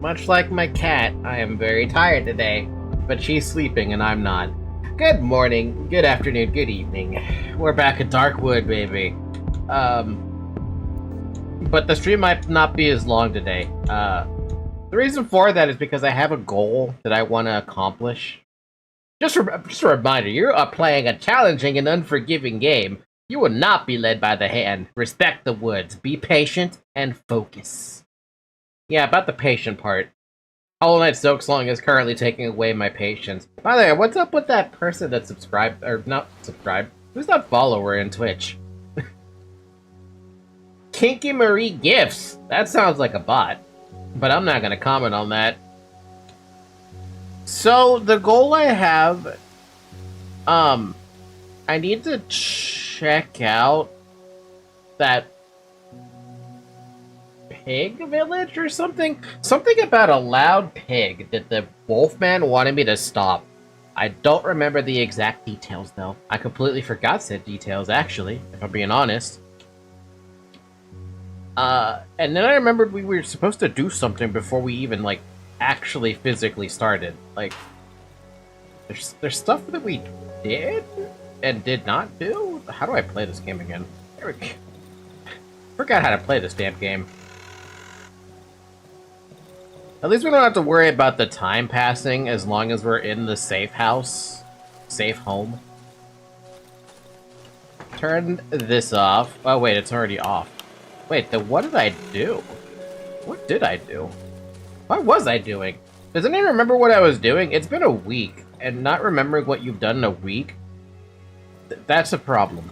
Much like my cat, I am very tired today, but she's sleeping and I'm not. Good morning, good afternoon, good evening. We're back at Darkwood, baby. But the stream might not be as long today. The reason for that is because I have a goal that I want to accomplish. Just a reminder, you are playing a challenging and unforgiving game. You will not be led by the hand. Respect the woods. Be patient and focus. Yeah, about the patient part. Hollow Knight Silksong is currently taking away my patience. By the way, what's up with that person that subscribed, or not subscribed? Who's that follower in Twitch? Kinky Marie Gifts. That sounds like a bot, but I'm not gonna comment on that. So the goal I have, I need to check out that pig village or something. Something about a loud pig that the Wolfman wanted me to stop. I don't remember the exact details though. I completely forgot said details actually, if I'm being honest. And then I remembered we were supposed to do something before we even, like, actually physically started. Like, there's stuff that we did and did not do? How do I play this game again? There we go. Forgot how to play this damn game. At least we don't have to worry about the time passing as long as we're in the safe house. Safe home. Turn this off. Oh wait, it's already off. Wait, then what did I do? What did I do? What was I doing? Does anyone remember what I was doing? It's been a week, and not remembering what you've done in a week, that's a problem.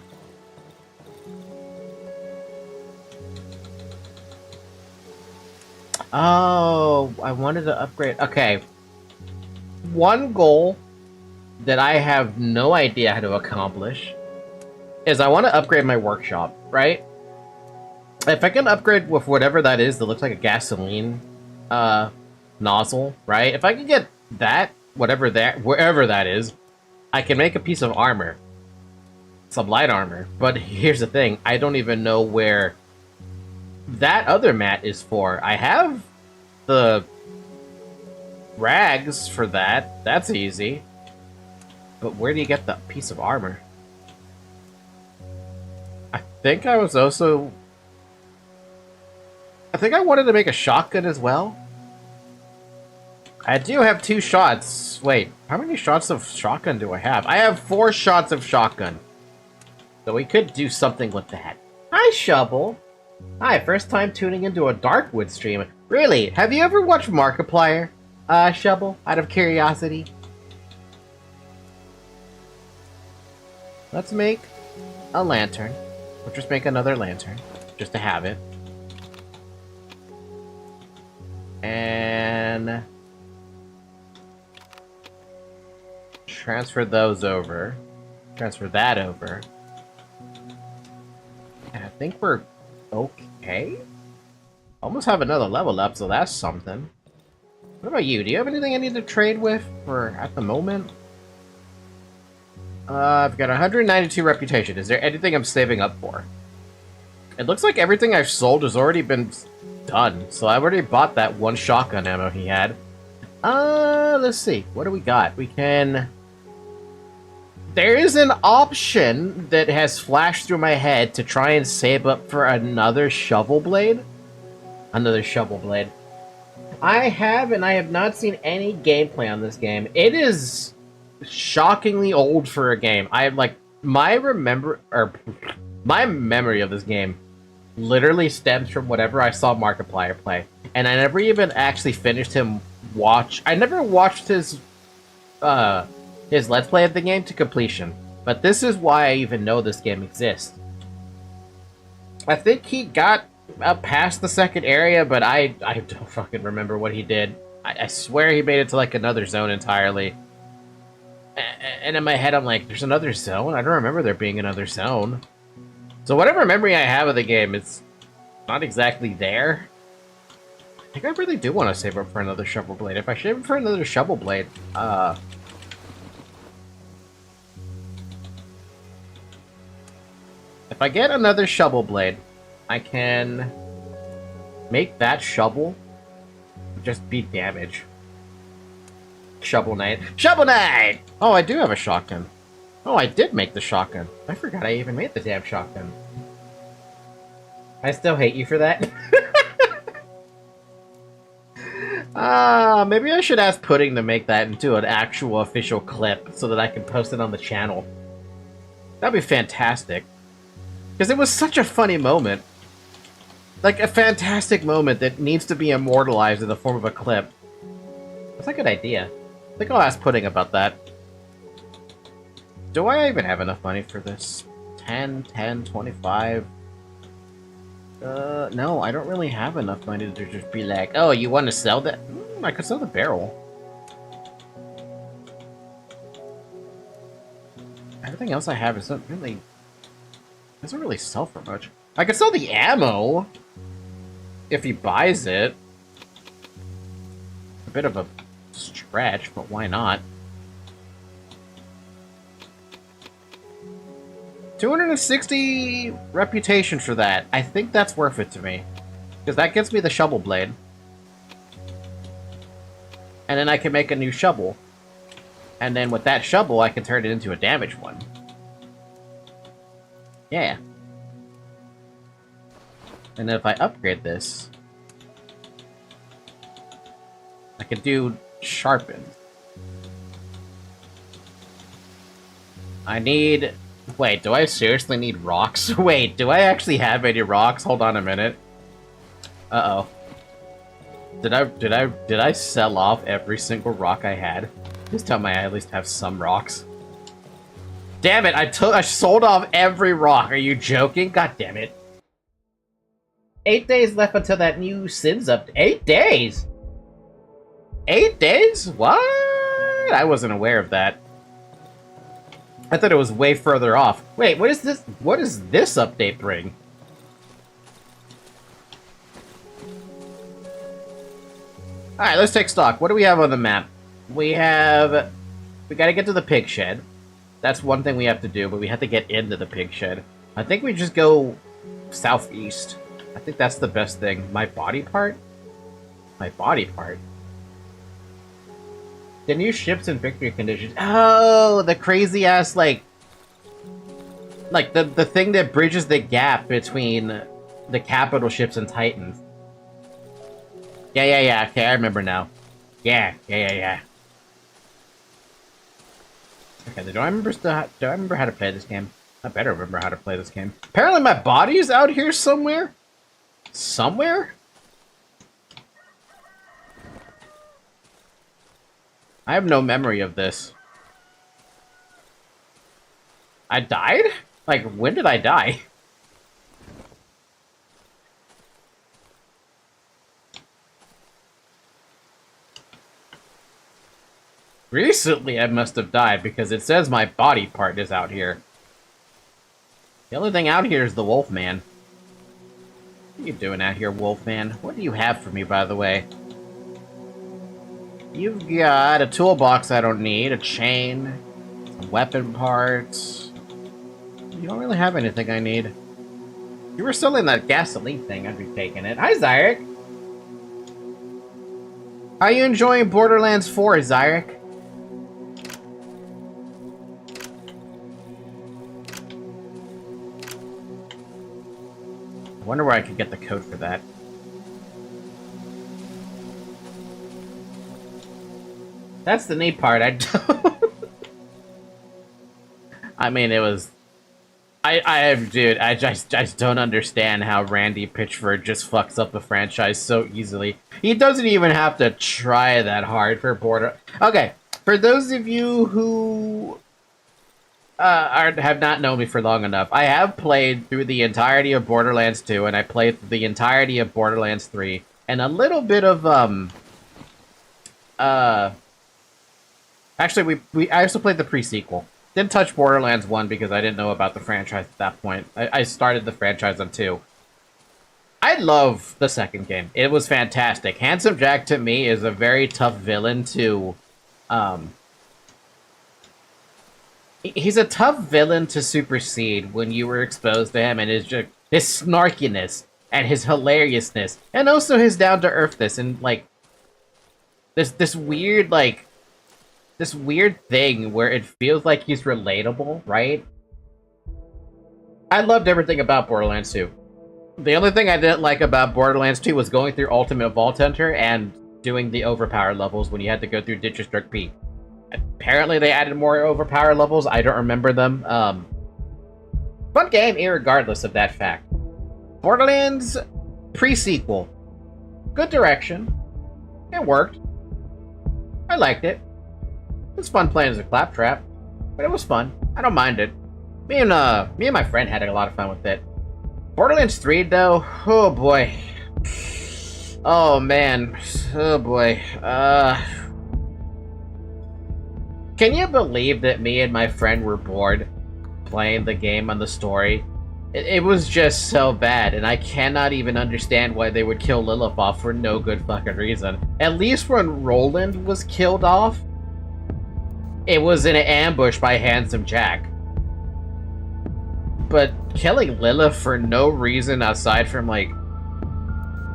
Oh, I wanted to upgrade. Okay. One goal that I have no idea how to accomplish is I want to upgrade my workshop, right? If I can upgrade with whatever that is that looks like a gasoline nozzle, right? If I can get that, whatever that, wherever that is, I can make a piece of armor. Some light armor. But here's the thing, I don't even know where that other mat is for. I have the rags for that. That's easy. But where do you get the piece of armor? I think I was also... I think I wanted to make a shotgun as well. I do have 2 shots. Wait, how many shots of shotgun do I have? I have 4 shots of shotgun. So we could do something with that. Hi, Shovel. Hi, first time tuning into a Darkwood stream. Really? Have you ever watched Markiplier, Shovel, out of curiosity? Let's make a lantern. We'll just make another lantern, just to have it. And transfer those over. Transfer that over. And I think we're okay? Almost have another level up, so that's something. What about you? Do you have anything I need to trade with for at the moment? I've got 192 reputation. Is there anything I'm saving up for? It looks like everything I've sold has already been done, so I've already bought that 1 shotgun ammo he had. Let's see. What do we got? We can... There is an option that has flashed through my head to try and save up for another shovel blade. Another shovel blade. I have, and I have not seen any gameplay on this game. It is shockingly old for a game. I like my memory of this game literally stems from whatever I saw Markiplier play, and I never even actually finished him watch. I never watched his Let's Play of the game to completion, but this is why I even know this game exists. I think he got up past the 2nd area, but I don't fucking remember what he did. I swear he made it to like another zone entirely. And in my head, I'm like, there's another zone? I don't remember there being another zone. So whatever memory I have of the game, it's not exactly there. I think I really do want to save up for another shovel blade. If I save up for another shovel blade, if I get another shovel blade, I can make that shovel just be damage. Shovel Knight. Shovel Knight! Oh, I do have a shotgun. Oh, I did make the shotgun. I forgot I even made the damn shotgun. I still hate you for that. Maybe I should ask Pudding to make that into an actual official clip so that I can post it on the channel. That'd be fantastic. Because it was such a funny moment. Like, a fantastic moment that needs to be immortalized in the form of a clip. That's a good idea. I think I'll ask Pudding about that. Do I even have enough money for this? 10, 25... no, I don't really have enough money to just be like, oh, you want to sell that? I could sell the barrel. Everything else I have doesn't really sell for much. I could sell the ammo if he buys it. A bit of a stretch, but why not? 260 reputation for that. I think that's worth it to me. Because that gives me the shovel blade. And then I can make a new shovel. And then with that shovel, I can turn it into a damaged one. Yeah. And then if I upgrade this, I can do sharpen. I need... Wait, do I seriously need rocks? Wait, do I actually have any rocks? Hold on a minute. Uh-oh. Did I sell off every single rock I had? This time I at least have some rocks. Damn it, I sold off every rock. Are you joking? God damn it. 8 days left until that new Sins update. 8 days? 8 days? What? I wasn't aware of that. I thought it was way further off. Wait, what is this? What does this update bring? Alright, let's take stock. What do we have on the map? We gotta get to the pig shed. That's one thing we have to do, but we have to get into the pig shed. I think we just go southeast. I think that's the best thing. My body part? My body part. The new ships in victory conditions. Oh, the crazy ass, like the thing that bridges the gap between the capital ships and Titans. Yeah. Okay, I remember now. Yeah. Okay, do I remember how to play this game? I better remember how to play this game. Apparently my body's out here somewhere? Somewhere? I have no memory of this. I died? Like, when did I die? Recently I must have died because it says my body part is out here. The only thing out here is the Wolfman. What are you doing out here, Wolfman? What do you have for me, by the way? You've got a toolbox I don't need, a chain, some weapon parts. You don't really have anything I need. If you were selling that gasoline thing, I'd be taking it. Hi, Zyrek! How are you enjoying Borderlands 4, Zyrek? I wonder where I could get the code for that. That's the neat part. I don't... I mean, it was... Dude, I just don't understand how Randy Pitchford just fucks up the franchise so easily. He doesn't even have to try that hard for Okay, for those of you who have not known me for long enough, I have played through the entirety of Borderlands 2, and I played through the entirety of Borderlands 3, and a little bit of, Actually, I also played the pre-sequel. Didn't touch Borderlands 1 because I didn't know about the franchise at that point. I started the franchise on 2. I love the second game. It was fantastic. Handsome Jack, to me, is a very tough villain to... He's a tough villain to supersede when you were exposed to him and his snarkiness and his hilariousness and also his down-to-earthness and, like, this weird, like, this weird thing where it feels like he's relatable, right? I loved everything about Borderlands 2. The only thing I didn't like about Borderlands 2 was going through Ultimate Vault Hunter and doing the overpower levels when you had to go through District P. Apparently they added more overpower levels, I don't remember them. Fun game, irregardless of that fact. Borderlands pre-sequel. Good direction. It worked. I liked it. It was fun playing as a claptrap, but it was fun. I don't mind it. Me and my friend had a lot of fun with it. Borderlands 3, though, oh boy. Oh man, oh boy. Can you believe that me and my friend were bored playing the game on the story? It was just so bad, and I cannot even understand why they would kill Lilith off for no good fucking reason. At least when Roland was killed off, it was in an ambush by Handsome Jack. But killing Lilith for no reason aside from, like,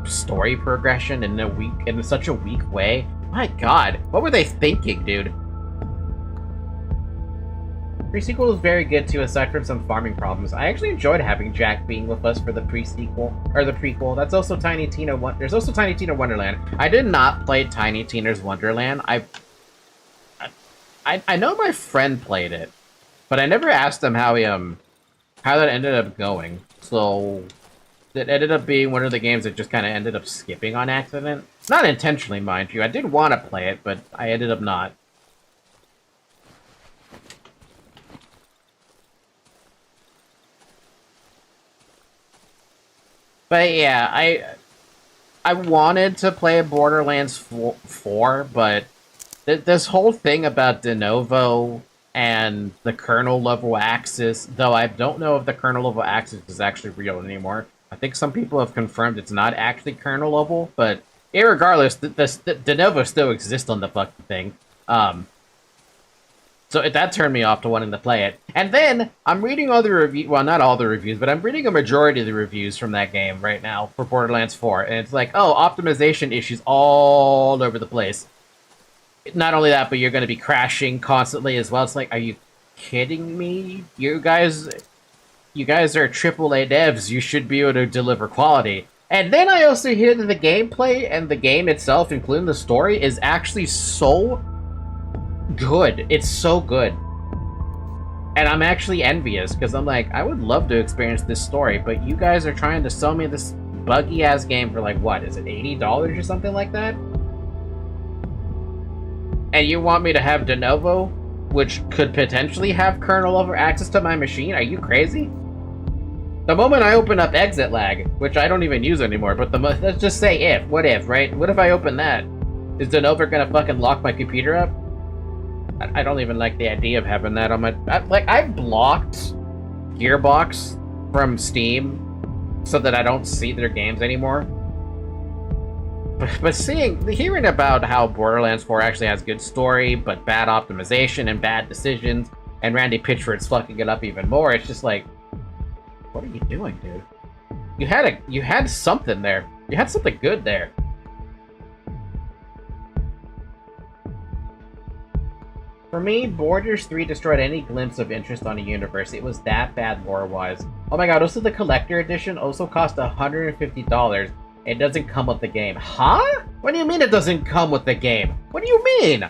story progression in such a weak way? My god, what were they thinking, dude? Pre-sequel was very good too, aside from some farming problems. I actually enjoyed having Jack being with us for the pre-sequel, or the prequel. That's also Tiny Tina There's also Tiny Tina Wonderland. I did not play Tiny Tina's Wonderland. I know my friend played it, but I never asked him how that ended up going. So it ended up being one of the games that just kind of ended up skipping on accident. Not intentionally, mind you. I did want to play it, but I ended up not. But yeah, I wanted to play Borderlands 4, but this whole thing about de novo and the kernel level access, though I don't know if the kernel level access is actually real anymore. I think some people have confirmed it's not actually kernel level, but irregardless, the de novo still exists on the fucking thing. So that turned me off to wanting to play it. And then, I'm reading all the reviews, well, not all the reviews, but I'm reading a majority of the reviews from that game right now for Borderlands 4. And it's like, oh, optimization issues all over the place. Not only that, but you're going to be crashing constantly as well. It's like, are you kidding me? You guys are AAA devs. You should be able to deliver quality. And then I also hear that the gameplay and the game itself, including the story, is actually so good. It's so good. And I'm actually envious, because I'm like, I would love to experience this story, but you guys are trying to sell me this buggy-ass game for, like, what, is it $80 or something like that? And you want me to have de novo, which could potentially have kernel level access to my machine? Are you crazy? The moment I open up exit lag, which I don't even use anymore, but let's just say if, what if, right? What if I open that? Is de novo gonna fucking lock my computer up? I don't even like the idea of having that on my... I blocked Gearbox from Steam so that I don't see their games anymore. But hearing about how Borderlands 4 actually has good story, but bad optimization and bad decisions, and Randy Pitchford's fucking it up even more, it's just like, what are you doing, dude? You had something there. You had something good there. For me, Borders 3 destroyed any glimpse of interest on a universe. It was that bad lore-wise. Oh my god, also the collector edition also cost $150. It doesn't come with the game. Huh? What do you mean it doesn't come with the game? What do you mean?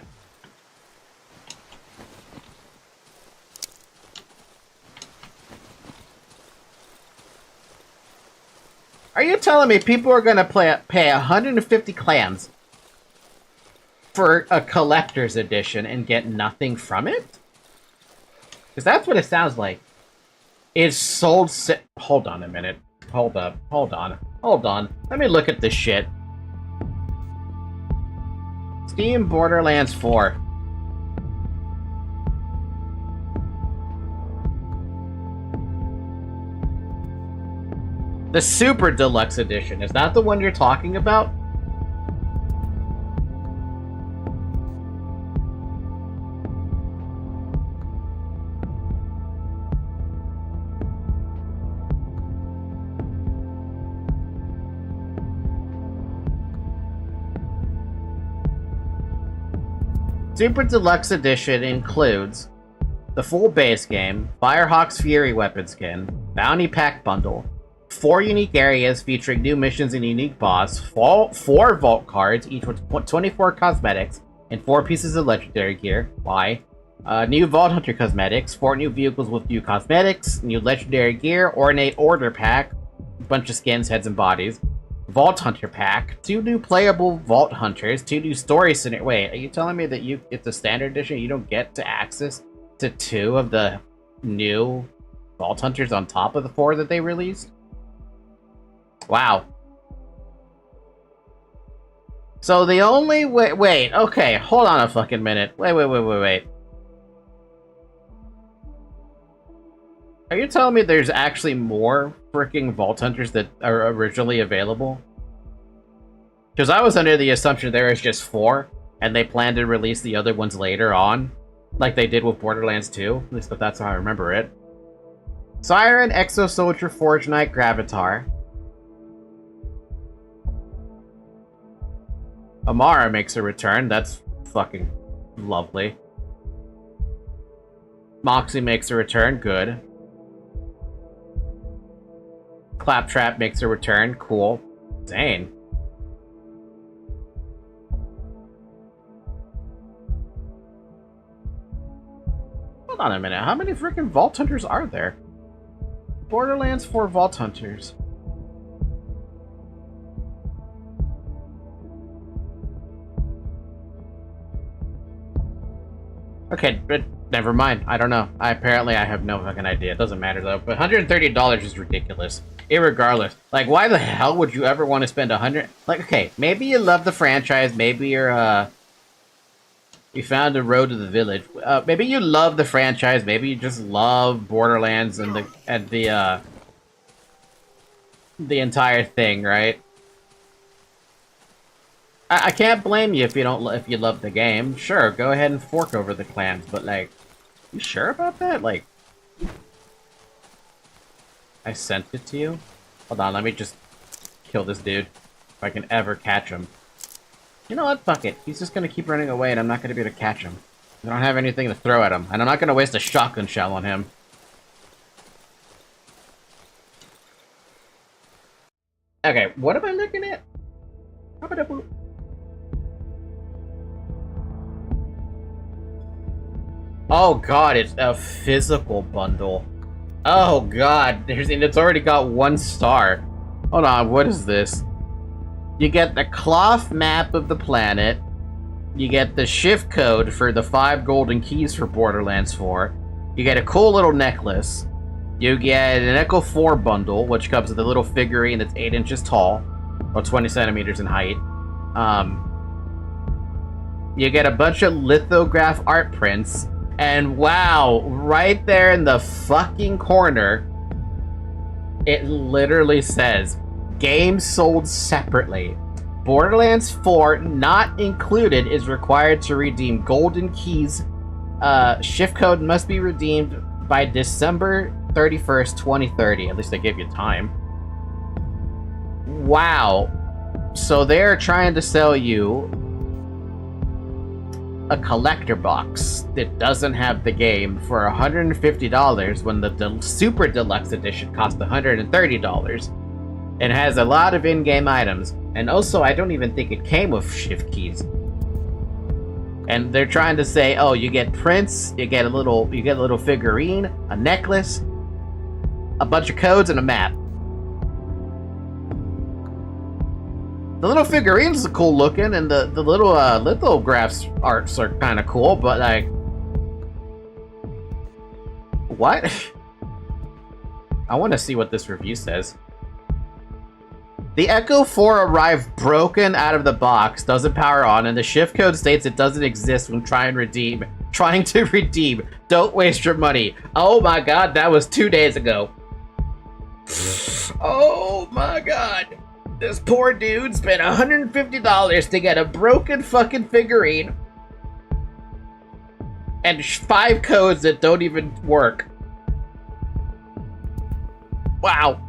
Are you telling me people are gonna pay 150 clams for a collector's edition and get nothing from it? Because that's what it sounds like. It's sold hold on a minute. Hold up. Hold on. Hold on. Let me look at this shit. Steam Borderlands 4. The Super Deluxe Edition. Is that the one you're talking about? Super Deluxe Edition includes the full base game, Firehawk's Fury weapon skin, Bounty Pack bundle, 4 unique areas featuring new missions and unique boss, 4 vault cards, each with 24 cosmetics, and 4 pieces of legendary gear. Why? New Vault Hunter cosmetics, 4 new vehicles with new cosmetics, new legendary gear, Ornate Order pack, a bunch of skins, heads, and bodies, Vault Hunter pack, 2 new playable Vault Hunters, 2 new story scenario. Wait, are you telling me that it's a standard edition, you don't get to access to 2 of the new Vault Hunters on top of the 4 that they released? Wow. So the only way... Wait, okay, hold on a fucking minute. Wait. Are you telling me there's actually more freaking Vault Hunters that are originally available? Because I was under the assumption there is just 4, and they plan to release the other ones later on, like they did with Borderlands 2. At least that's how I remember it. Siren, Exo Soldier, Forge Knight, Gravatar. Amara makes a return. That's fucking lovely. Moxie makes a return. Good. Claptrap makes a return. Cool. Zane. Hold on a minute. How many freaking Vault Hunters are there? Borderlands 4 Vault Hunters. Okay, but never mind. I don't know. Apparently I have no fucking idea. It doesn't matter though. But $130 is ridiculous. Irregardless. Like, why the hell would you ever want to spend $100? Like, okay, maybe you love the franchise. Maybe you're, you found a road to the village. Maybe you love the franchise. Maybe you just love Borderlands and the entire thing, right? I can't blame you if you don't if you love the game. Sure, go ahead and fork over the clans, but like, you sure about that? Like, I sent it to you. Hold on, let me just kill this dude if I can ever catch him. You know what? Fuck it. He's just gonna keep running away, and I'm not gonna be able to catch him. I don't have anything to throw at him, and I'm not gonna waste a shotgun shell on him. Okay, what am I looking at? Oh god, it's a physical bundle. Oh god, it's already got 1 star. Hold on, what is this? You get the cloth map of the planet. You get the shift code for the 5 golden keys for Borderlands 4. You get a cool little necklace. You get an Echo 4 bundle, which comes with a little figurine that's 8 inches tall, or 20 centimeters in height. You get a bunch of lithograph art prints. And wow, right there in the fucking corner, it literally says, games sold separately. Borderlands 4 not included is required to redeem golden keys. Shift code must be redeemed by December 31st, 2030. At least they gave you time. Wow. So they're trying to sell you a collector box that doesn't have the game for $150 when the Super Deluxe Edition cost $130 and has a lot of in-game items. And also, I don't even think it came with shift keys. And they're trying to say, oh, you get prints, you get a little figurine, a necklace, a bunch of codes, and a map. The little figurines are cool looking, and the little lithographs arts are kind of cool, but like, what? I want to see what this review says. The Echo 4 arrived broken out of the box, doesn't power on, and the shift code states it doesn't exist when trying to redeem. Don't waste your money. Oh my god, that was 2 days ago. Oh my god. This poor dude spent $150 to get a broken fucking figurine and 5 codes that don't even work. Wow.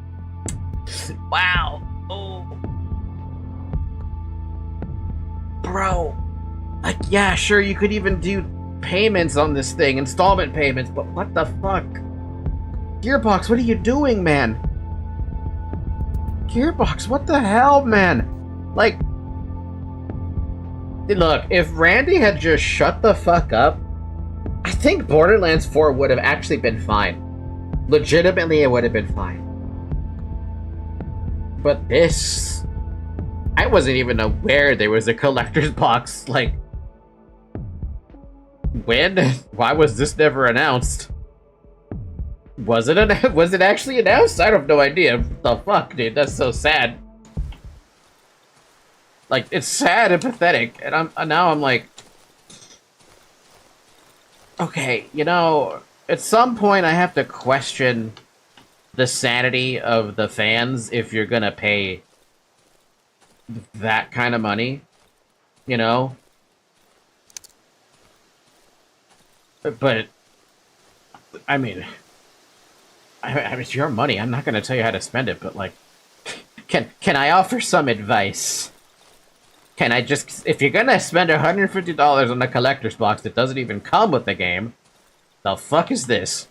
Wow. Oh. Bro. Like, yeah, sure, you could even do payments on this thing, installment payments, but what the fuck? Gearbox, what are you doing, man? Gearbox, what the hell, man? Like, look, if Randy had just shut the fuck up, I think Borderlands 4 would have actually been fine. Legitimately, it would have been fine. But this... I wasn't even aware there was a collector's box, like... When? Why was this never announced? Was it actually announced? I have no idea. What the fuck, dude? That's so sad. Like, it's sad and pathetic, and now I'm like... Okay, you know, at some point I have to question the sanity of the fans if you're gonna pay that kind of money, you know? But, I mean, it's your money. I'm not gonna tell you how to spend it, but, like, can I offer some advice? Can I just, if you're gonna spend $150 on a collector's box that doesn't even come with the game, the fuck is this?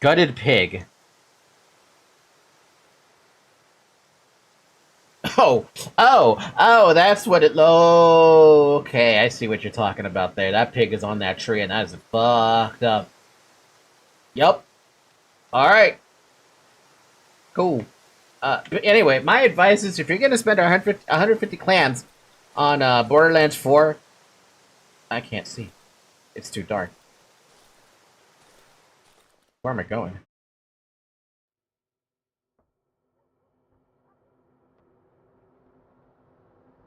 Gutted pig. Oh, that's what it, oh, okay, I see what you're talking about there. That pig is on that tree and that is fucked up. Yup. Alright. Cool. But anyway, my advice is if you're gonna spend 150 clans on Borderlands 4, I can't see. It's too dark. Where am I going?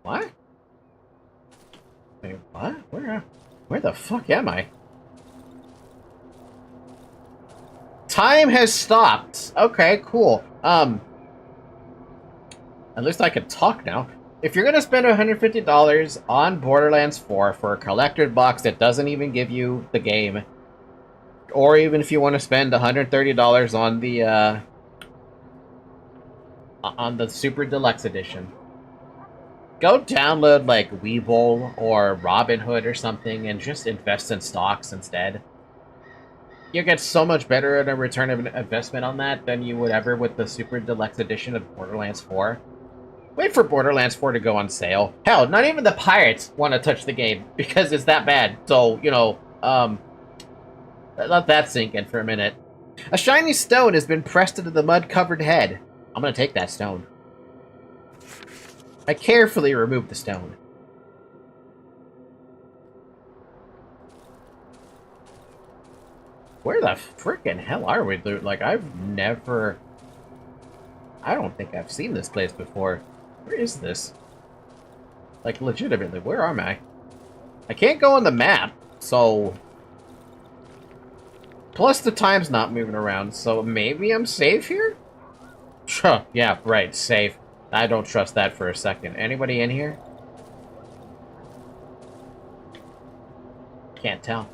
What? Wait, what? Where the fuck am I? Time has stopped. Okay, cool. At least I can talk now. If you're gonna spend $150 on Borderlands 4 for a collector's box that doesn't even give you the game, or even if you want to spend $130 on the Super Deluxe Edition, go download like Webull or Robinhood or something and just invest in stocks instead. You get so much better at a return of investment on that than you would ever with the Super Deluxe Edition of Borderlands 4. Wait for Borderlands 4 to go on sale. Hell, not even the pirates want to touch the game because it's that bad. So, you know, let that sink in for a minute. A shiny stone has been pressed into the mud-covered head. I'm gonna take that stone. I carefully remove the stone. Where the frickin' hell are we, dude? Like, I don't think I've seen this place before. Where is this? Like, legitimately, where am I? I can't go on the map, so... Plus, the time's not moving around, so maybe I'm safe here? Sure, yeah, right, safe. I don't trust that for a second. Anybody in here? Can't tell.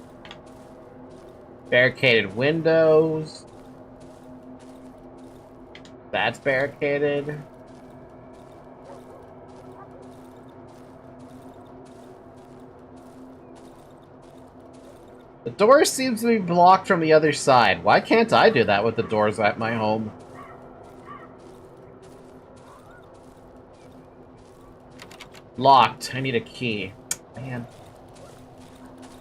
Barricaded windows. That's barricaded. The door seems to be blocked from the other side. Why can't I do that with the doors at my home? Locked. I need a key. Man.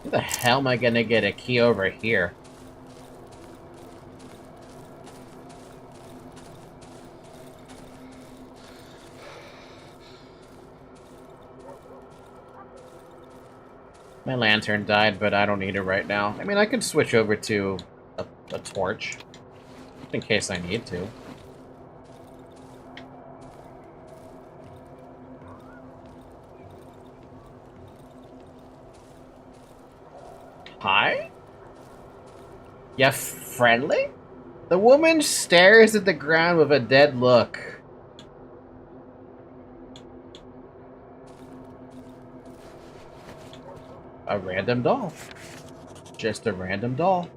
Where the hell am I gonna get a key over here? My lantern died, but I don't need it right now. I mean, I could switch over to a torch, in case I need to. Hi? Ya friendly? The woman stares at the ground with a dead look. A random doll. Just a random doll.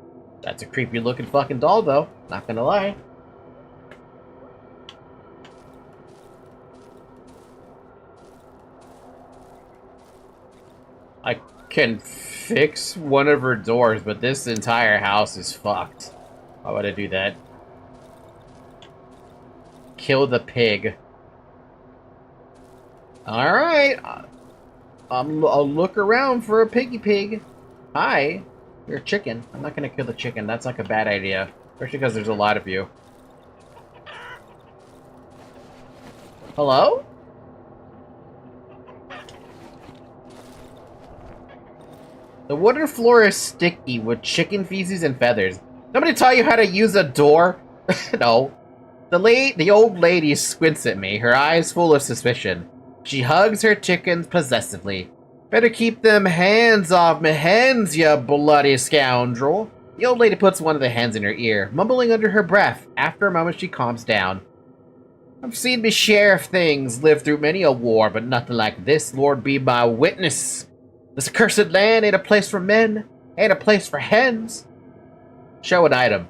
That's a creepy looking fucking doll, though. Not gonna lie. I can fix one of her doors, but this entire house is fucked. Why would I do that? Kill the pig. Alright. I'll look around for a piggy pig. Hi. You're a chicken. I'm not gonna kill the chicken. That's like a bad idea. Especially because there's a lot of you. Hello? The wooden floor is sticky with chicken feces and feathers. Nobody taught you how to use a door? No. The old lady squints at me, her eyes full of suspicion. She hugs her chickens possessively. Better keep them hands off me hens, you bloody scoundrel. The old lady puts one of the hens in her ear, mumbling under her breath. After a moment, she calms down. I've seen me share of things, lived through many a war, but nothing like this, Lord be my witness. This accursed land ain't a place for men, ain't a place for hens. Show an item.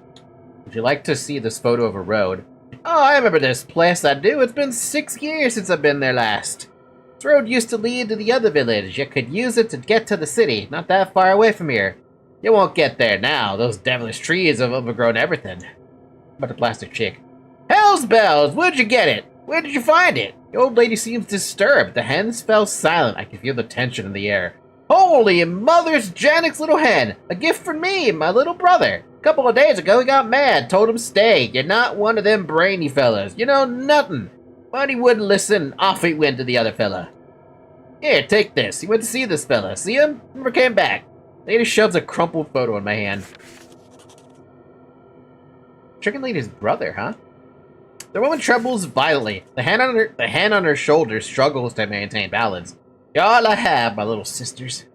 Would you like to see this photo of a road? Oh, I remember this place, I do. It's been 6 years since I've been there last. This road used to lead to the other village. You could use it to get to the city, not that far away from here. You won't get there now. Those devilish trees have overgrown everything. But the plastic chick. Hell's bells! Where'd you get it? Where did you find it? The old lady seems disturbed. The hens fell silent. I could feel the tension in the air. Holy mother's Janek's little hen! A gift from me and my little brother. A couple of days ago he got mad, told him stay. You're not one of them brainy fellas. You know nothing. But he wouldn't listen. Off he went to the other fella. Here, take this. He went to see this fella. See him? Never came back. Lady shoves a crumpled photo in my hand. Chicken lady's brother, huh? The woman trembles violently. The hand on her shoulder struggles to maintain balance. You're all I have, my little sisters.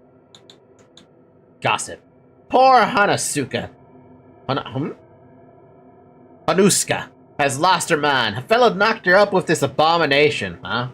Gossip. Poor Hanasuka. Hanuska has lost her mind. A fellow knocked her up with this abomination, huh?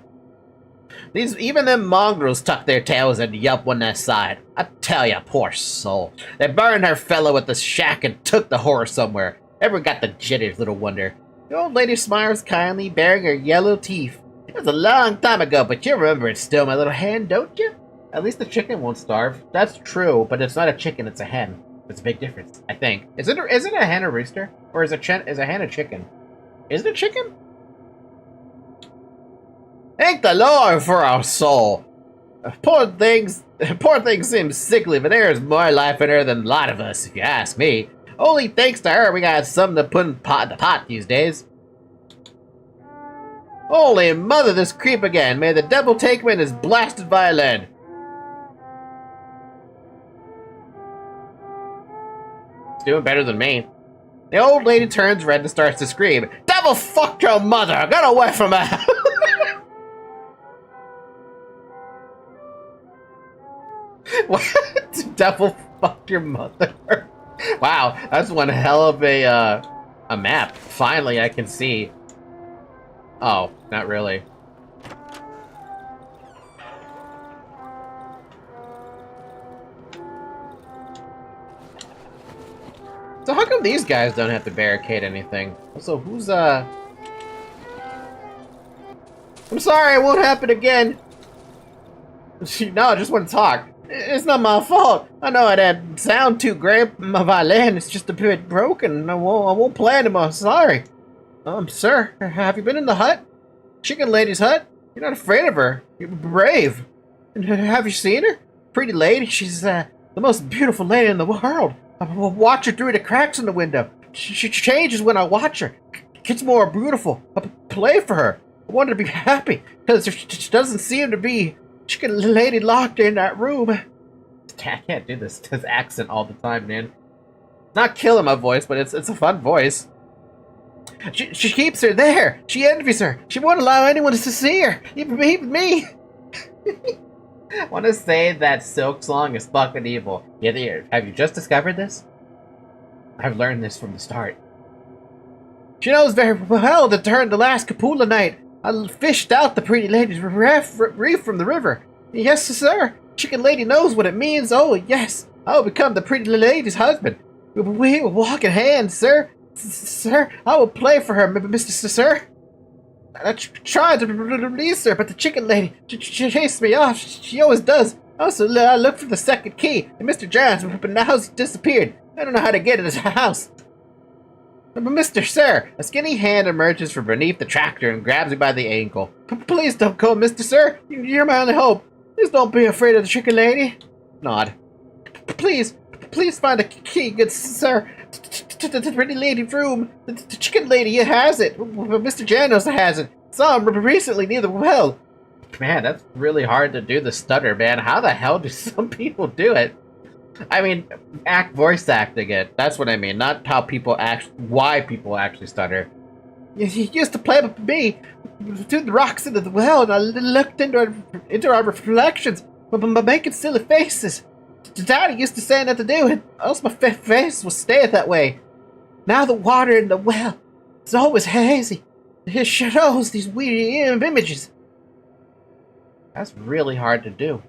Even them mongrels tuck their tails and yelp when they side. I tell ya, poor soul. They burned her fellow at the shack and took the horror somewhere. Ever got the jitters, little wonder. The old lady smiles kindly, baring her yellow teeth. It was a long time ago, but you remember it still, my little hen, don't you? At least the chicken won't starve. That's true, but it's not a chicken, it's a hen. There's a big difference, I think. Is it a hen a rooster? Or is a hen a chicken? Is it a chicken? Thank the Lord for our soul. Poor things seem sickly, but there is more life in her than a lot of us, if you ask me. Only thanks to her we got something to put in the pot these days. Holy mother, this creep again. May the devil take him in his blasted violin. It's doing better than me. The old lady turns red and starts to scream. Devil fucked your mother! Get away from her! What? Devil fucked your mother? Wow, that's one hell of a map. Finally, I can see. Oh, not really. So how come these guys don't have to barricade anything? Also, who's, I'm sorry, it won't happen again. No, I just want to talk. It's not my fault. I know that sound too great. My violin is just a bit broken. I won't play anymore. Sorry. Sir, have you been in the hut? Chicken lady's hut? You're not afraid of her. You're brave. Have you seen her? Pretty lady. She's the most beautiful lady in the world. I watch her through the cracks in the window. She changes when I watch her. Gets more beautiful. I play for her. I want her to be happy because she doesn't seem to be. Chicken lady locked in that room. I can't do this accent all the time, man. Not killing my voice, but it's a fun voice. She keeps her there. She envies her. She won't allow anyone to see her. Even me. I want to say that Silk Song is fucking evil. Yeah, have you just discovered this? I've learned this from the start. She knows very well that during the last Kapula night, I fished out the pretty lady's reef from the river. Yes, sir. Chicken lady knows what it means. Oh, yes. I will become the pretty lady's husband. We will walk in hand, sir. Sir, I will play for her, Mr. Sir. I tried to release her, but the chicken lady chased me off. She always does. Also, I looked for the second key, and Mr. Jones, but now he's disappeared. I don't know how to get in his house. But Mr. Sir, a skinny hand emerges from beneath the tractor and grabs me by the ankle. Please don't go, Mr. Sir. You're my only hope. Please don't be afraid of the chicken lady. Nod. Please find a key, good sir. To the pretty lady's room. The chicken lady has it. Mr. Janos has it. Saw him recently near the well. Man, that's really hard to do the stutter, man. How the hell do some people do it? I mean, voice acting it. That's what I mean. Not how people why people actually stutter. He used to play with me through the rocks into the well, and I looked into our reflections, but making silly faces. Daddy used to say not to do it, else my face will stay that way. Now the water in the well is always hazy. It shows these weird images. That's really hard to do.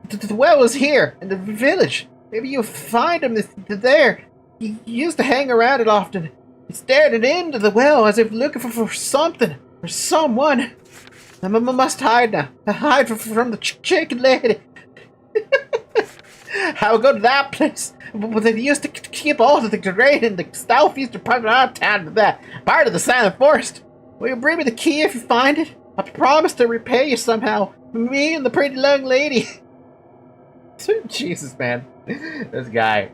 The well is here, in the village. Maybe you'll find him there. He used to hang around it often. He stared into the well as if looking for something, or someone. I must hide now. Hide from the chicken lady. I'll go to that place. But they used to keep all of the grain in the southeastern part of town to that part of the Silent Forest. Will you bring me the key if you find it? I promise to repay you somehow. Me and the pretty young lady. Jesus, man. This guy.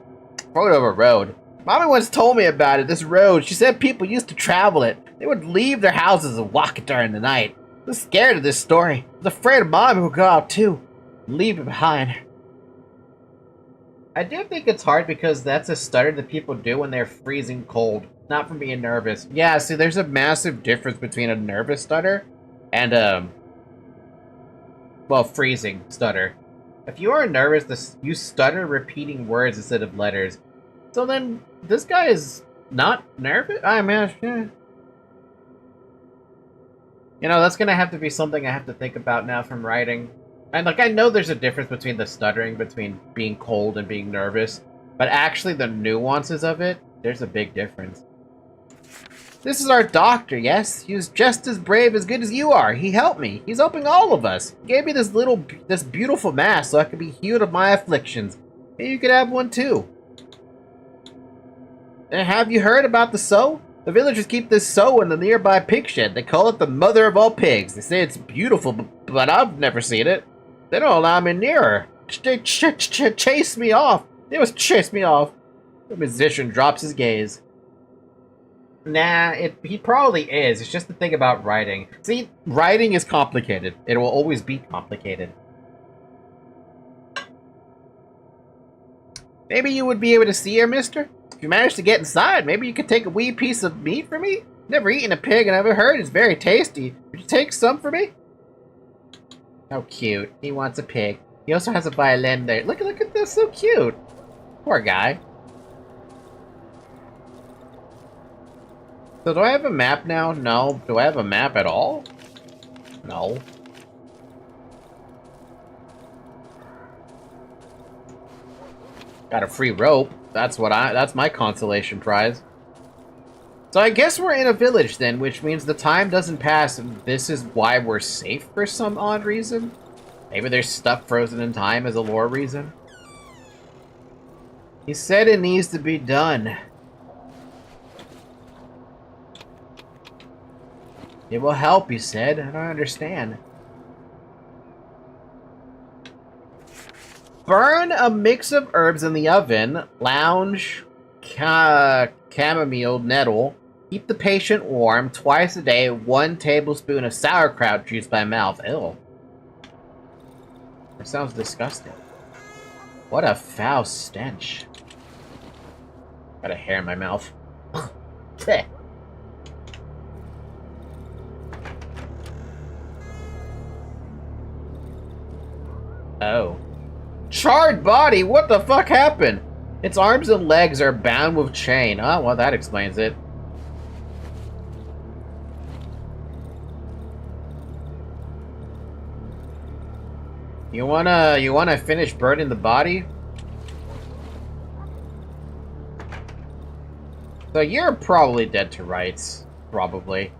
Photo of a road. Mommy once told me about it, this road. She said people used to travel it. They would leave their houses and walk it during the night. I was scared of this story. I was afraid Mommy would go out too. Leave it behind. I do think it's hard because that's a stutter that people do when they're freezing cold. Not from being nervous. Yeah, see, there's a massive difference between a nervous stutter and, well, freezing stutter. If you are nervous, you stutter repeating words instead of letters. So then, this guy is not nervous? I mean, yeah. You know, that's gonna have to be something I have to think about now from writing. And, like, I know there's a difference between the stuttering, between being cold and being nervous. But actually, the nuances of it, there's a big difference. This is our doctor, yes? He was just as brave as good as you are. He helped me. He's helping all of us. He gave me this beautiful mask so I could be healed of my afflictions. Maybe you could have one too. And have you heard about the sow? The villagers keep this sow in the nearby pig shed. They call it the mother of all pigs. They say it's beautiful, but I've never seen it. They don't allow me near her. They chase me off. They must chase me off. The musician drops his gaze. Nah, he probably is. It's just the thing about writing. See, writing is complicated. It will always be complicated. Maybe you would be able to see her, mister? If you manage to get inside, maybe you could take a wee piece of meat for me? Never eaten a pig and I've heard it's very tasty. Would you take some for me? How cute. He wants a pig. He also has a violin there. Look at this, so cute. Poor guy. So do I have a map now? No. Do I have a map at all? No. Got a free rope. That's my consolation prize. So I guess we're in a village then, which means the time doesn't pass and this is why we're safe for some odd reason. Maybe there's stuff frozen in time as a lore reason. He said it needs to be done. It will help, he said. I don't understand. Burn a mix of herbs in the oven. Lounge, chamomile, nettle. Keep the patient warm. Twice a day, 1 tablespoon of sauerkraut juice by mouth. Ew. That sounds disgusting. What a foul stench. Got a hair in my mouth. Oh. Charred body? What the fuck happened? Its arms and legs are bound with chain. Oh, well, that explains it. You wanna finish burning the body? So you're probably dead to rights. Probably.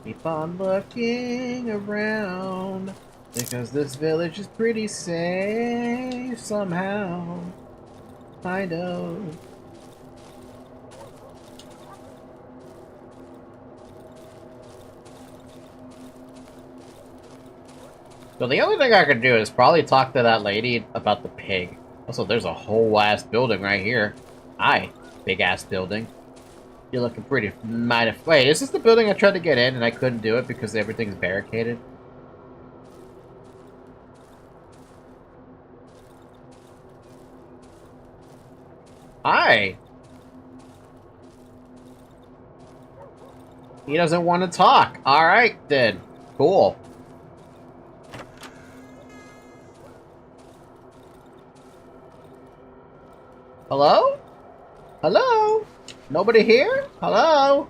Keep on looking around, because this village is pretty safe somehow. Kind of. So the only thing I could do is probably talk to that lady about the pig. Also, there's a whole ass building right here. Hi, big ass building. You're looking pretty mighty. Wait, is this the building I tried to get in and I couldn't do it because everything's barricaded? Hi. He doesn't want to talk. Alright, then. Cool. Hello? Hello? Nobody here? Hello?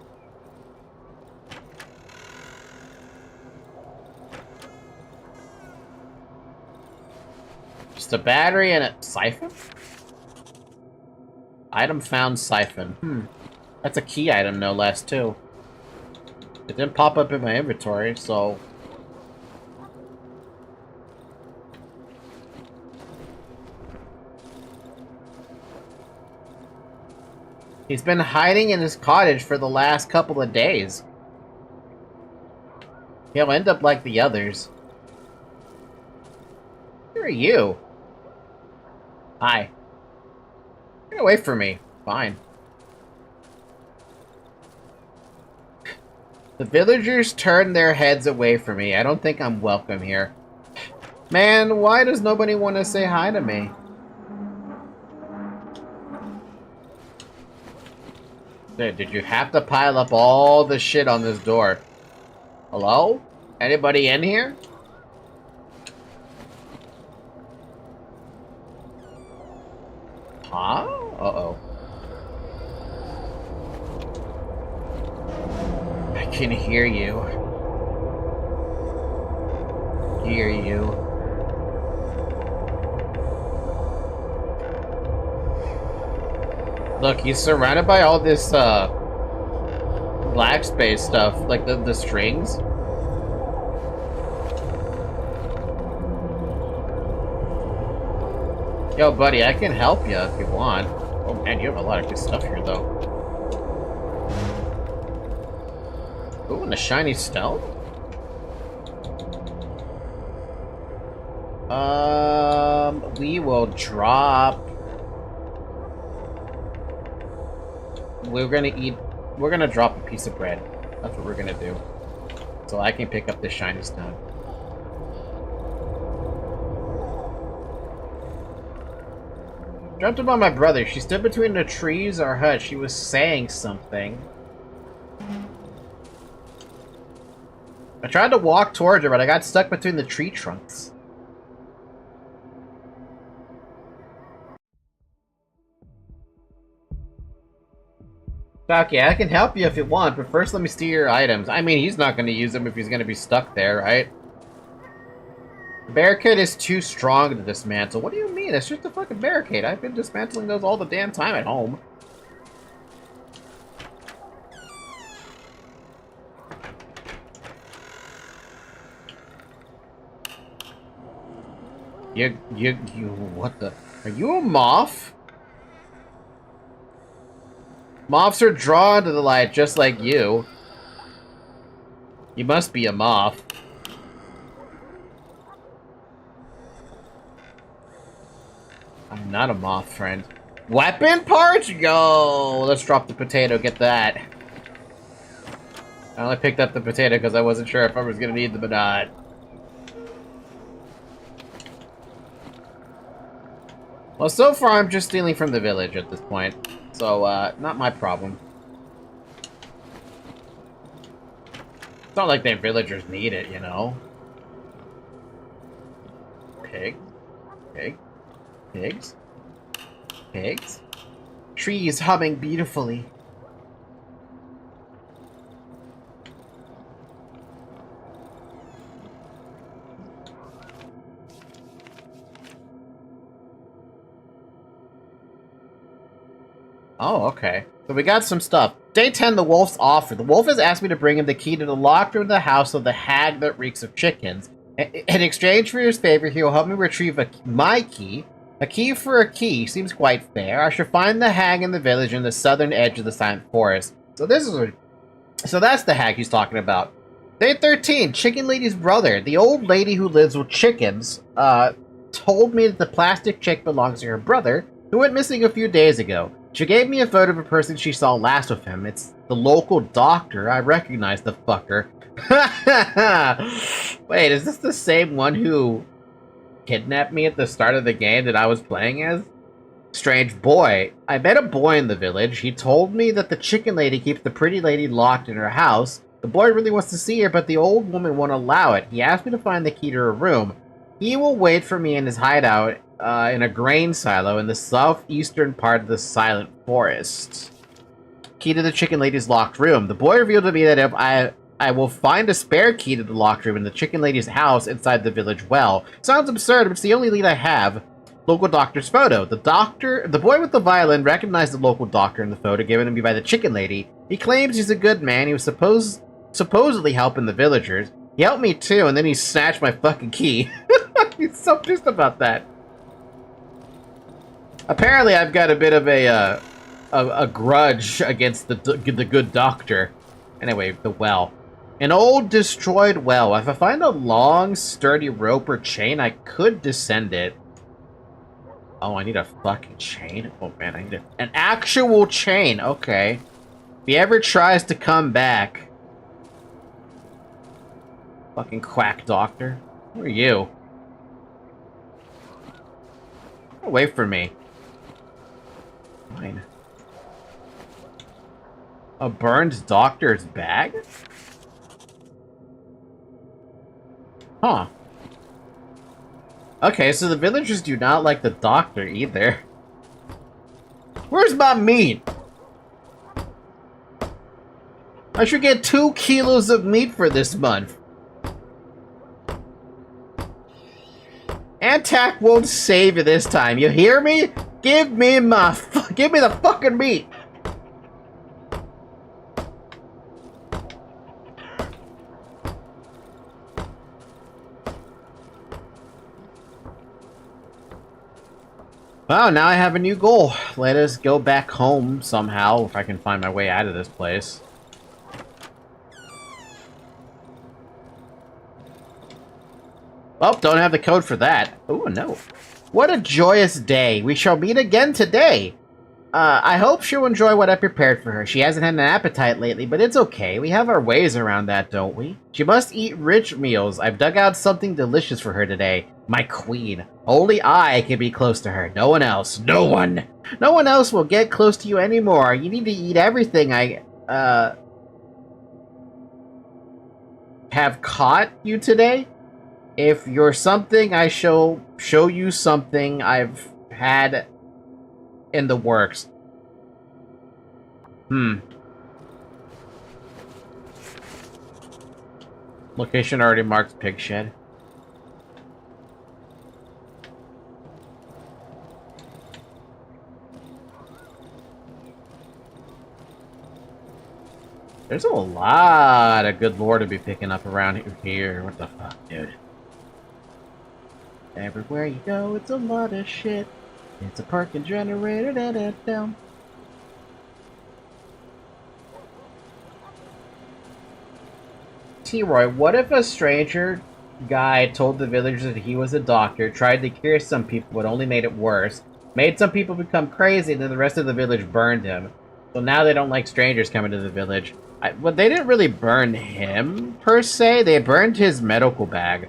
Just a battery and a siphon? Item found siphon. That's a key item, no less, too. It didn't pop up in my inventory, so... He's been hiding in his cottage for the last couple of days. He'll end up like the others. Who are you? Hi. Get away from me. Fine. The villagers turn their heads away from me. I don't think I'm welcome here. Man, why does nobody want to say hi to me? Dude, did you have to pile up all the shit on this door? Hello? Anybody in here? Huh? Uh-oh. I can hear you. Hear you. Look, he's surrounded by all this, black space stuff, like the strings. Yo, buddy, I can help you if you want. Oh, man, you have a lot of good stuff here, though. Ooh, and a shiny stone? We will drop... We're gonna drop a piece of bread. That's what we're gonna do. So I can pick up this shiny stone. Dreamt about my brother. She stood between the trees, our hut. She was saying something. I tried to walk towards her, but I got stuck between the tree trunks. Okay, I can help you if you want, but first let me steal your items. I mean, he's not going to use them if he's going to be stuck there, right? The barricade is too strong to dismantle. What do you mean? It's just a fucking barricade. I've been dismantling those all the damn time at home. What the? Are you a moth? Moths are drawn to the light just like you. You must be a moth. I'm not a moth, friend. Weapon parts? Yo! Let's drop the potato, get that. I only picked up the potato because I wasn't sure if I was gonna need them or not. Well, so far I'm just stealing from the village at this point. So, not my problem. It's not like their villagers need it, you know? Pig. Pig. Pigs. Pigs. Trees humming beautifully. Oh, okay. So we got some stuff. Day 10, the wolf's offer. The wolf has asked me to bring him the key to the locked room of the house of the hag that reeks of chickens. In exchange for his favor, he will help me retrieve my key. A key for a key seems quite fair. I should find the hag in the village in the southern edge of the silent forest. So that's the hag he's talking about. Day 13, Chicken Lady's brother. The old lady who lives with chickens, told me that the plastic chick belongs to her brother, who went missing a few days ago. She gave me a photo of a person she saw last with him. It's the local doctor. I recognize the fucker. Wait, is this the same one who kidnapped me at the start of the game that I was playing as? Strange boy. I met a boy in the village. He told me that the chicken lady keeps the pretty lady locked in her house. The boy really wants to see her, but the old woman won't allow it. He asked me to find the key to her room. He will wait for me in his hideout in a grain silo in the southeastern part of the silent forest. Key to the chicken lady's locked room. The boy revealed to me that if I will find a spare key to the locked room in the chicken lady's house inside the village well. Sounds absurd, but it's the only lead I have. Local doctor's photo. The boy with the violin recognized the local doctor in the photo given to me by the chicken lady. He claims he's a good man. He was supposedly helping the villagers. He helped me too, and then he snatched my fucking key. He's so pissed about that. Apparently, I've got a bit of a grudge against the good doctor. Anyway, the well. An old destroyed well. If I find a long, sturdy rope or chain, I could descend it. Oh, I need a fucking chain? Oh man, I need an actual chain. Okay. If he ever tries to come back. Fucking quack doctor. Who are you? Get away from me. Fine. A burned doctor's bag? Huh. Okay, so the villagers do not like the doctor either. Where's my meat? I should get 2 kilos of meat for this month. Antac won't save you this time, you hear me? Give me the fucking meat! Well, now I have a new goal. Let us go back home somehow, if I can find my way out of this place. Oh, don't have the code for that. Oh, no. What a joyous day. We shall meet again today. I hope she'll enjoy what I prepared for her. She hasn't had an appetite lately, but it's okay. We have our ways around that, don't we? She must eat rich meals. I've dug out something delicious for her today. My queen. Only I can be close to her. No one else. No one. No one else will get close to you anymore. You need to eat everything I, have caught you today. If you're something, I shall show you something I've had in the works. Location already marked pig shed. There's a lot of good lore to be picking up around here. What the fuck, dude? Everywhere you go, it's a lot of shit. It's a parking generator, da-da-da. T-Roy, what if a stranger guy told the villagers that he was a doctor, tried to cure some people, but only made it worse, made some people become crazy, and then the rest of the village burned him? So now they don't like strangers coming to the village. But they didn't really burn him, per se. They burned his medical bag.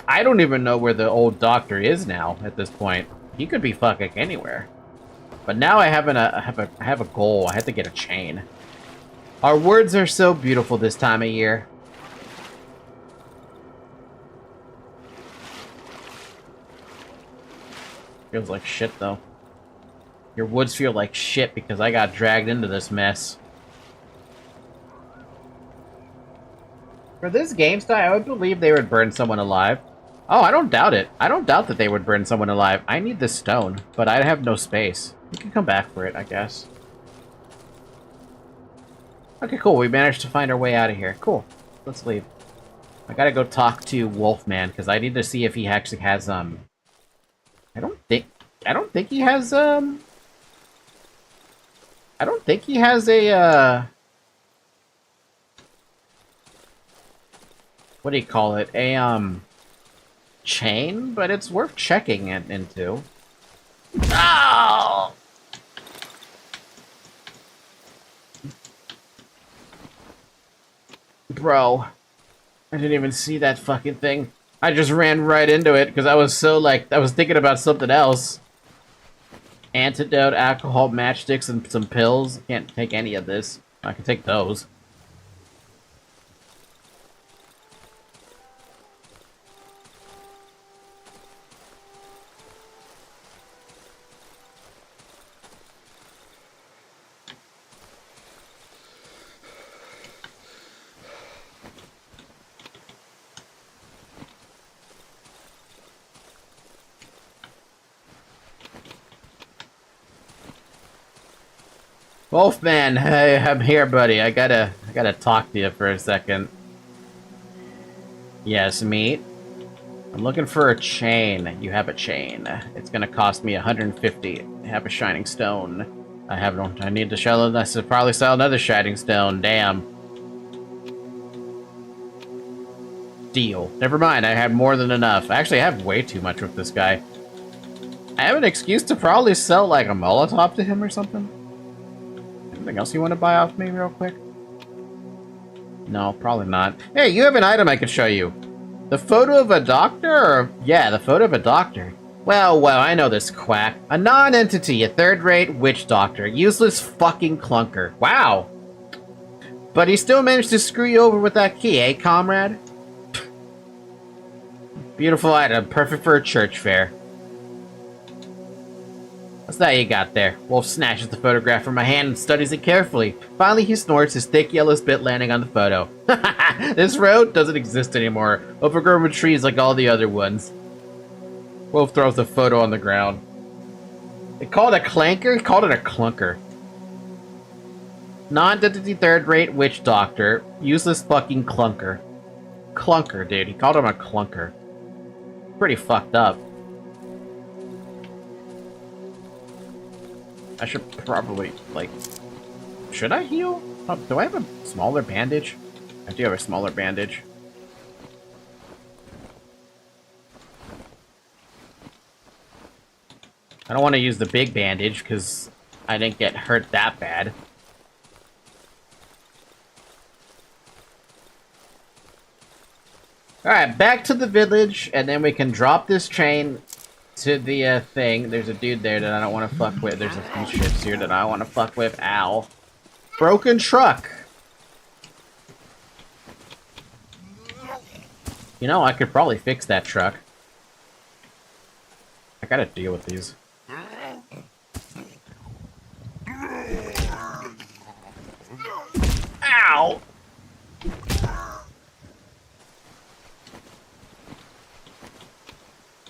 I don't even know where the old doctor is now, at this point. He could be fucking anywhere. But now I have a goal. I have to get a chain. Our words are so beautiful this time of year. Feels like shit, though. Your woods feel like shit because I got dragged into this mess. For this game style, I would believe they would burn someone alive. Oh, I don't doubt it. I don't doubt that they would burn someone alive. I need this stone, but I have no space. You can come back for it, I guess. Okay, cool. We managed to find our way out of here. Cool. Let's leave. I gotta go talk to Wolfman, because I need to see if he actually has, I don't think he has, I don't think he has a, what do you call it? A, chain, but it's worth checking it into. Oh! Bro. I didn't even see that fucking thing. I just ran right into it because I was so, like, I was thinking about something else. Antidote, alcohol, matchsticks, and some pills. Can't take any of this. I can take those. Wolfman, hey, I'm here, buddy. I gotta talk to you for a second. Yes, meat. I'm looking for a chain. You have a chain. It's gonna cost me 150. I have a shining stone. I need to sell. I should probably sell another shining stone. Damn. Deal. Never mind. I have more than enough. Actually, I have way too much with this guy. I have an excuse to probably sell like a Molotov to him or something. Anything else you want to buy off me real quick? No, probably not. Hey, you have an item I could show you. The photo of a doctor? Or... yeah, the photo of a doctor. Well, I know this quack. A non-entity, a third-rate witch doctor. Useless fucking clunker. Wow. But he still managed to screw you over with that key, eh, comrade? Beautiful item. Perfect for a church fair. What's that you got there? Wolf snatches the photograph from my hand and studies it carefully. Finally, he snorts, his thick yellow spit landing on the photo. This road doesn't exist anymore, overgrown with trees like all the other ones. Wolf throws the photo on the ground. They called it a clanker? He called it a clunker. Non-entity third-rate witch doctor. Useless fucking clunker. Clunker, dude. He called him a clunker. Pretty fucked up. I should probably, like... should I heal? Oh, do I have a smaller bandage? I do have a smaller bandage. I don't want to use the big bandage, because I didn't get hurt that bad. Alright, back to the village, and then we can drop this chain to the thing. There's a dude there that I don't want to fuck with. There's a few ships here that I don't want to fuck with. Ow. Broken truck. You know, I could probably fix that truck. I gotta deal with these. Ow!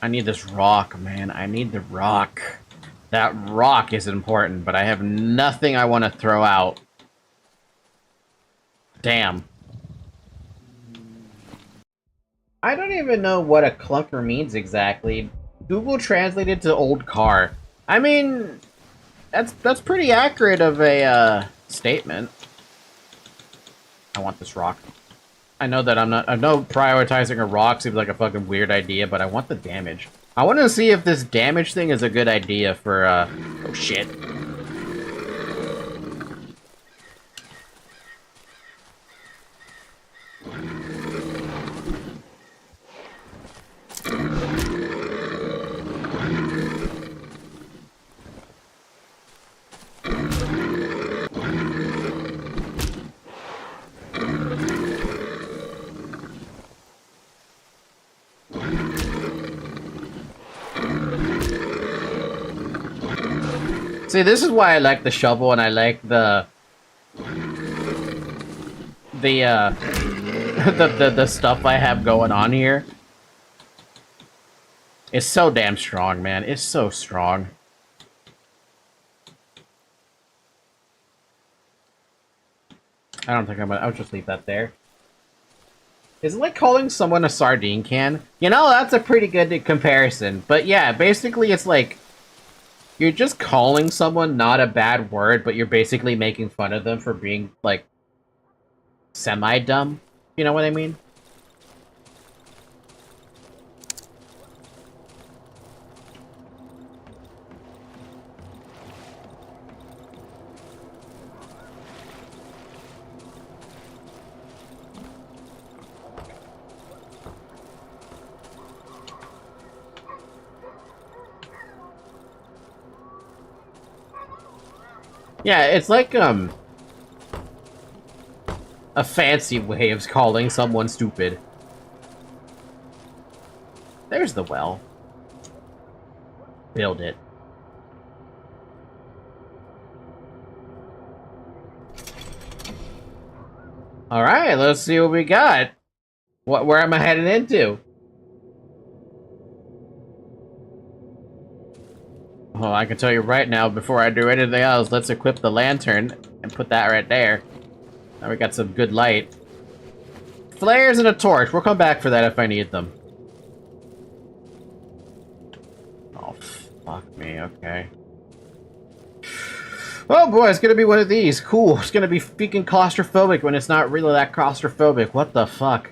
I need this rock, man. I need the rock. That rock is important, but I have nothing I want to throw out. Damn. I don't even know what a clunker means exactly. Google translated to old car. I mean, that's pretty accurate of a statement. I want this rock. I know that I know prioritizing a rock seems like a fucking weird idea, but I want the damage. I want to see if this damage thing is a good idea for, oh shit. See, this is why I like the shovel and I like the the stuff I have going on here. It's so damn strong, man. It's so strong. I don't think I'll just leave that there. Is it like calling someone a sardine can? You know, that's a pretty good comparison. But yeah, basically it's like, you're just calling someone not a bad word, but you're basically making fun of them for being, like, semi-dumb. You know what I mean? Yeah, it's like, a fancy way of calling someone stupid. There's the well. Build it. Alright, let's see what we got. Where am I heading into? Oh, I can tell you right now, before I do anything else, let's equip the lantern and put that right there. Now we got some good light. Flares and a torch. We'll come back for that if I need them. Oh, fuck me. Okay. Oh boy, it's gonna be one of these. Cool. It's gonna be freaking claustrophobic when it's not really that claustrophobic. What the fuck?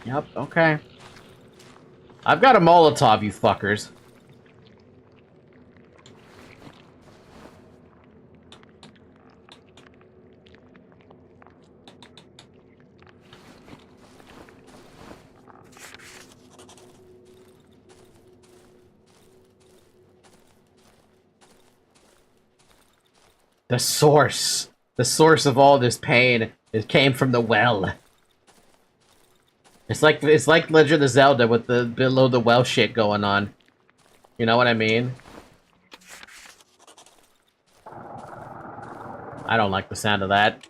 Yep, okay. I've got a Molotov, you fuckers. The source of all this pain, it came from the well. It's like Legend of Zelda with the below the well shit going on. You know what I mean? I don't like the sound of that.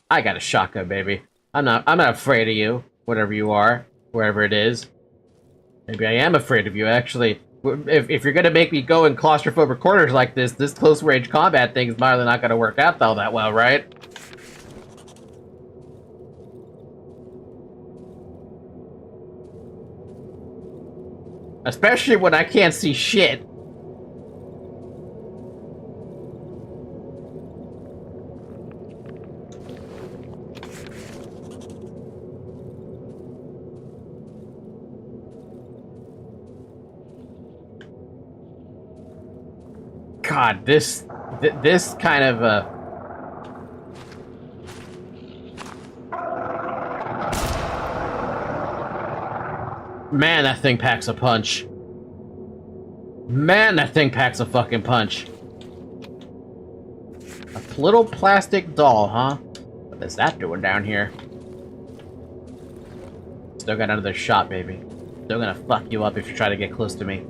I got a shotgun, baby. I'm not afraid of you. Whatever you are, wherever it is. Maybe I am afraid of you, actually. If you're gonna make me go in claustrophobic corners like this close-range combat thing is probably not gonna work out all that well, right? Especially when I can't see shit. God, this kind of man, that thing packs a punch. Man, that thing packs a fucking punch. A little plastic doll, huh? What is that doing down here? Still got another shot, baby. Still gonna fuck you up if you try to get close to me.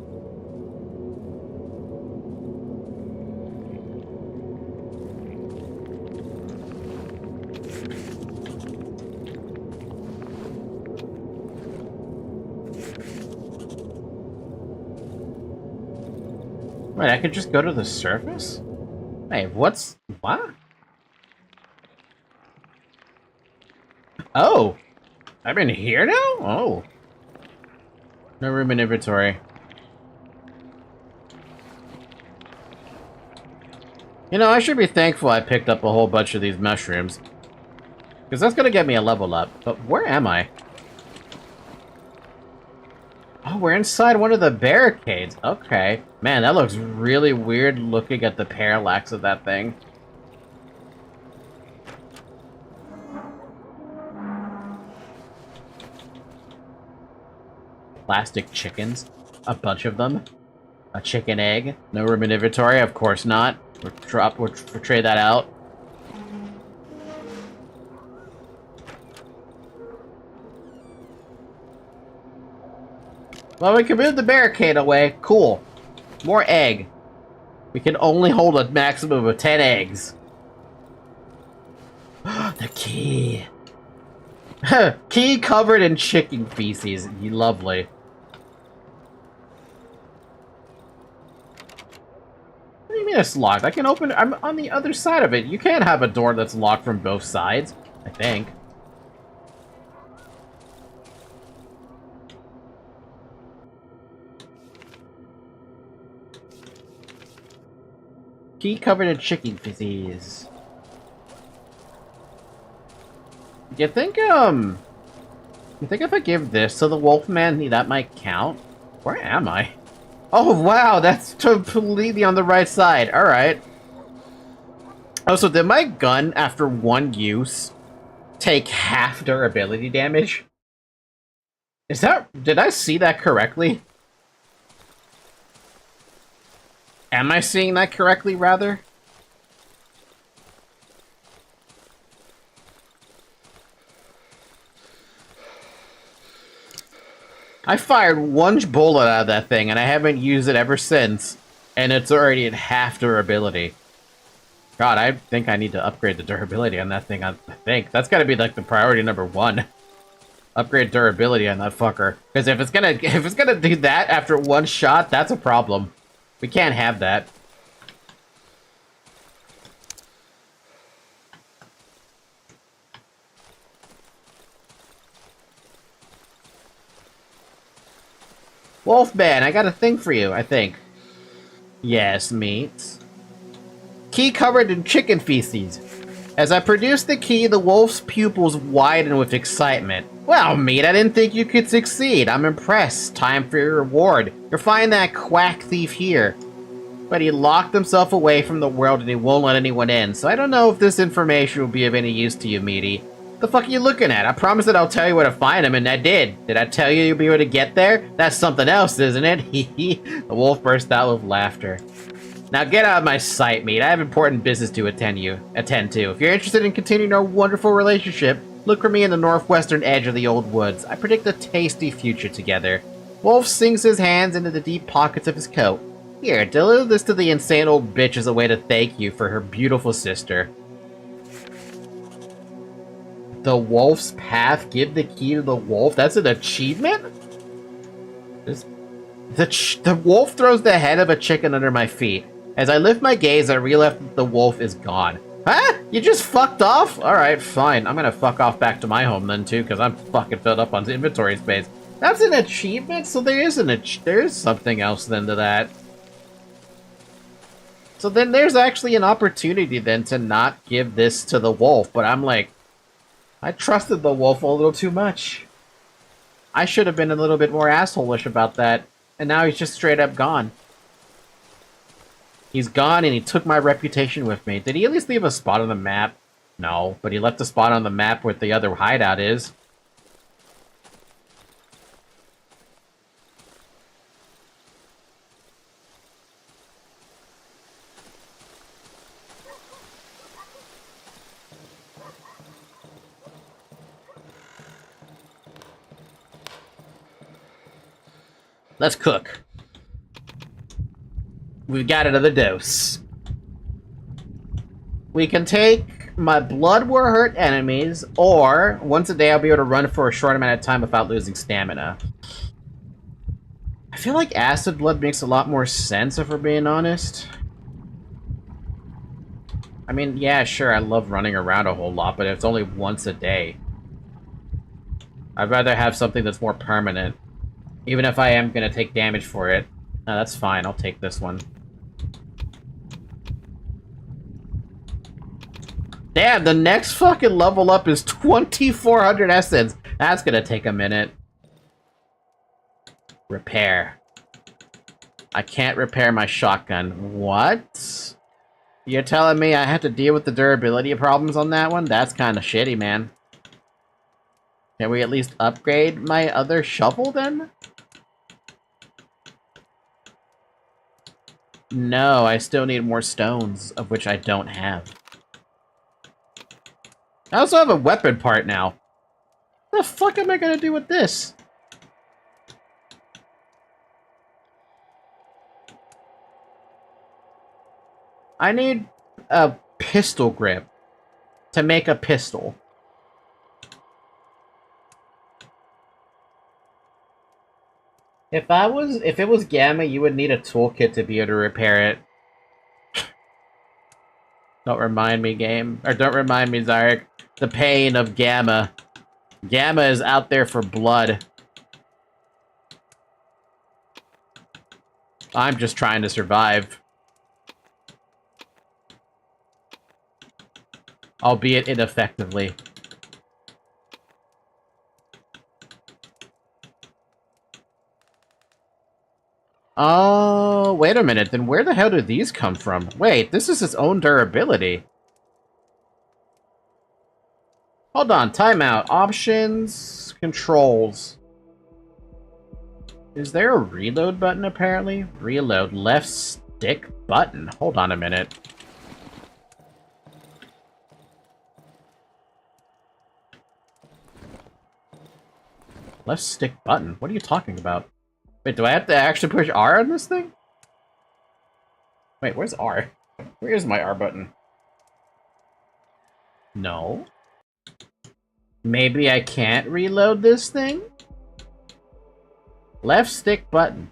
Wait, I could just go to the surface? Hey, what? Oh! I'm in here now? Oh. No room in inventory. You know, I should be thankful I picked up a whole bunch of these mushrooms. Because that's gonna get me a level up. But where am I? Oh, we're inside one of the barricades. Okay. Man, that looks really weird looking at the parallax of that thing. Plastic chickens. A bunch of them. A chicken egg. No room in inventory? We'll course not. We'll trade that out. Well, we can move the barricade away. Cool. More egg. We can only hold a maximum of 10 eggs. The key. Key covered in chicken feces. Lovely. What do you mean it's locked? I can open it. I'm on the other side of it. You can't have a door that's locked from both sides, I think. Key covered in chicken feces. You think if I give this to the Wolfman, that might count? Where am I? Oh, wow, that's completely on the right side. Alright. Oh, so did my gun, after one use, take half durability damage? Is that... Did I see that correctly? Am I seeing that correctly, rather? I fired one bullet out of that thing, and I haven't used it ever since. And it's already at half durability. God, I think I need to upgrade the durability on that thing, I think. That's gotta be, like, the priority number one. Upgrade durability on that fucker. Because if it's gonna do that after one shot, that's a problem. We can't have that. Wolfman, I got a thing for you, I think. Yes, meat. Key covered in chicken feces. As I produce the key, the wolf's pupils widen with excitement. Well, meat, I didn't think you could succeed. I'm impressed. Time for your reward. You'll find that quack thief here. But he locked himself away from the world and he won't let anyone in, so I don't know if this information will be of any use to you, meaty. The fuck are you looking at? I promised that I'll tell you where to find him, and I did. Did I tell you you'll be able to get there? That's something else, isn't it? Hee. The wolf burst out with laughter. Now get out of my sight, meat. I have important business to attend to. If you're interested in continuing our wonderful relationship, look for me in the northwestern edge of the old woods. I predict a tasty future together. Wolf sinks his hands into the deep pockets of his coat. Here, deliver this to the insane old bitch as a way to thank you for her beautiful sister. The wolf's path. Give the key to the wolf. That's an achievement? The wolf throws the head of a chicken under my feet. As I lift my gaze, I realize that the wolf is gone. Huh? You just fucked off? Alright, fine. I'm gonna fuck off back to my home then, too, because I'm fucking filled up on inventory space. That's an achievement? So there is something else then to that. So then there's actually an opportunity then to not give this to the wolf, but I'm like, I trusted the wolf a little too much. I should have been a little bit more asshole-ish about that, and now he's just straight up gone. He's gone and he took my reputation with me. Did he at least leave a spot on the map? No, but he left a spot on the map where the other hideout is. Let's cook. We've got another dose. We can take my blood will hurt enemies, or once a day I'll be able to run for a short amount of time without losing stamina. I feel like acid blood makes a lot more sense if we're being honest. I mean, yeah, sure, I love running around a whole lot, but it's only once a day. I'd rather have something that's more permanent. Even if I am gonna take damage for it. No, that's fine, I'll take this one. Damn, the next fucking level up is 2,400 essence. That's gonna take a minute. Repair. I can't repair my shotgun. What? You're telling me I have to deal with the durability problems on that one? That's kind of shitty, man. Can we at least upgrade my other shovel, then? No, I still need more stones, of which I don't have. I also have a weapon part now. What the fuck am I gonna do with this? I need a pistol grip to make a pistol. If it was Gamma, you would need a toolkit to be able to repair it. Don't remind me, game. Or don't remind me, Zarek. The pain of Gamma. Gamma is out there for blood. I'm just trying to survive. Albeit ineffectively. Oh, wait a minute. Then where the hell do these come from? Wait, this is its own durability. Hold on, timeout. Options, controls. Is there a reload button, apparently? Reload, left stick button. Hold on a minute. Left stick button? What are you talking about? Wait, do I have to actually push R on this thing? Wait, where's R? Where is my R button? No. Maybe I can't reload this thing? Left stick button.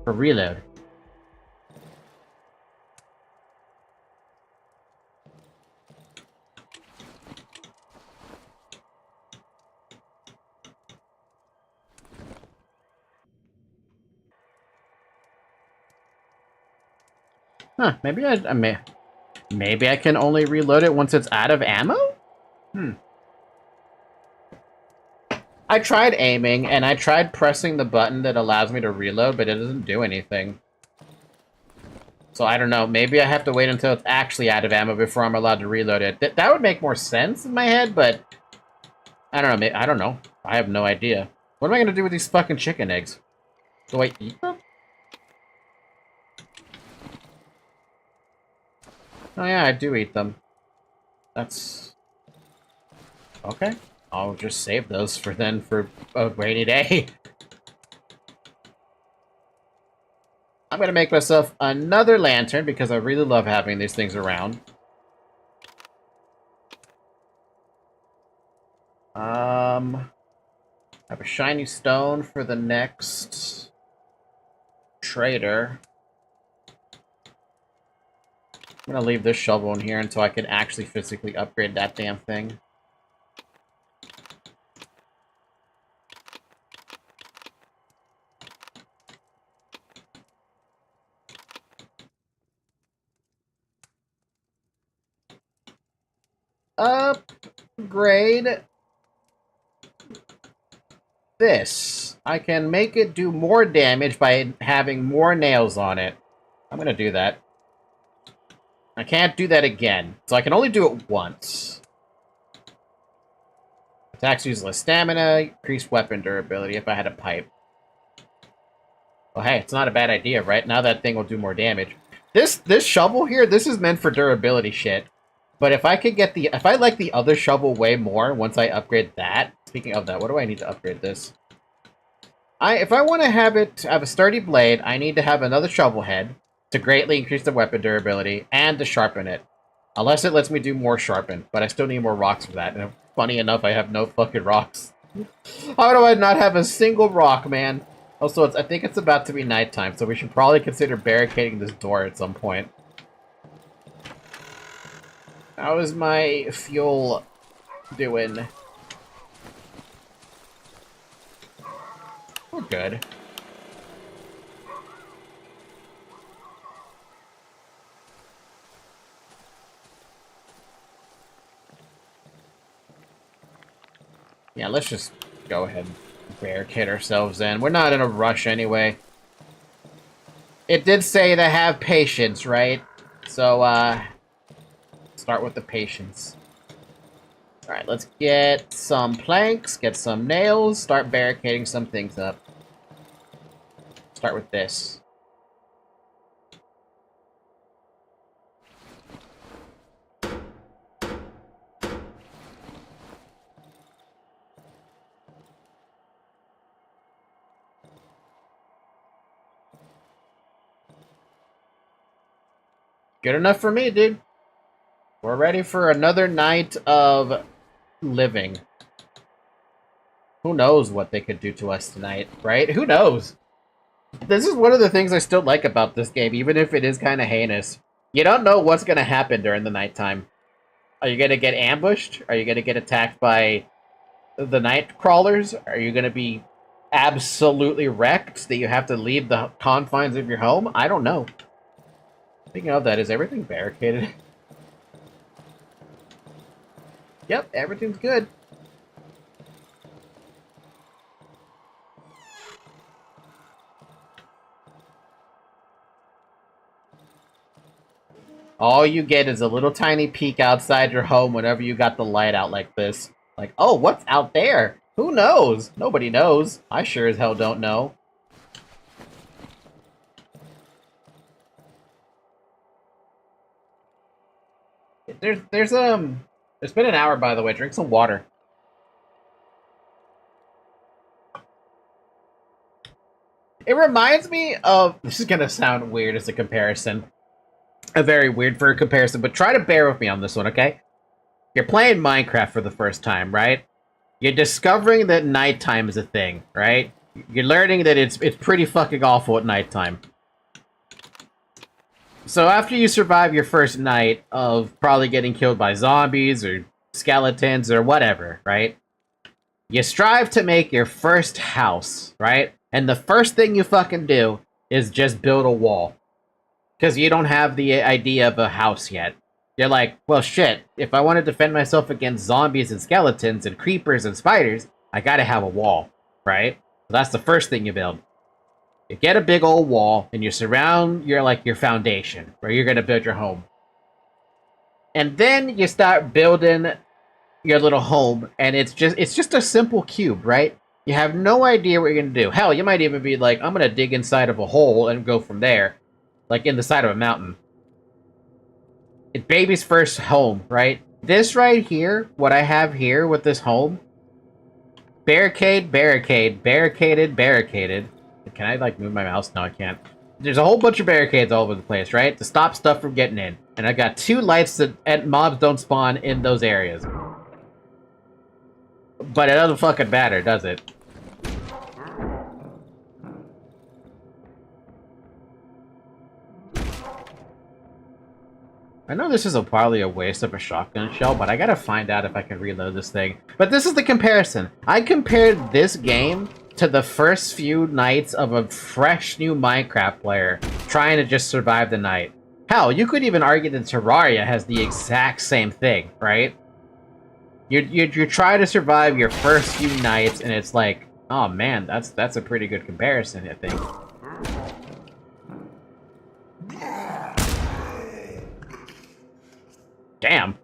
For reload. Huh, maybe maybe I can only reload it once it's out of ammo? I tried aiming, and I tried pressing the button that allows me to reload, but it doesn't do anything. So I don't know, maybe I have to wait until it's actually out of ammo before I'm allowed to reload it. That would make more sense in my head, but... I don't know, I don't know. I have no idea. What am I gonna do with these fucking chicken eggs? Do I eat them? Oh yeah, I do eat them. That's... okay. I'll just save those for a rainy day. I'm gonna make myself another lantern because I really love having these things around. I have a shiny stone for the next trader. I'm gonna leave this shovel in here until I can actually physically upgrade that damn thing. Upgrade this. I can make it do more damage by having more nails on it. I'm gonna do that. I can't do that again, so I can only do it once. Attacks use less stamina, increased weapon durability if I had a pipe. Well, hey, it's not a bad idea, right? Now that thing will do more damage. This shovel here, this is meant for durability shit. But if I could get if I like the other shovel way more once I upgrade that. Speaking of that, what do I need to upgrade this? If I want to have a sturdy blade, I need to have another shovel head to greatly increase the weapon durability and to sharpen it. Unless it lets me do more sharpen, but I still need more rocks for that. And funny enough, I have no fucking rocks. How do I not have a single rock, man? Also, I think it's about to be nighttime, so we should probably consider barricading this door at some point. How is my fuel doing? We're good. Yeah, let's just go ahead and barricade ourselves in. We're not in a rush anyway. It did say to have patience, right? So, start with the patience. Alright, let's get some planks, get some nails, start barricading some things up. Start with this. Good enough for me, dude. We're ready for another night of living. Who knows what they could do to us tonight, right? Who knows? This is one of the things I still like about this game, even if it is kind of heinous. You don't know what's going to happen during the nighttime. Are you going to get ambushed? Are you going to get attacked by the night crawlers? Are you going to be absolutely wrecked that you have to leave the confines of your home? I don't know. Speaking of that, is everything barricaded? Yep, everything's good. All you get is a little tiny peek outside your home whenever you got the light out like this. Like, oh, what's out there? Who knows? Nobody knows. I sure as hell don't know. There's been an hour, by the way. Drink some water. It reminds me of... This is gonna sound weird as a comparison. A very weird for a comparison, but try to bear with me on this one, okay? You're playing Minecraft for the first time, right? You're discovering that nighttime is a thing, right? You're learning that it's pretty fucking awful at nighttime. So after you survive your first night of probably getting killed by zombies or skeletons or whatever, right? You strive to make your first house, right? And the first thing you fucking do is just build a wall. Because you don't have the idea of a house yet. You're like, well shit, if I want to defend myself against zombies and skeletons and creepers and spiders, I gotta have a wall, right? So that's the first thing you build. You get a big old wall, and you surround your foundation, where you're gonna build your home. And then you start building your little home, and it's just a simple cube, right? You have no idea what you're gonna do. Hell, you might even be like, I'm gonna dig inside of a hole and go from there. Like in the side of a mountain. It's baby's first home, right? This right here, what I have here with this home, barricade, barricade, barricaded, barricaded. Can I, like, move my mouse? No, I can't. There's a whole bunch of barricades all over the place, right? To stop stuff from getting in. And I got 2 lights that mobs don't spawn in those areas. But it doesn't fucking matter, does it? I know this is probably a waste of a shotgun shell, but I gotta find out if I can reload this thing. But this is the comparison. I compared this game to the first few nights of a fresh new Minecraft player trying to just survive the night. Hell, you could even argue that Terraria has the exact same thing, right? You try to survive your first few nights, and it's like, oh man, that's a pretty good comparison, I think. Damn.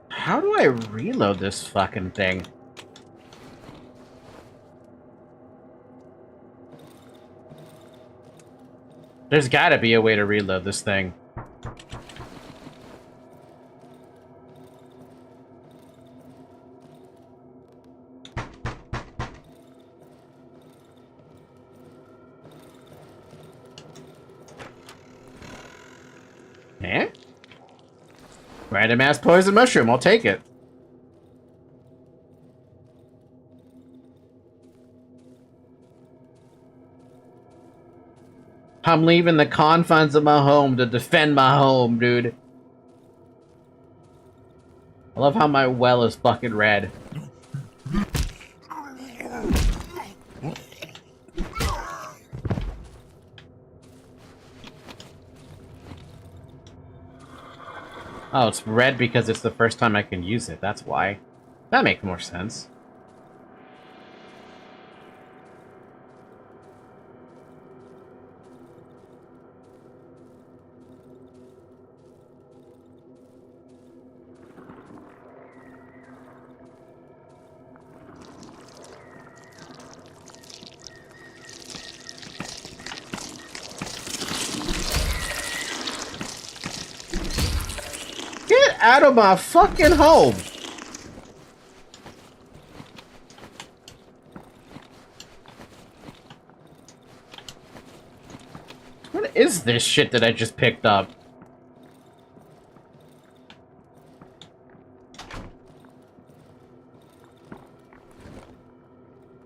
How do I reload this fucking thing? There's gotta be a way to reload this thing. Eh? Random ass poison mushroom, I'll take it. I'm leaving the confines of my home to defend my home, dude. I love how my well is fucking red. Oh, it's red because it's the first time I can use it, that's why. That makes more sense. out of my fucking home! What is this shit that I just picked up?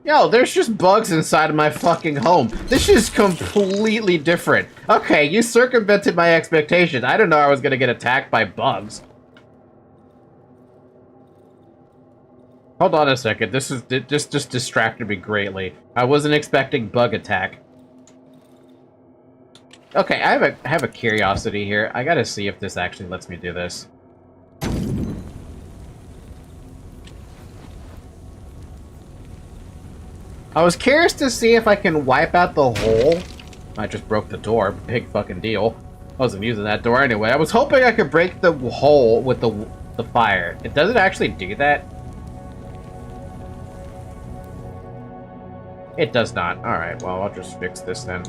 Yo, there's just bugs inside of my fucking home. This is completely different. Okay, you circumvented my expectations. I didn't know I was gonna get attacked by bugs. Hold on a second. This just distracted me greatly. I wasn't expecting bug attack. Okay, I have a curiosity here. I gotta see if this actually lets me do this. I was curious to see if I can wipe out the hole. I just broke the door. Big fucking deal. I wasn't using that door anyway. I was hoping I could break the hole with the fire. Does it actually do that? It does not. Alright, well, I'll just fix this then.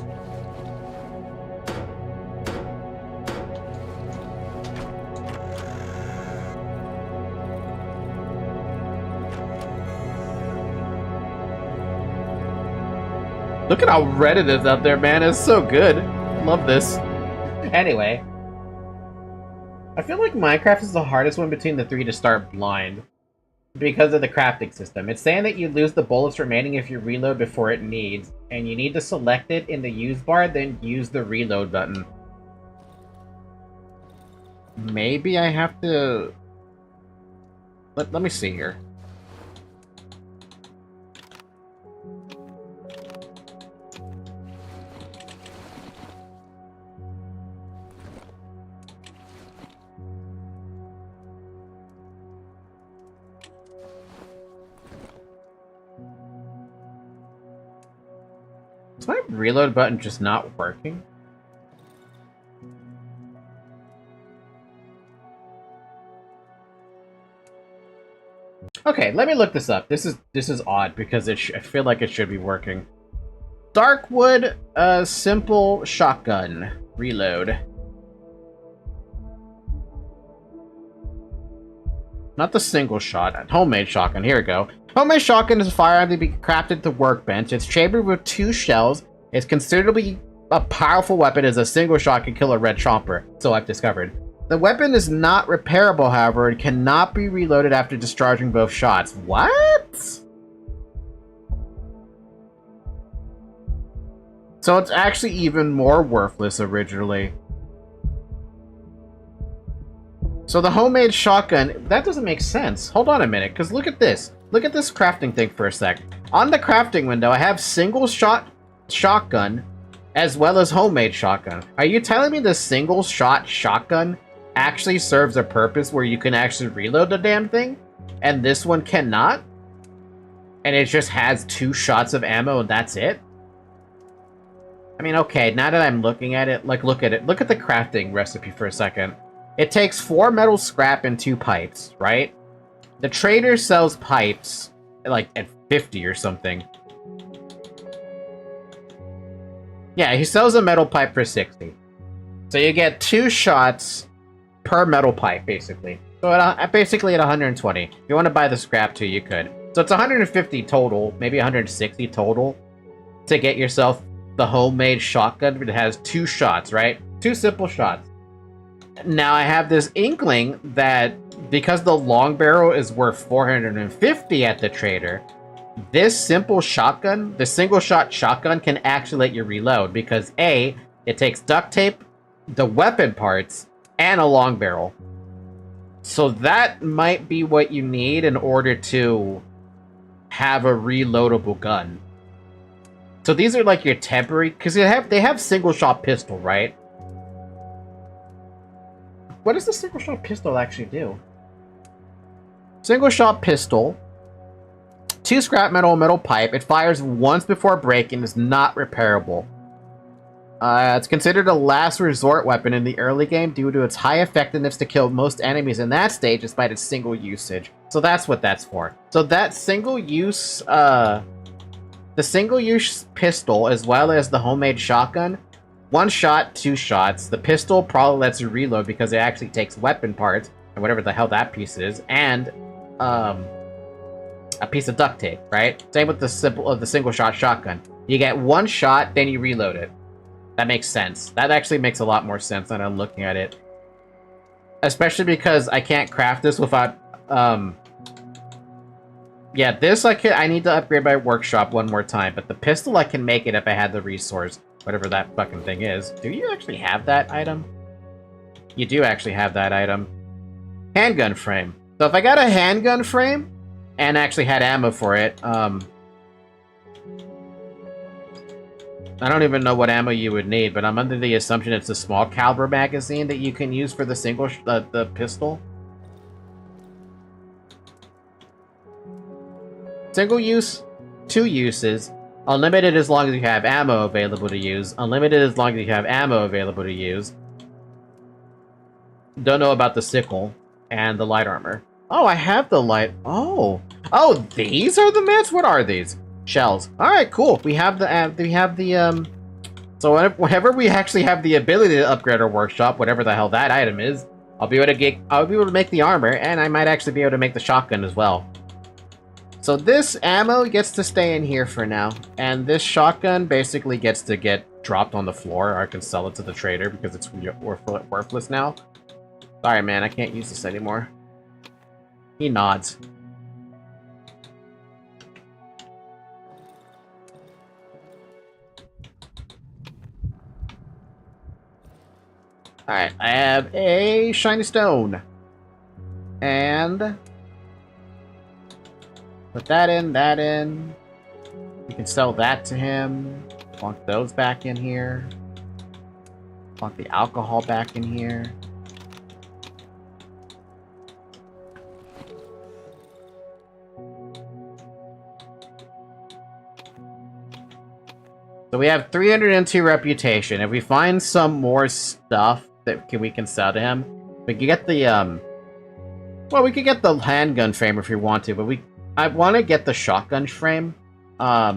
Look at how red it is out there, man. It's so good. Love this. Anyway. I feel like Minecraft is the hardest one between the three to start blind. Because of the crafting system. It's saying that you lose the bullets remaining if you reload before it needs. And you need to select it in the use bar, then use the reload button. Maybe I have to... Let me see here. Is my reload button just not working? Okay, let me look this up. This is odd because I feel like it should be working. Darkwood, simple shotgun reload. Not the single shot. Homemade shotgun. Here we go. Homemade shotgun is a firearm to be crafted at the workbench. It's chambered with 2 shells. It's considerably a powerful weapon as a single shot can kill a red chomper. So I've discovered. The weapon is not repairable, however. It cannot be reloaded after discharging both shots. What? So it's actually even more worthless originally. So the homemade shotgun, that doesn't make sense. Hold on a minute, because look at this. Look at this crafting thing for a sec. On the crafting window, I have single shot shotgun as well as homemade shotgun. Are you telling me the single shot shotgun actually serves a purpose where you can actually reload the damn thing? And this one cannot? And it just has 2 shots of ammo and that's it? I mean, okay, now that I'm looking at it, like, look at it. Look at the crafting recipe for a second. It takes 4 metal scrap and 2 pipes, right? The trader sells pipes, like, at 50 or something. Yeah, he sells a metal pipe for 60. So you get 2 shots per metal pipe, basically. So basically at 120. If you want to buy the scrap too, you could. So it's 150 total, maybe 160 total, to get yourself the homemade shotgun that has 2 shots, right? 2 simple shots. Now I have this inkling that because the long barrel is worth 450 at the trader, this simple shotgun, the single shot shotgun, can actually let you reload because A, it takes duct tape, the weapon parts, and a long barrel. So that might be what you need in order to have a reloadable gun. So these are like your temporary, because they have single shot pistol, right? What does the single shot pistol actually do? Single shot pistol, 2 scrap metal pipe. It fires once before breaking. Is not repairable. It's considered a last resort weapon in the early game due to its high effectiveness to kill most enemies in that stage despite its single usage. So that's what that's for. So that single use, the single use pistol as well as the homemade shotgun, 1 shot, 2 shots. The pistol probably lets you reload because it actually takes weapon parts. and whatever the hell that piece is, and a piece of duct tape, right? Same with the single shot shotgun. You get one shot, then you reload it. That makes sense. That actually makes a lot more sense when I'm looking at it. Especially because I can't craft this without, yeah, this I need to upgrade my workshop one more time, but the pistol I can make it if I had the resource, whatever that fucking thing is. Do you actually have that item? You do actually have that item. Handgun frame. So if I got a handgun frame, and actually had ammo for it, I don't even know what ammo you would need, but I'm under the assumption it's a small caliber magazine that you can use for the the pistol. Single use, 2 uses, unlimited as long as you have ammo available to use, unlimited as long as you have ammo available to use. Don't know about the sickle and the light armor. Oh, I have the light. Oh, these are the mats. What are these? Shells. All right, cool. We have the So whenever we actually have the ability to upgrade our workshop, whatever the hell that item is, I'll be able to make the armor, and I might actually be able to make the shotgun as well. So this ammo gets to stay in here for now, and this shotgun basically gets to get dropped on the floor, or I can sell it to the trader because it's worthless now. Sorry, man, I can't use this anymore. He nods. Alright, I have a shiny stone. And put that in. You can sell that to him. Plunk those back in here. Plunk the alcohol back in here. So we have 302 reputation. If we find some more stuff that we can sell to him, we can get the well, we could get the handgun frame if we want to, but I want to get the shotgun frame. I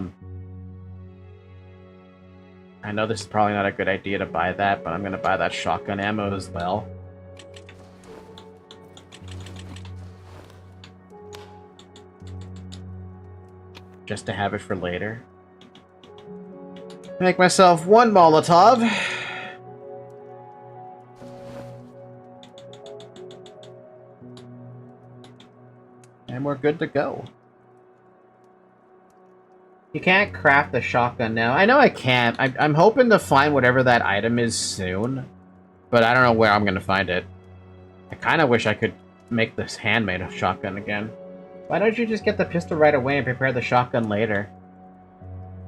know this is probably not a good idea to buy that, but I'm gonna buy that shotgun ammo as well. Just to have it for later. Make myself 1 Molotov. And we're good to go. You can't craft the shotgun now. I know I can't. I'm hoping to find whatever that item is soon. But I don't know where I'm going to find it. I kind of wish I could make this handmade shotgun again. Why don't you just get the pistol right away and prepare the shotgun later?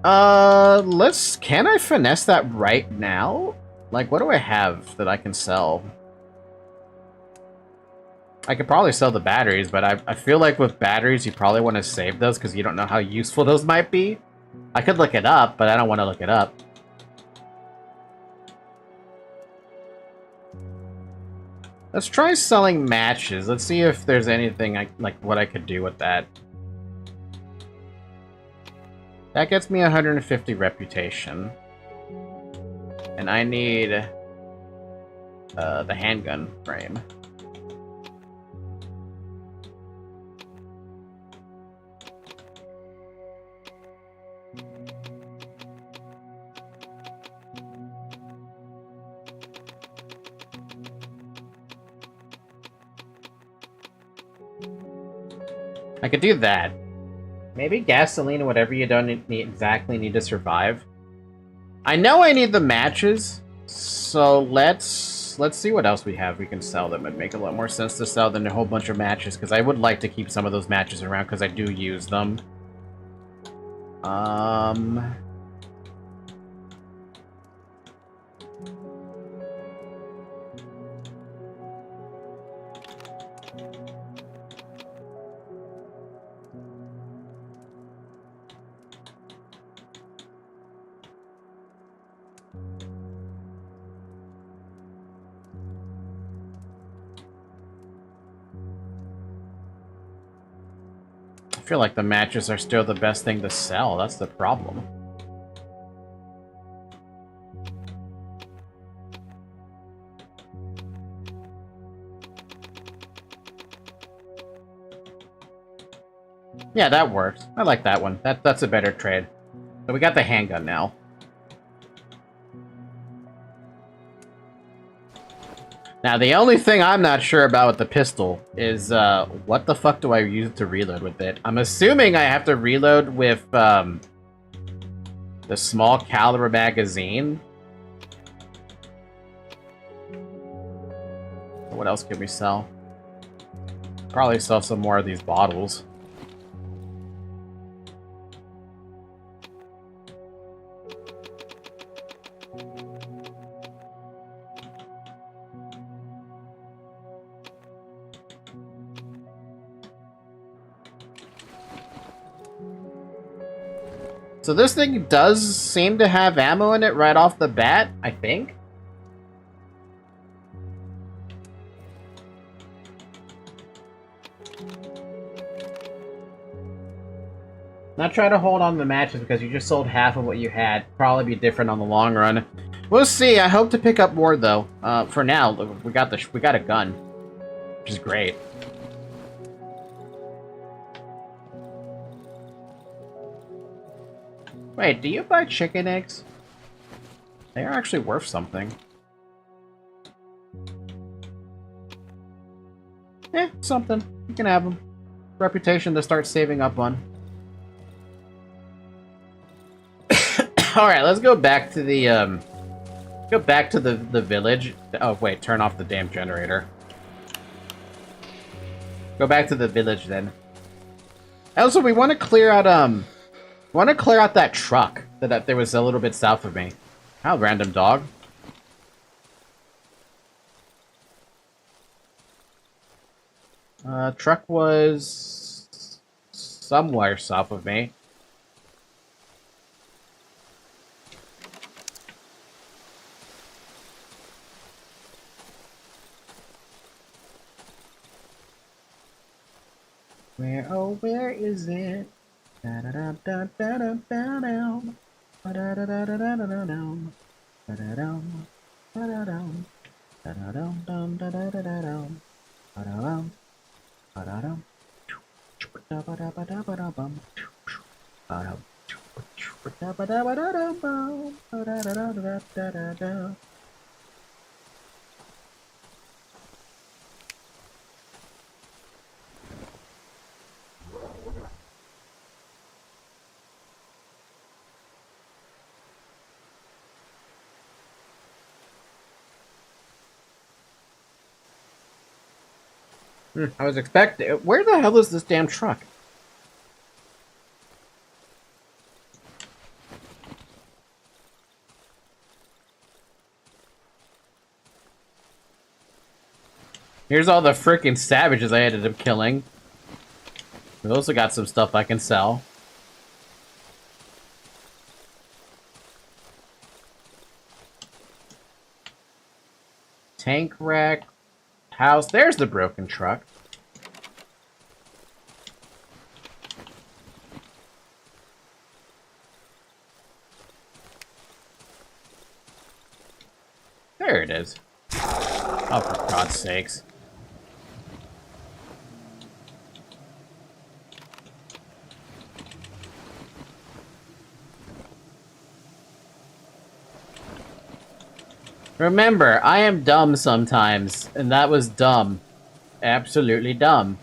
Can I finesse that right now? Like, what do I have that I can sell? I could probably sell the batteries, but I feel like with batteries, you probably want to save those because you don't know how useful those might be. I could look it up, but I don't want to look it up. Let's try selling matches. Let's see if there's anything like what I could do with that. That gets me 150 reputation. And I need the handgun frame. I could do that. Maybe gasoline or whatever you don't exactly need to survive. I know I need the matches, so let's see what else we have we can sell them. It'd make a lot more sense to sell than a whole bunch of matches, because I would like to keep some of those matches around because I do use them. I feel like the matches are still the best thing to sell. That's the problem. Yeah, that works. I like that one. That's a better trade. So we got the handgun now. Now, the only thing I'm not sure about with the pistol is, what the fuck do I use to reload with it? I'm assuming I have to reload with, the small caliber magazine. What else can we sell? Probably sell some more of these bottles. So this thing does seem to have ammo in it right off the bat, I think. Not try to hold on to the matches because you just sold half of what you had. Probably be different on the long run. We'll see. I hope to pick up more though. For now, we got a gun, which is great. Wait, do you buy chicken eggs? They are actually worth something. Something. You can have them. Reputation to start saving up on. Alright, let's go back to the, the village. Oh, wait, turn off the damn generator. Go back to the village, then. Also, we want to clear out, that truck that there was a little bit south of me. How random dog. Truck was somewhere south of me. Where, oh, where is it? I was expecting... Where the hell is this damn truck? Here's all the freaking savages I ended up killing. We also got some stuff I can sell. Tank rack. House. There's the broken truck. There it is. Oh, for God's sakes. Remember, I am dumb sometimes, and that was dumb. Absolutely dumb.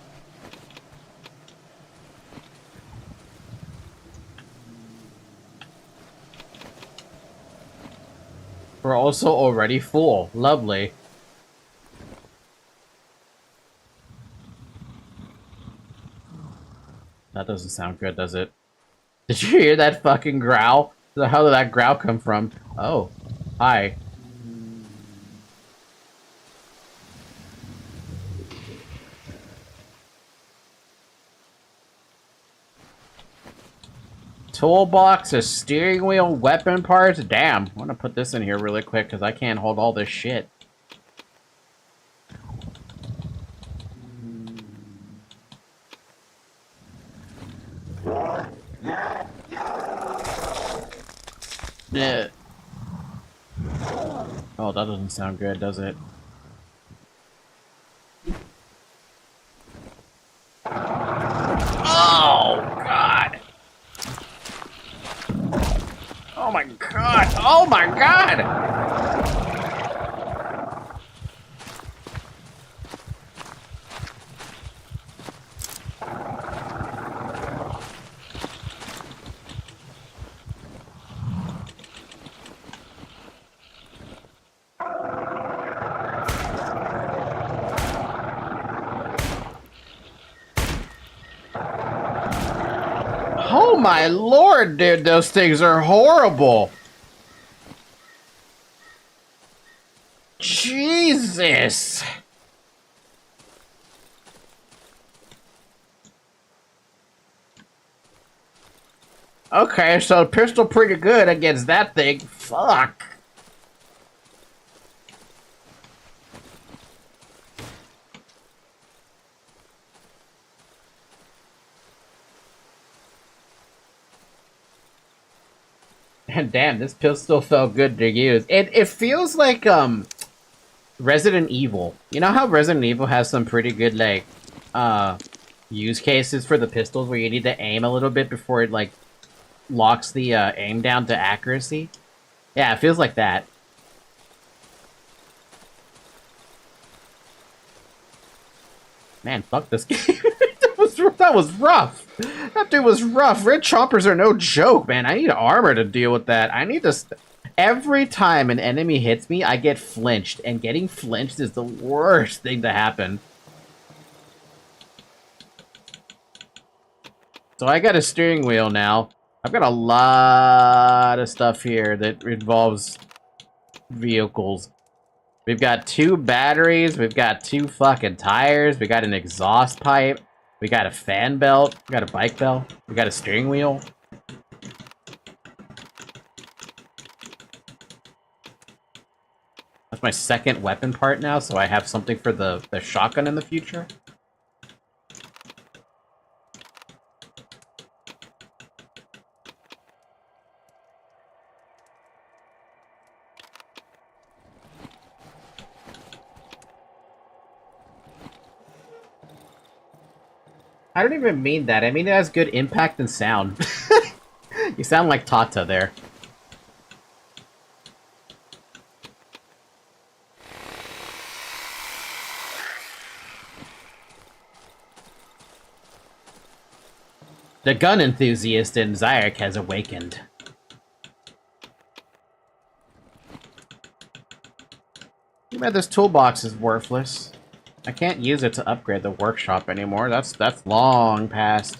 We're also already full. Lovely. That doesn't sound good, does it? Did you hear that fucking growl? Where the hell did that growl come from? Oh. Hi. Toolbox, a steering wheel, weapon parts. Damn, I want to put this in here really quick because I can't hold all this shit. Yeah. Oh, that doesn't sound good, does it? Oh! Oh my god! Oh my god! Oh my lord, dude, those things are horrible. Jesus. Okay, so pistol pretty good against that thing. Fuck. And damn, this pistol felt good to use. It feels like Resident Evil. You know how Resident Evil has some pretty good like use cases for the pistols where you need to aim a little bit before it like locks the aim down to accuracy? Yeah, it feels like that. Man, fuck this game. that was rough. That dude was rough. Red chompers are no joke, man. I need armor to deal with that. I need to... Every time an enemy hits me, I get flinched. And getting flinched is the worst thing to happen. So I got a steering wheel now. I've got a lot of stuff here that involves vehicles. We've got 2 batteries, we've got 2 fucking tires, we got an exhaust pipe, we got a fan belt, we got a bike belt, we got a steering wheel. That's my second weapon part now, so I have something for the shotgun in the future. I don't even mean that. I mean it has good impact and sound. You sound like Tata there. The gun enthusiast in Zyark has awakened. Too bad this toolbox is worthless. I can't use it to upgrade the workshop anymore. That's long past.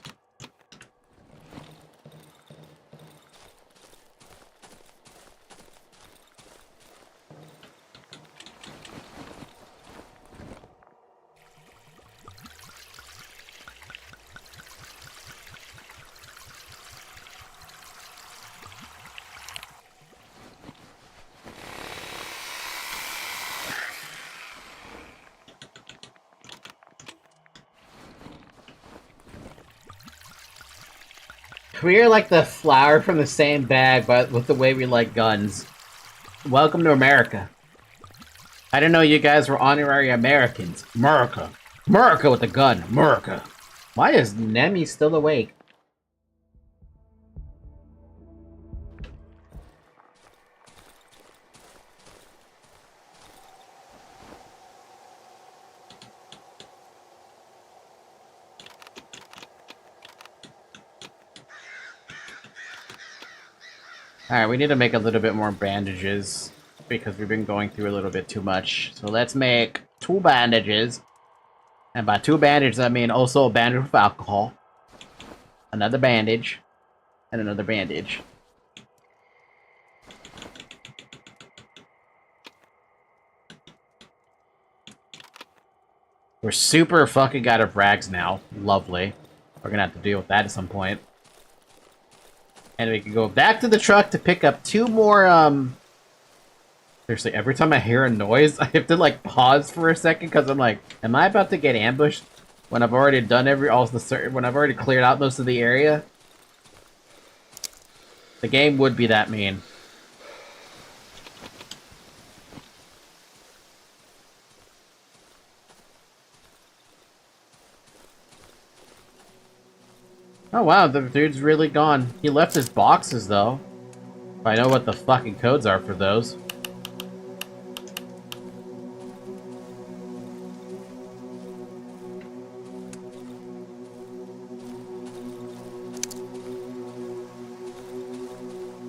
We are like the flower from the same bag, but with the way we like guns. Welcome to America. I didn't know you guys were honorary Americans. America. America with a gun. America. Why is Nemi still awake? Alright, we need to make a little bit more bandages because we've been going through a little bit too much. So let's make 2 bandages. And by 2 bandages, I mean also a bandage with alcohol. Another bandage. And another bandage. We're super fucking out of rags now. Lovely. We're gonna have to deal with that at some point. And we can go back to the truck to pick up 2 more, Seriously, every time I hear a noise, I have to, like, pause for a second, because I'm like, am I about to get ambushed? When I've already done when I've already cleared out most of the area? The game would be that mean. Oh wow, the dude's really gone. He left his boxes, though. I know what the fucking codes are for those.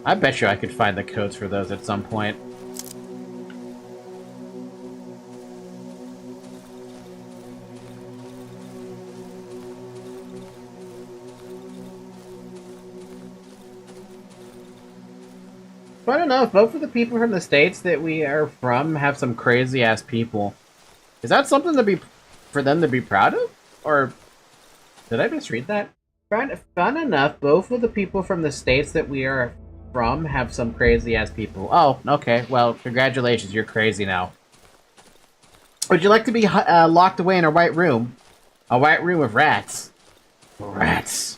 I bet you I could find the codes for those at some point. I don't know, if both of the people from the states that we are from have some crazy ass people, is that something to be for them to be proud of? Or did I misread that? Fun enough, both of the people from the states that we are from have some crazy ass people. Oh, okay. Well, congratulations, you're crazy now. Would you like to be locked away in a white room? A white room of rats. Rats.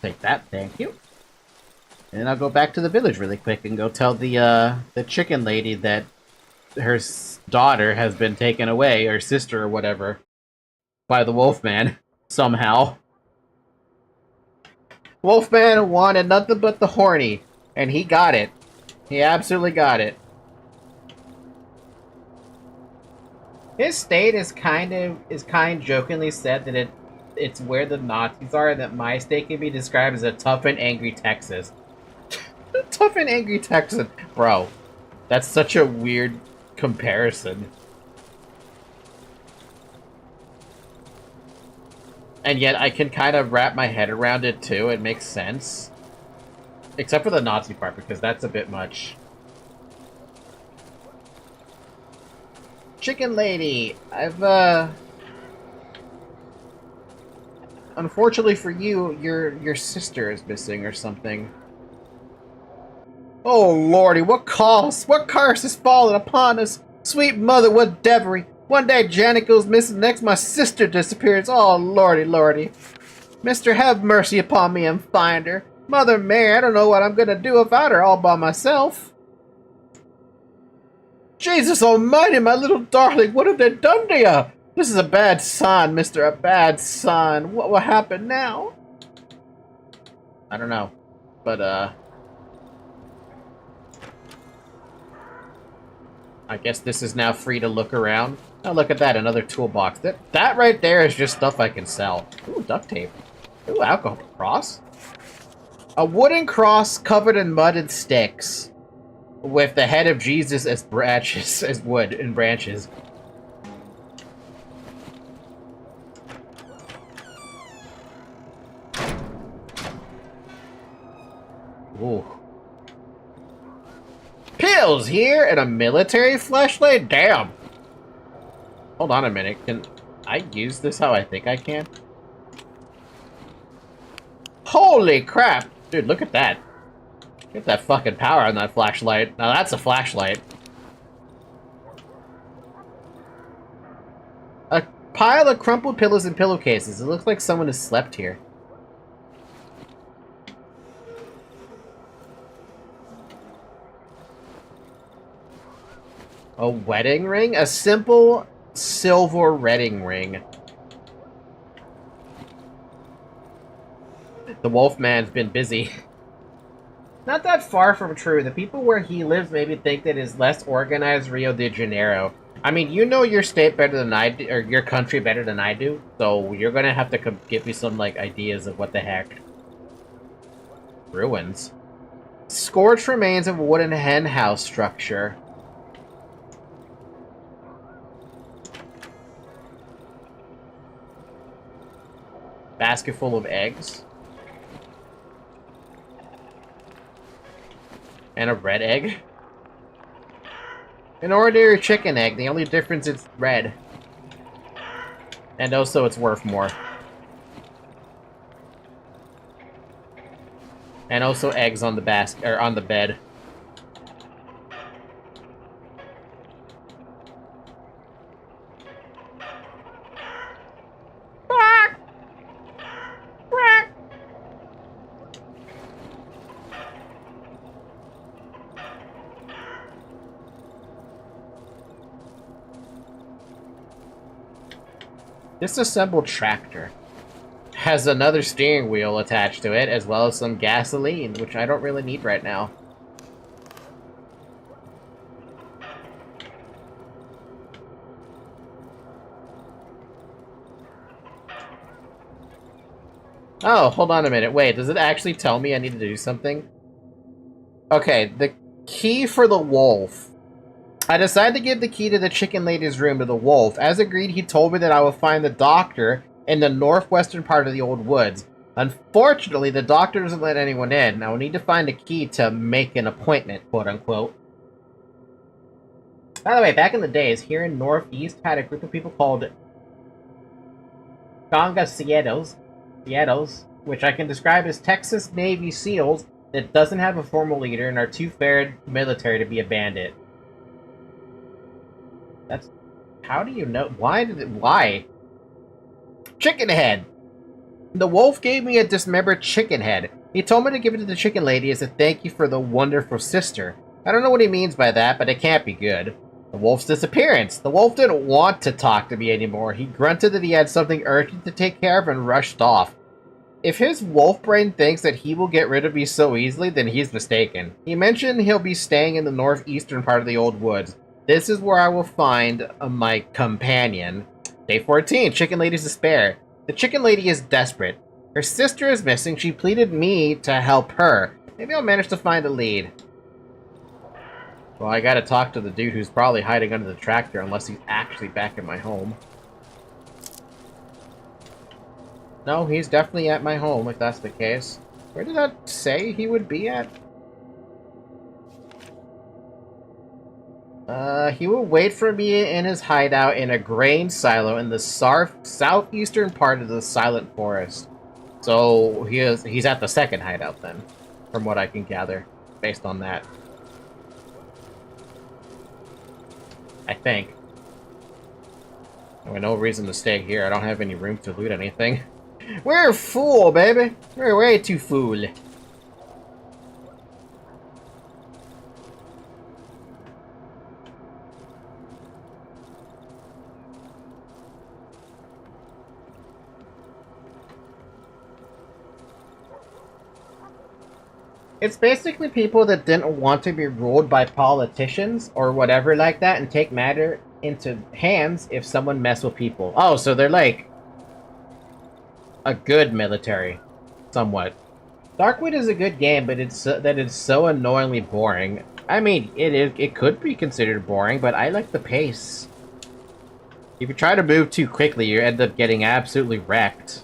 Take that, thank you. And then I'll go back to the village really quick and go tell the chicken lady that her daughter has been taken away, or sister or whatever, by the Wolfman, somehow. Wolfman wanted nothing but the horny, and he got it. He absolutely got it. His state is kind jokingly said that it's where the Nazis are, and that my state can be described as a tough and angry Texas. Tough and angry Texan. Bro, that's such a weird comparison. And yet I can kind of wrap my head around it too. It makes sense. Except for the Nazi part, because that's a bit much. Chicken lady, unfortunately for you, your sister is missing or something. Oh lordy, what curse has fallen upon us? Sweet mother, what devilry! One day Janet goes missing, next my sister disappears. Oh lordy, lordy. Mister, have mercy upon me and find her. Mother Mary, I don't know what I'm gonna do without her all by myself. Jesus almighty, my little darling, what have they done to you? This is a bad sign, mister, a bad sign. What will happen now? I don't know, but I guess this is now free to look around. Oh, look at that, another toolbox. That right there is just stuff I can sell. Ooh, duct tape. Ooh, alcohol cross. A wooden cross covered in mud and sticks, with the head of Jesus as branches, as wood and branches. Ooh. Pills here and a military flashlight? Damn. Hold on a minute. Can I use this how I think I can? Holy crap. Dude, look at that. Get that fucking power on that flashlight. Now that's a flashlight. A pile of crumpled pillows and pillowcases. It looks like someone has slept here. A wedding ring? A simple silver wedding ring. The Wolfman's been busy. Not that far from true. The people where he lives maybe think that is less organized Rio de Janeiro. I mean, you know your state better than I do, or your country better than I do, so you're gonna have to give me some, like, ideas of what the heck. Ruins. Scorched remains of a wooden hen house structure. Basket full of eggs. And a red egg. An ordinary chicken egg. The only difference is red. And also it's worth more. And also eggs on the basket, or on the bed. Quack! Quack! Disassembled tractor. Has another steering wheel attached to it, as well as some gasoline, which I don't really need right now. Oh, hold on a minute. Wait, does it actually tell me I need to do something? Okay, the key for the wolf. I decided to give the key to the chicken lady's room to the wolf. As agreed, he told me that I will find the doctor in the northwestern part of the old woods. Unfortunately, the doctor doesn't let anyone in. I will need to find a key to make an appointment, quote-unquote. By the way, back in the days, here in Northeast, had a group of people called Gangacieros, which I can describe as Texas Navy SEALs that doesn't have a formal leader and are too fair military to be a bandit. That's... How do you know? Why? Chicken head! The wolf gave me a dismembered chicken head. He told me to give it to the chicken lady as a thank you for the wonderful sister. I don't know what he means by that, but it can't be good. The wolf's disappearance. The wolf didn't want to talk to me anymore. He grunted that he had something urgent to take care of and rushed off. If his wolf brain thinks that he will get rid of me so easily, then he's mistaken. He mentioned he'll be staying in the northeastern part of the old woods. This is where I will find my companion. Day 14, Chicken Lady's despair. The chicken lady is desperate. Her sister is missing. She pleaded me to help her. Maybe I'll manage to find a lead. Well, I gotta talk to the dude who's probably hiding under the tractor unless he's actually back in my home. No, he's definitely at my home if that's the case. Where did that say he would be at? He will wait for me in his hideout in a grain silo in the southeastern part of the Silent Forest. So he's at the second hideout then, from what I can gather, based on that. I think. There's no reason to stay here. I don't have any room to loot anything. We're full, baby. We're way too full. It's basically people that didn't want to be ruled by politicians or whatever like that and take matter into hands if someone mess with people. Oh, so they're like a good military, somewhat. Darkwood is a good game, but it's so annoyingly boring. I mean, it could be considered boring, but I like the pace. If you try to move too quickly, you end up getting absolutely wrecked.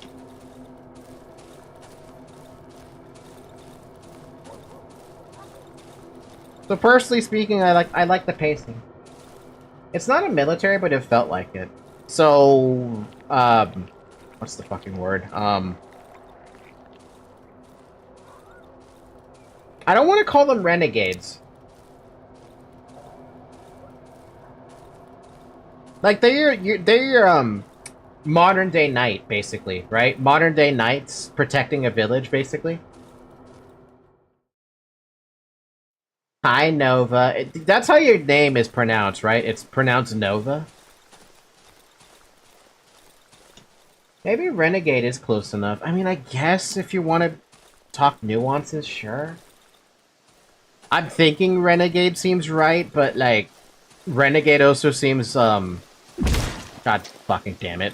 So personally speaking, I like the pacing. It's not a military, but it felt like it. So, what's the fucking word? I don't want to call them renegades. Like they're your modern day knight, basically, right? Modern day knights protecting a village, basically. Hi, Nova. That's how your name is pronounced, right? It's pronounced Nova? Maybe Renegade is close enough. I mean, I guess if you want to talk nuances, sure. I'm thinking Renegade seems right, but, like, Renegade also seems, God fucking damn it.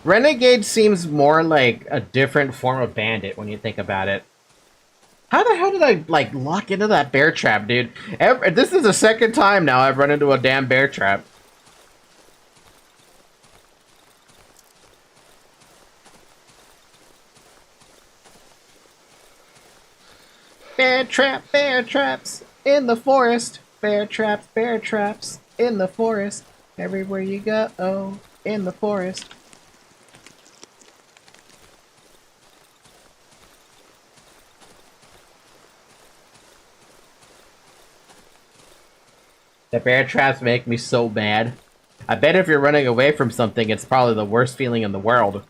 Renegade seems more like a different form of bandit when you think about it. How the hell did I, like, lock into that bear trap, dude? This is the second time now I've run into a damn bear trap. Bear traps in the forest. Bear traps in the forest. Everywhere you go, oh, in the forest. The bear traps make me so mad. I bet if you're running away from something, it's probably the worst feeling in the world.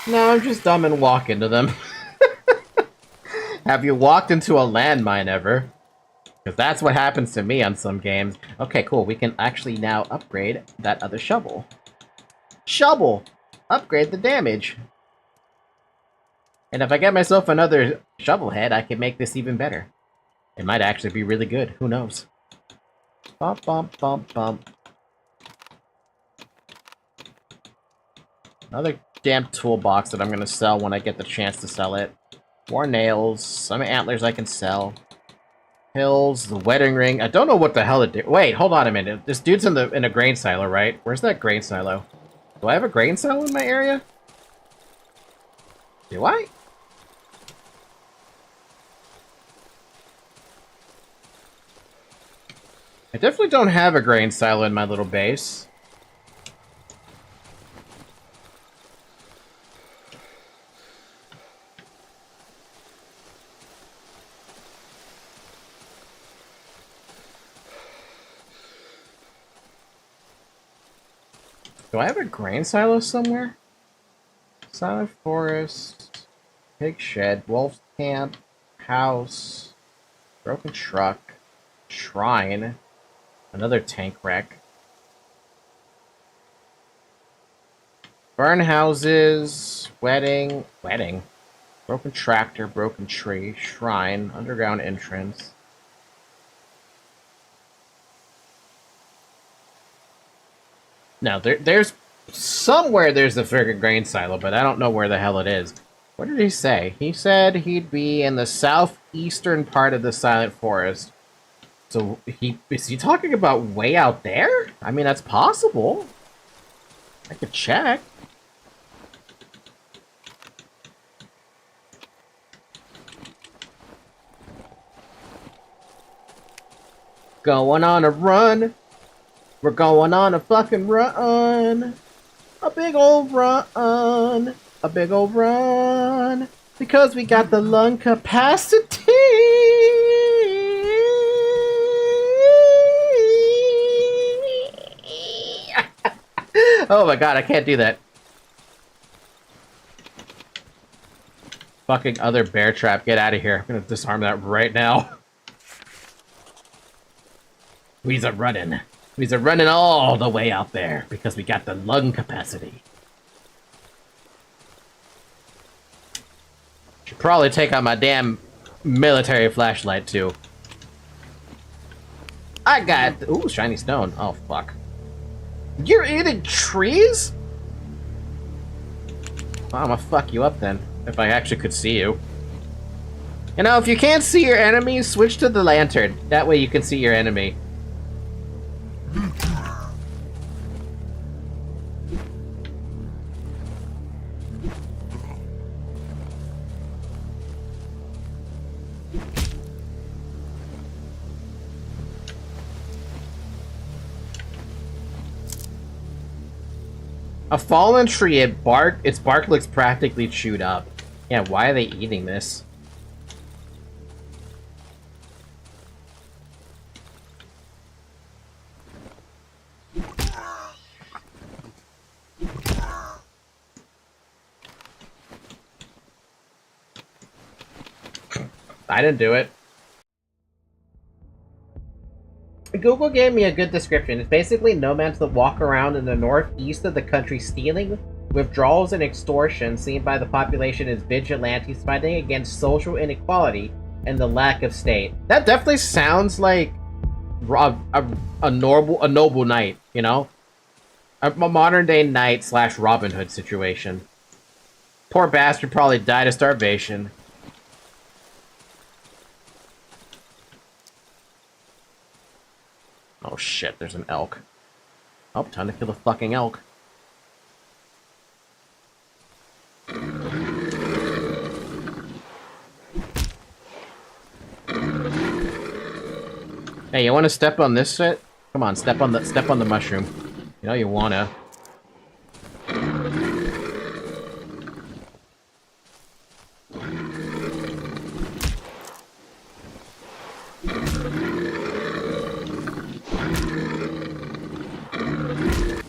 No, I'm just dumb and walk into them. Have you walked into a landmine ever? Because that's what happens to me on some games. Okay, cool. We can actually now upgrade that other shovel. Shovel! Upgrade the damage. And if I get myself another shovel head, I can make this even better. It might actually be really good. Who knows? Bump, bump, bump, bump. Another damn toolbox that I'm gonna sell when I get the chance to sell it. More nails, some antlers I can sell. Hills, the wedding ring. I don't know what the hell it did. Wait, hold on a minute. This dude's in a grain silo, right? Where's that grain silo? Do I have a grain silo in my area? Do I? I definitely don't have a grain silo in my little base. Do I have a grain silo somewhere? Silent Forest, Pig Shed, Wolf's Camp, House, Broken Truck, Shrine, another tank wreck. Burn houses, wedding, broken tractor, broken tree, shrine, underground entrance. No, there's somewhere there's a friggin' grain silo, but I don't know where the hell it is. What did he say? He said he'd be in the southeastern part of the Silent Forest. So is he talking about way out there? I mean, that's possible. I could check. Going on a run. We're going on a fucking run. A big old run. A big old run. Because we got the lung capacity. Oh my god, I can't do that. Fucking other bear trap, get out of here. I'm gonna disarm that right now. We's a running. We's a running all the way out there because we got the lung capacity. Should probably take out my damn military flashlight too. I got... Ooh, shiny stone. Oh, fuck. You're eating trees? Well, I'm gonna fuck you up then, if I actually could see you. You know, if you can't see your enemies, switch to the lantern. That way you can see your enemy. A fallen tree, its bark looks practically chewed up. Yeah, why are they eating this? I didn't do it. Google gave me a good description. It's basically nomads that walk around in the northeast of the country stealing, withdrawals, and extortion seen by the population as vigilantes fighting against social inequality and the lack of state. That definitely sounds like a noble knight, you know? A modern day knight / Robin Hood situation. Poor bastard probably died of starvation. Oh shit, there's an elk. Oh, time to kill the fucking elk. Hey, you wanna step on this shit? Come on, step on the mushroom. You know you wanna.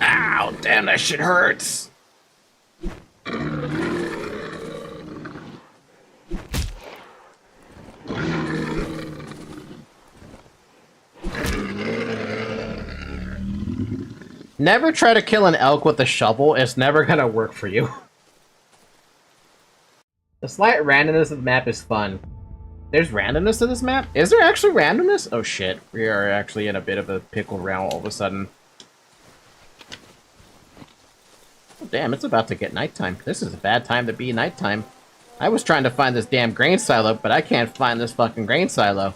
Ow, damn, that shit hurts. Never try to kill an elk with a shovel. It's never gonna work for you. The slight randomness of the map is fun. There's randomness to this map? Is there actually randomness? Oh shit, we are actually in a bit of a pickle round all of a sudden. Oh, damn, it's about to get nighttime. This is a bad time to be nighttime. I was trying to find this damn grain silo, but I can't find this fucking grain silo.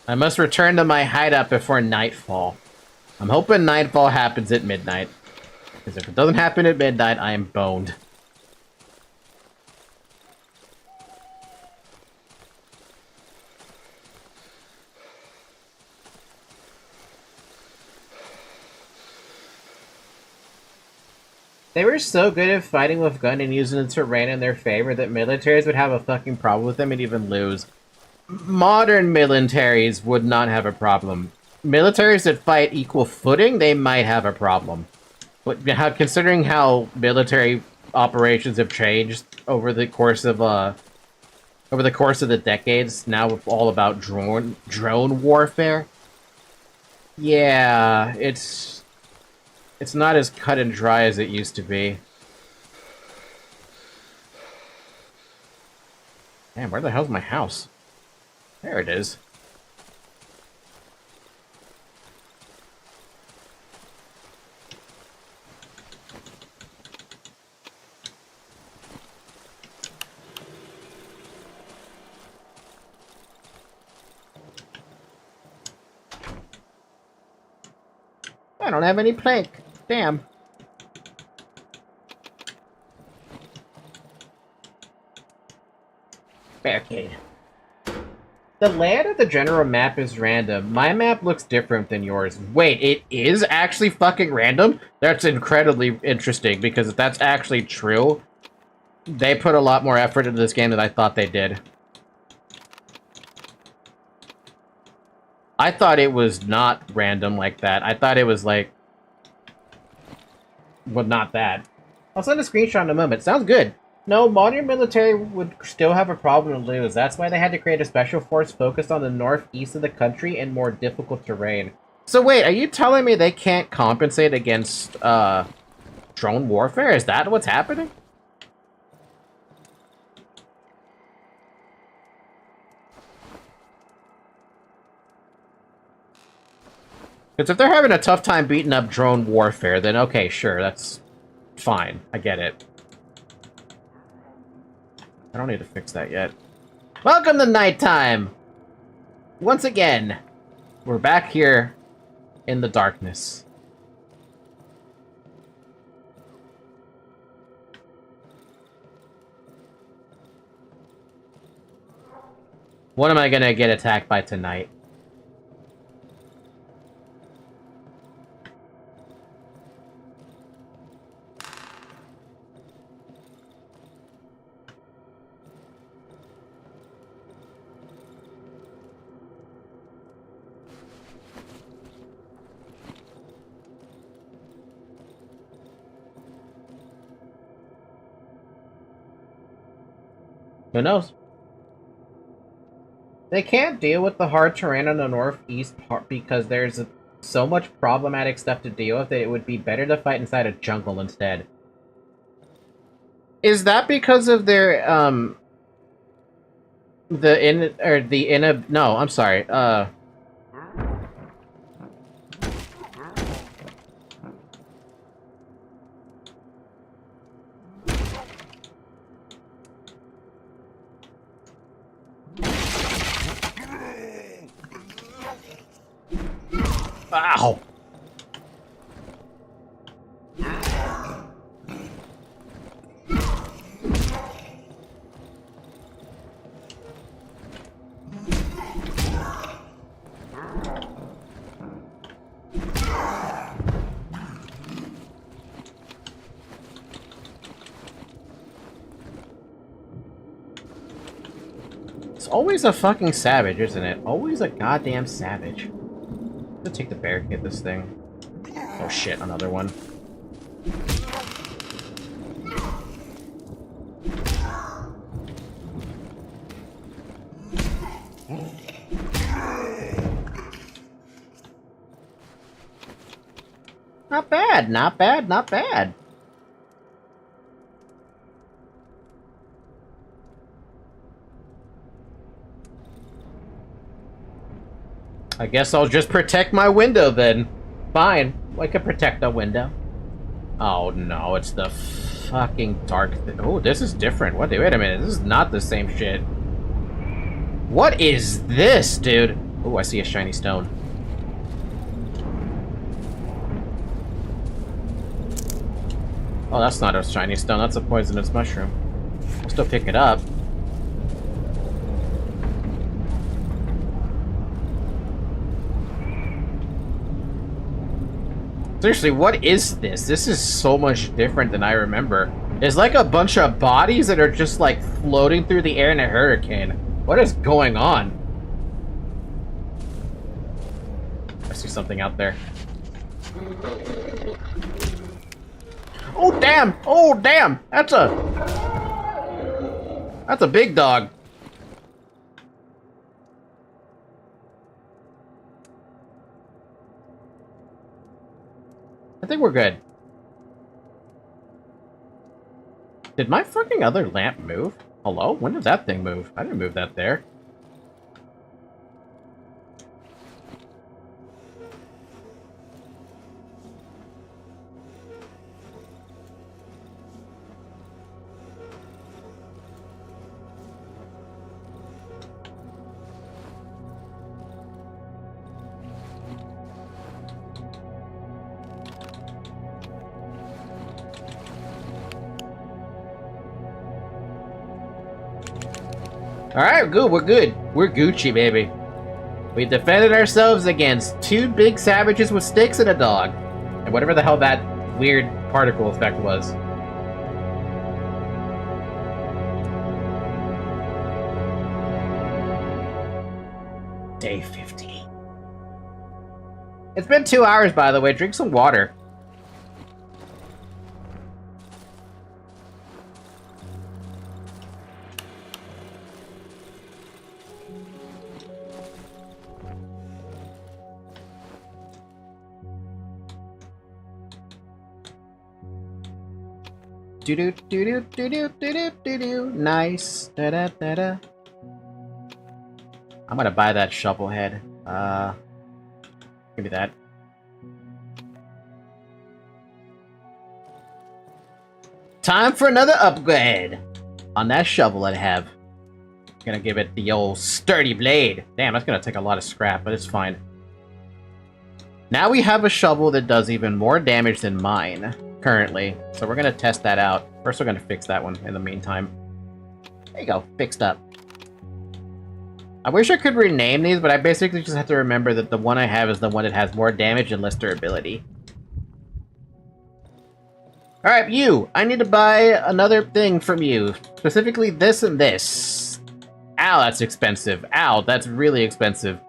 I must return to my hideout before nightfall. I'm hoping nightfall happens at midnight. Because if it doesn't happen at midnight, I am boned. They were so good at fighting with gun and using the terrain in their favor that militaries would have a fucking problem with them and even lose. Modern militaries would not have a problem. Militaries that fight equal footing, they might have a problem. But considering how military operations have changed over the course of the decades, now it's all about drone warfare. Yeah, it's not as cut and dry as it used to be. Damn, where the hell's my house? There it is. I don't have any plank. Damn. Barricade. The layout of the general map is random. My map looks different than yours. Wait, it is actually fucking random? That's incredibly interesting, because if that's actually true, they put a lot more effort into this game than I thought they did. I thought it was not random like that. I thought it was like... Well, not that. I'll send a screenshot in a moment. Sounds good. No, modern military would still have a problem to lose. That's why they had to create a special force focused on the northeast of the country and more difficult terrain. So wait, are you telling me they can't compensate against, drone warfare? Is that what's happening? Because if they're having a tough time beating up drone warfare, then okay, sure, that's fine. I get it. I don't need to fix that yet. Welcome to nighttime! Once again, we're back here in the darkness. What am I gonna get attacked by tonight? Who knows? They can't deal with the hard terrain on the northeast part because there's so much problematic stuff to deal with that it would be better to fight inside a jungle instead. Is that because of their, no, I'm sorry, Ow! It's always a fucking savage, isn't it? Always a goddamn savage. I'm gonna take the barricade this thing. Oh shit, another one. Not bad, not bad, not bad. I guess I'll just protect my window then. Fine, I can protect the window. Oh no, it's the fucking dark thing. Oh, this is different. What? Wait a minute, this is not the same shit. What is this, dude? Oh, I see a shiny stone. Oh, that's not a shiny stone, that's a poisonous mushroom. I'll still pick it up. Seriously, what is this? This is so much different than I remember. It's like a bunch of bodies that are just like floating through the air in a hurricane. What is going on? I see something out there. Oh damn! Oh damn! That's a big dog. I think we're good. Did my fucking other lamp move? Hello? When did that thing move? I didn't move that there. Alright, good, we're good. We're Gucci, baby. We defended ourselves against 2 big savages with sticks and a dog. And whatever the hell that weird particle effect was. Day 50. It's been 2 hours, by the way. Drink some water. Do do do do do do do do do. Nice. Da da da da. I'm gonna buy that shovel head. Give me that. Time for another upgrade on that shovel I have. Gonna give it the old sturdy blade. Damn, that's gonna take a lot of scrap, but it's fine. Now we have a shovel that does even more damage than mine currently, so we're gonna test that out. First, we're gonna fix that one in the meantime. There you go, fixed up. I wish I could rename these, but I basically just have to remember that the one I have is the one that has more damage and less durability. Alright, you! I need to buy another thing from you. Specifically this and this. Ow, that's expensive. Ow, that's really expensive.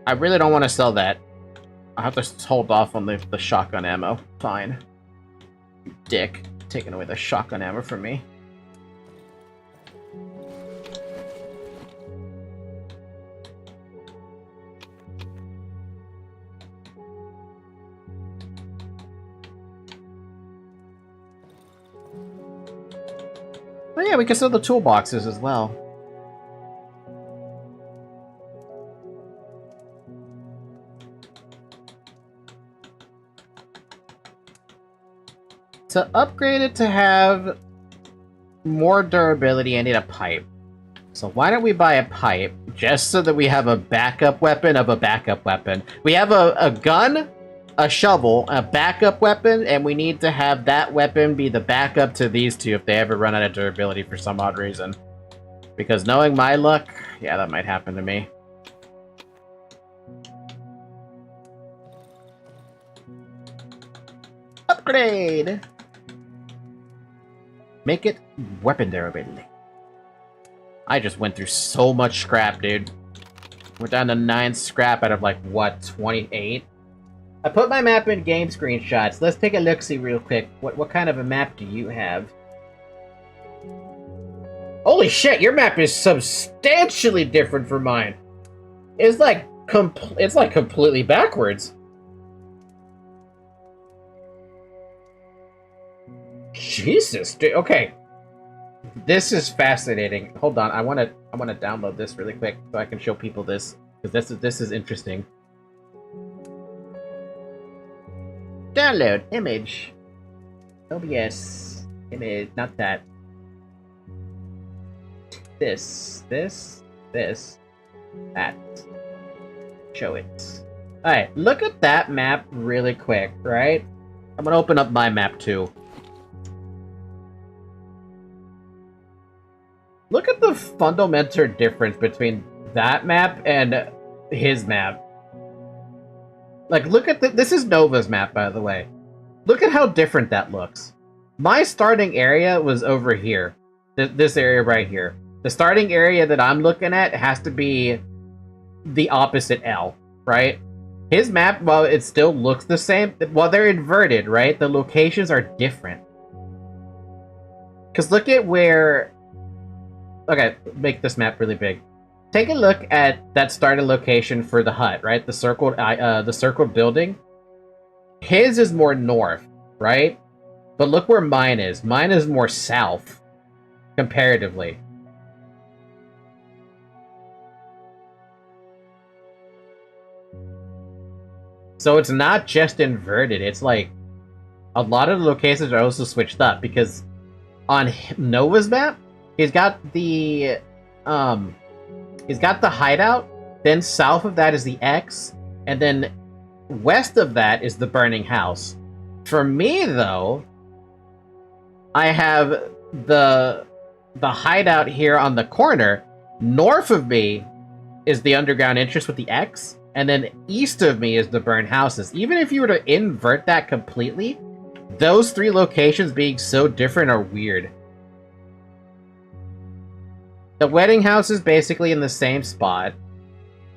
I really don't want to sell that. I'll have to hold off on the shotgun ammo. Fine. You dick. Taking away the shotgun ammo from me. Oh yeah, we can sell the toolboxes as well. To upgrade it to have more durability, I need a pipe. So why don't we buy a pipe, just so that we have a backup weapon of a backup weapon. We have a gun, a shovel, a backup weapon, and we need to have that weapon be the backup to these two if they ever run out of durability for some odd reason. Because knowing my luck, yeah, that might happen to me. Upgrade! Make it weapon durability. I just went through so much scrap, dude. We're down to 9 scrap out of like, what, 28? I put my map in game screenshots. Let's take a look-see real quick. What kind of a map do you have? Holy shit, your map is substantially different from mine. It's like completely backwards. Jesus, dude. Okay. This is fascinating. Hold on, I wanna download this really quick so I can show people this. Because this is interesting. Download image. OBS. Image, not that. This. That. Show it. Alright, look at that map really quick, right? I'm gonna open up my map too. Look at the fundamental difference between that map and his map. Like, look at this is Nova's map, by the way. Look at how different that looks. My starting area was over here. This area right here. The starting area that I'm looking at has to be the opposite L, right? His map, while it still looks the same, while they're inverted, right? The locations are different. Because look at where... Okay, make this map really big. Take a look at that starting location for the hut, right? The circled building. His is more north, right? But look where mine is. Mine is more south, comparatively. So it's not just inverted. It's like a lot of the locations are also switched up because on Nova's map, he's got the hideout, then south of that is the X, and then west of that is the burning house. For me, though, I have the hideout here on the corner. North of me is the underground entrance with the X, and then east of me is the burned houses. Even if you were to invert that completely, those three locations being so different are weird. The wedding house is basically in the same spot.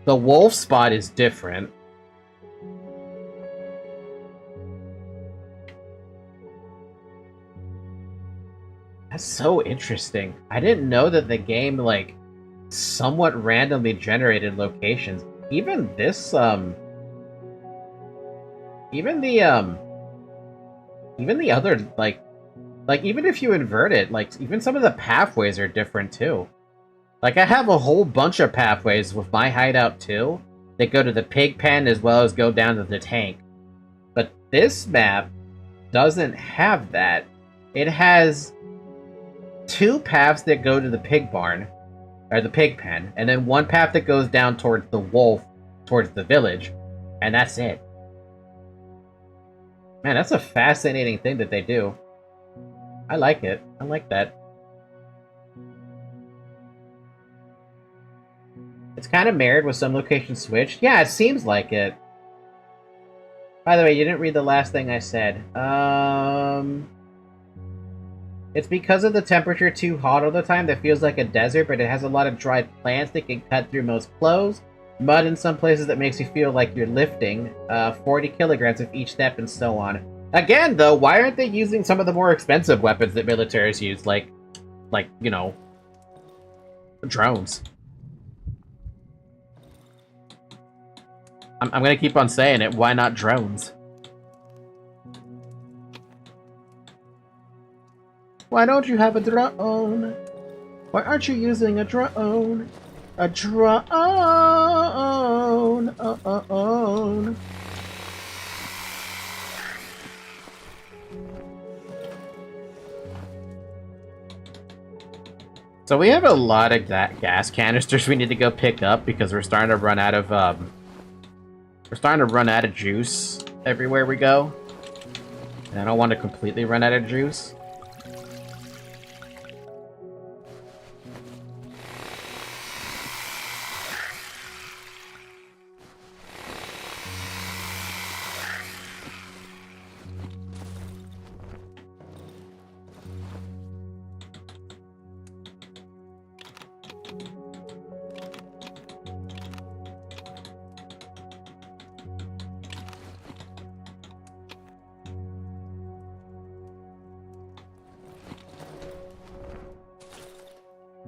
The wolf spot is different. That's so interesting. I didn't know that the game, like, somewhat randomly generated locations. Even this, even the other, like, even if you invert it, like, even some of the pathways are different, too. Like, I have a whole bunch of pathways with my hideout, too, that go to the pig pen as well as go down to the tank. But this map doesn't have that. It has two paths that go to the pig barn, or the pig pen, and then one path that goes down towards the wolf, towards the village, and that's it. Man, that's a fascinating thing that they do. I like it. I like that. It's kind of mirrored with some locations switched. Yeah, it seems like it. By the way, you didn't read the last thing I said. It's because of the temperature too hot all the time that feels like a desert, but it has a lot of dried plants that can cut through most clothes. Mud in some places that makes you feel like you're lifting. 40 kilograms of each step and so on. Again, though, why aren't they using some of the more expensive weapons that militaries use? Like, you know, drones. I'm gonna keep on saying it. Why not drones? Why don't you have a drone? Why aren't you using a drone? A drone. So we have a lot of gas canisters we need to go pick up because we're starting to run out of juice everywhere we go. And I don't want to completely run out of juice.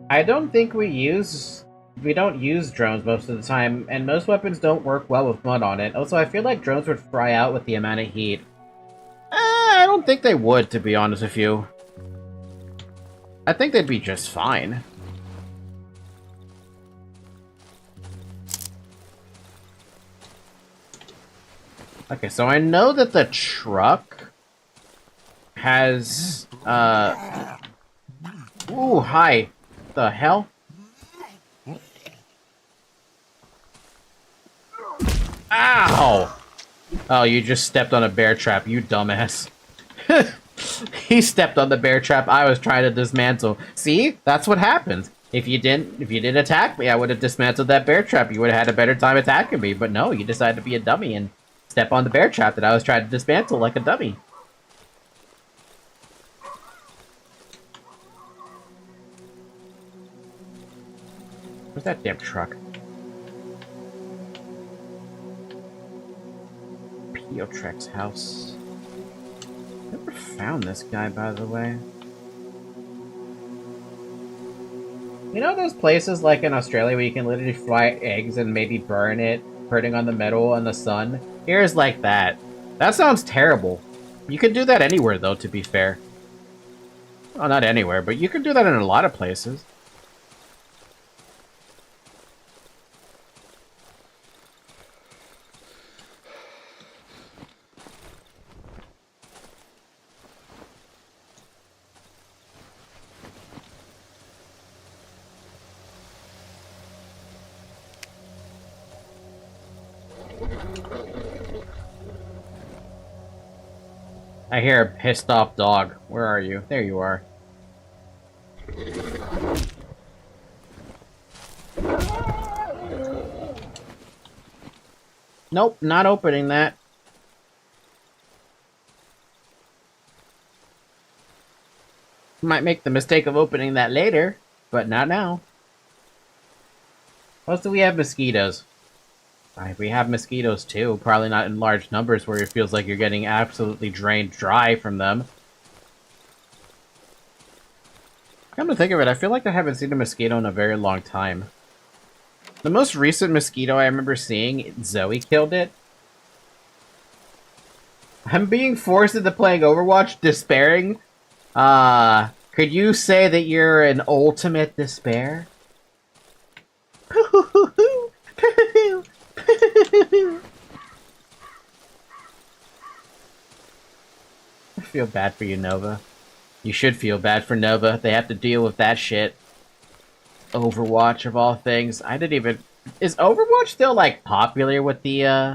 I don't think we don't use drones most of the time, and most weapons don't work well with mud on it. Also, I feel like drones would fry out with the amount of heat. I don't think they would, to be honest with you. I think they'd be just fine. Okay, so I know that the truck has, Ooh, hi. The hell? Ow! Oh, you just stepped on a bear trap, you dumbass. He stepped on the bear trap I was trying to dismantle. See? That's what happens. If you didn't attack me, I would have dismantled that bear trap. You would have had a better time attacking me. But no, you decided to be a dummy and step on the bear trap that I was trying to dismantle like a dummy. Where's that damn truck? Piotrex's house. Never found this guy, by the way. You know those places like in Australia where you can literally fry eggs and maybe burn it, putting on the metal in the sun? Here's like that. That sounds terrible. You can do that anywhere, though, to be fair. Well, not anywhere, but you can do that in a lot of places. I hear a pissed off dog. Where are you? There you are. Nope, not opening that. Might make the mistake of opening that later, but not now. Also, we have mosquitoes. We have mosquitoes too, probably not in large numbers where it feels like you're getting absolutely drained dry from them. Come to think of it, I feel like I haven't seen a mosquito in a very long time. The most recent mosquito I remember seeing, Zoe killed it. I'm being forced into playing Overwatch, despairing. Could you say that you're an ultimate despair? I feel bad for you, Nova. You should feel bad for Nova. They have to deal with that shit. Overwatch, of all things. I didn't even... Is Overwatch still, like, popular with the, I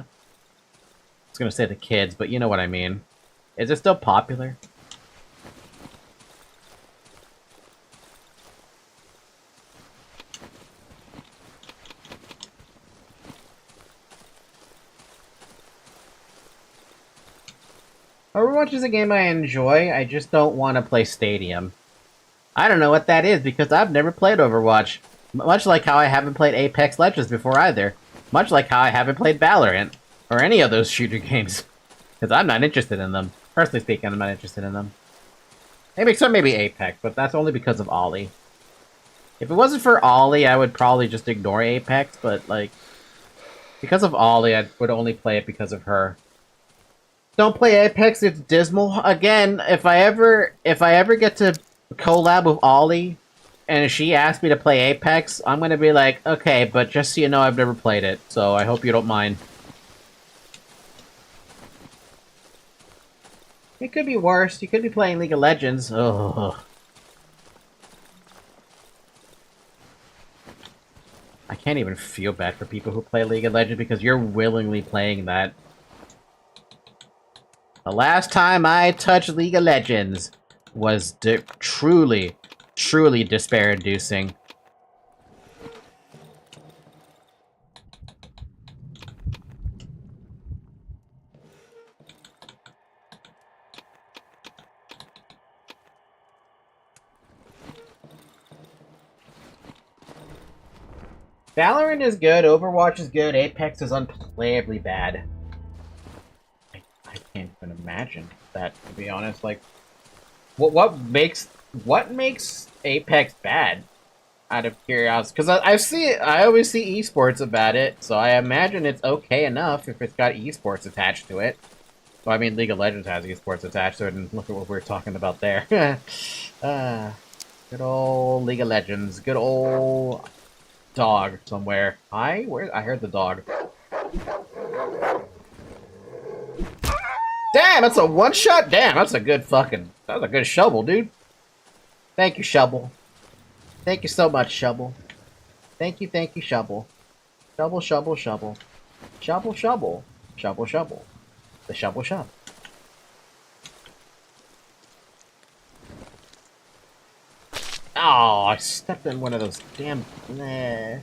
was gonna say the kids, but you know what I mean. Is it still popular? Overwatch is a game I enjoy, I just don't want to play Stadium. I don't know what that is, because I've never played Overwatch. Much like how I haven't played Apex Legends before either. Much like how I haven't played Valorant. Or any of those shooter games. Because I'm not interested in them. Personally speaking, I'm not interested in them. Maybe Apex, but that's only because of Ollie. If it wasn't for Ollie, I would probably just ignore Apex, but, like... Because of Ollie, I would only play it because of her. Don't play Apex, it's dismal. Again, if I ever get to collab with Ollie, and she asks me to play Apex, I'm gonna be like, okay, but just so you know, I've never played it, so I hope you don't mind. It could be worse. You could be playing League of Legends. Ugh. I can't even feel bad for people who play League of Legends because you're willingly playing that. The last time I touched League of Legends was truly despair-inducing. Valorant is good, Overwatch is good, Apex is unplayably bad. I can't even imagine that, to be honest. Like, what makes Apex bad? Out of curiosity, because I always see esports about it, so I imagine it's okay enough if it's got esports attached to it. Well, I mean, League of Legends has esports attached to it, and look at what we're talking about there. Good old League of Legends. Good old dog somewhere. Where? I heard the dog. Damn, that's a one-shot? Damn, that's a good fucking... That was a good shovel, dude. Thank you, Shovel. Thank you so much, Shovel. Thank you, Shovel. Shovel, shovel, shovel. Shovel, shovel. Shovel, shovel. The shovel shop. Oh, I stepped in one of those damn... Nah.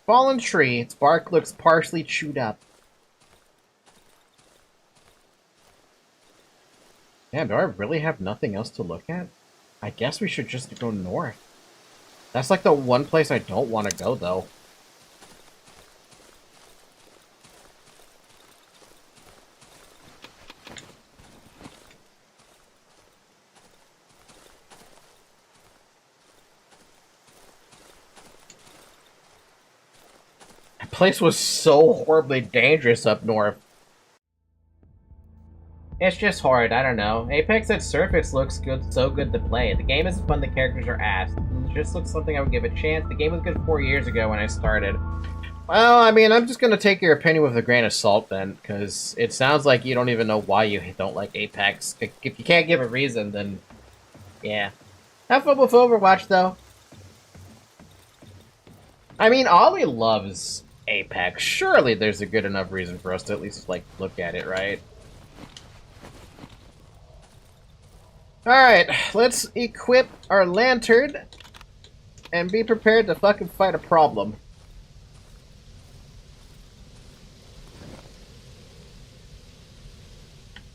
Fallen tree. Its bark looks partially chewed up. Damn, do I really have nothing else to look at? I guess we should just go north. That's like the one place I don't want to go, though. That place was so horribly dangerous up north. It's just hard, I don't know. Apex at surface looks good, so good to play. The game isn't fun, the characters are ass. It just looks something I would give a chance. The game was good 4 years ago when I started. Well, I mean, I'm just gonna take your opinion with a grain of salt then, because it sounds like you don't even know why you don't like Apex. If you can't give a reason, then... yeah. Have fun with Overwatch, though. I mean, Ollie loves Apex. Surely there's a good enough reason for us to at least, like, look at it, right? Alright, let's equip our lantern and be prepared to fucking fight a problem.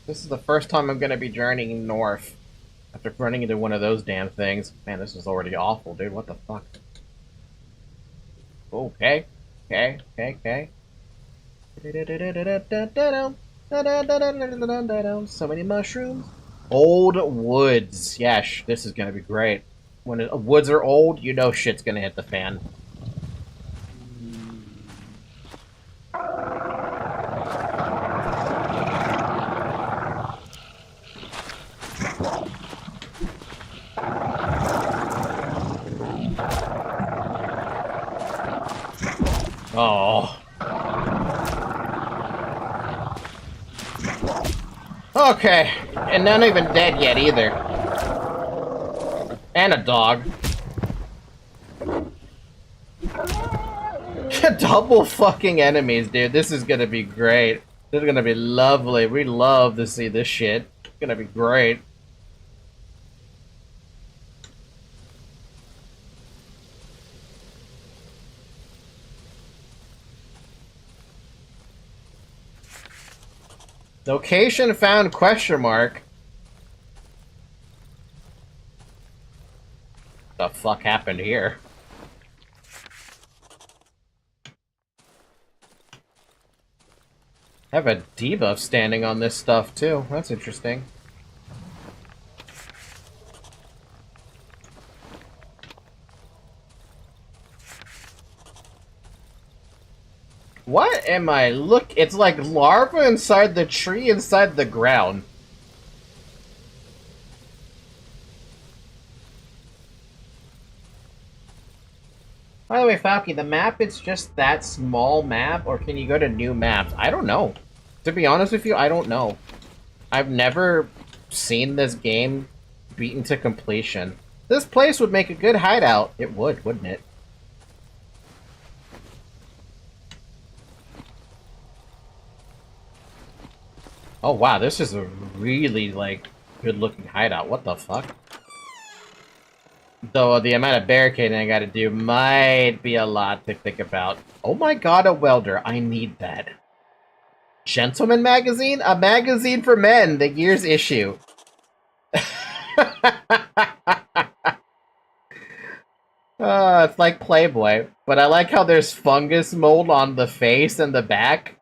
This is the first time I'm gonna be journeying north after running into one of those damn things. Man, this is already awful, dude. What the fuck? Okay. So many mushrooms. Old woods. Yeah, this is gonna be great. When woods are old, you know shit's gonna hit the fan. Oh. Okay, and not even dead yet either. And a dog. Double fucking enemies, dude. This is gonna be great. This is gonna be lovely. We love to see this shit. It's gonna be great. Location found, question mark. The fuck happened here? I have a debuff standing on this stuff too. That's interesting. What am I look? It's like larva inside the tree, inside the ground. By the way, Falky, the map, it's just that small map, or can you go to new maps? I don't know. To be honest with you, I don't know. I've never seen this game beaten to completion. This place would make a good hideout. It would, wouldn't it? Oh wow, this is a really, like, good-looking hideout. What the fuck? Though the amount of barricading I gotta do might be a lot to think about. Oh my god, a welder. I need that. Gentleman magazine? A magazine for men, the year's issue. It's like Playboy. But I like how there's fungus mold on the face and the back.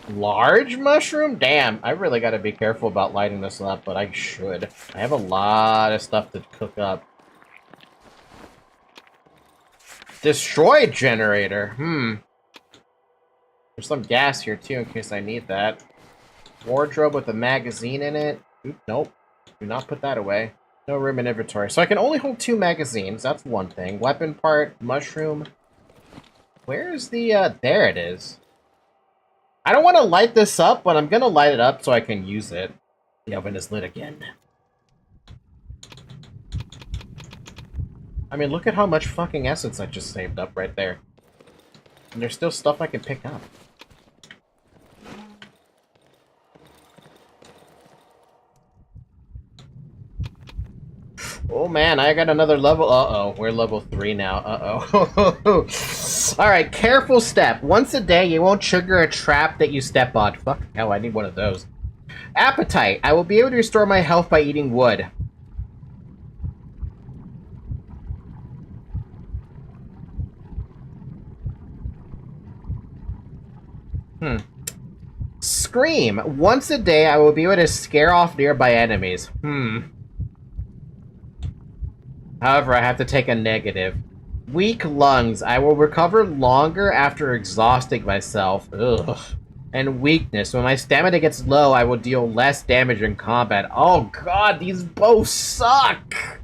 Large mushroom? Damn, I really gotta be careful about lighting this up, but I should. I have a lot of stuff to cook up. Destroy generator. There's some gas here, too, in case I need that. Wardrobe with a magazine in it. Oop, nope. Do not put that away. No room in inventory. So I can only hold 2 magazines. That's one thing. Weapon part, mushroom. Where is the, there it is. I don't want to light this up, but I'm going to light it up so I can use it. The oven is lit again. I mean, look at how much fucking essence I just saved up right there. And there's still stuff I can pick up. Oh man, I got another level. Uh-oh, we're level 3 now. Uh-oh. Alright, careful step. Once a day, you won't trigger a trap that you step on. Fuck hell, I need one of those. Appetite. I will be able to restore my health by eating wood. Scream. Once a day, I will be able to scare off nearby enemies. However, I have to take a negative. Weak lungs. I will recover longer after exhausting myself. Ugh. And weakness. When my stamina gets low, I will deal less damage in combat. Oh god, these both suck!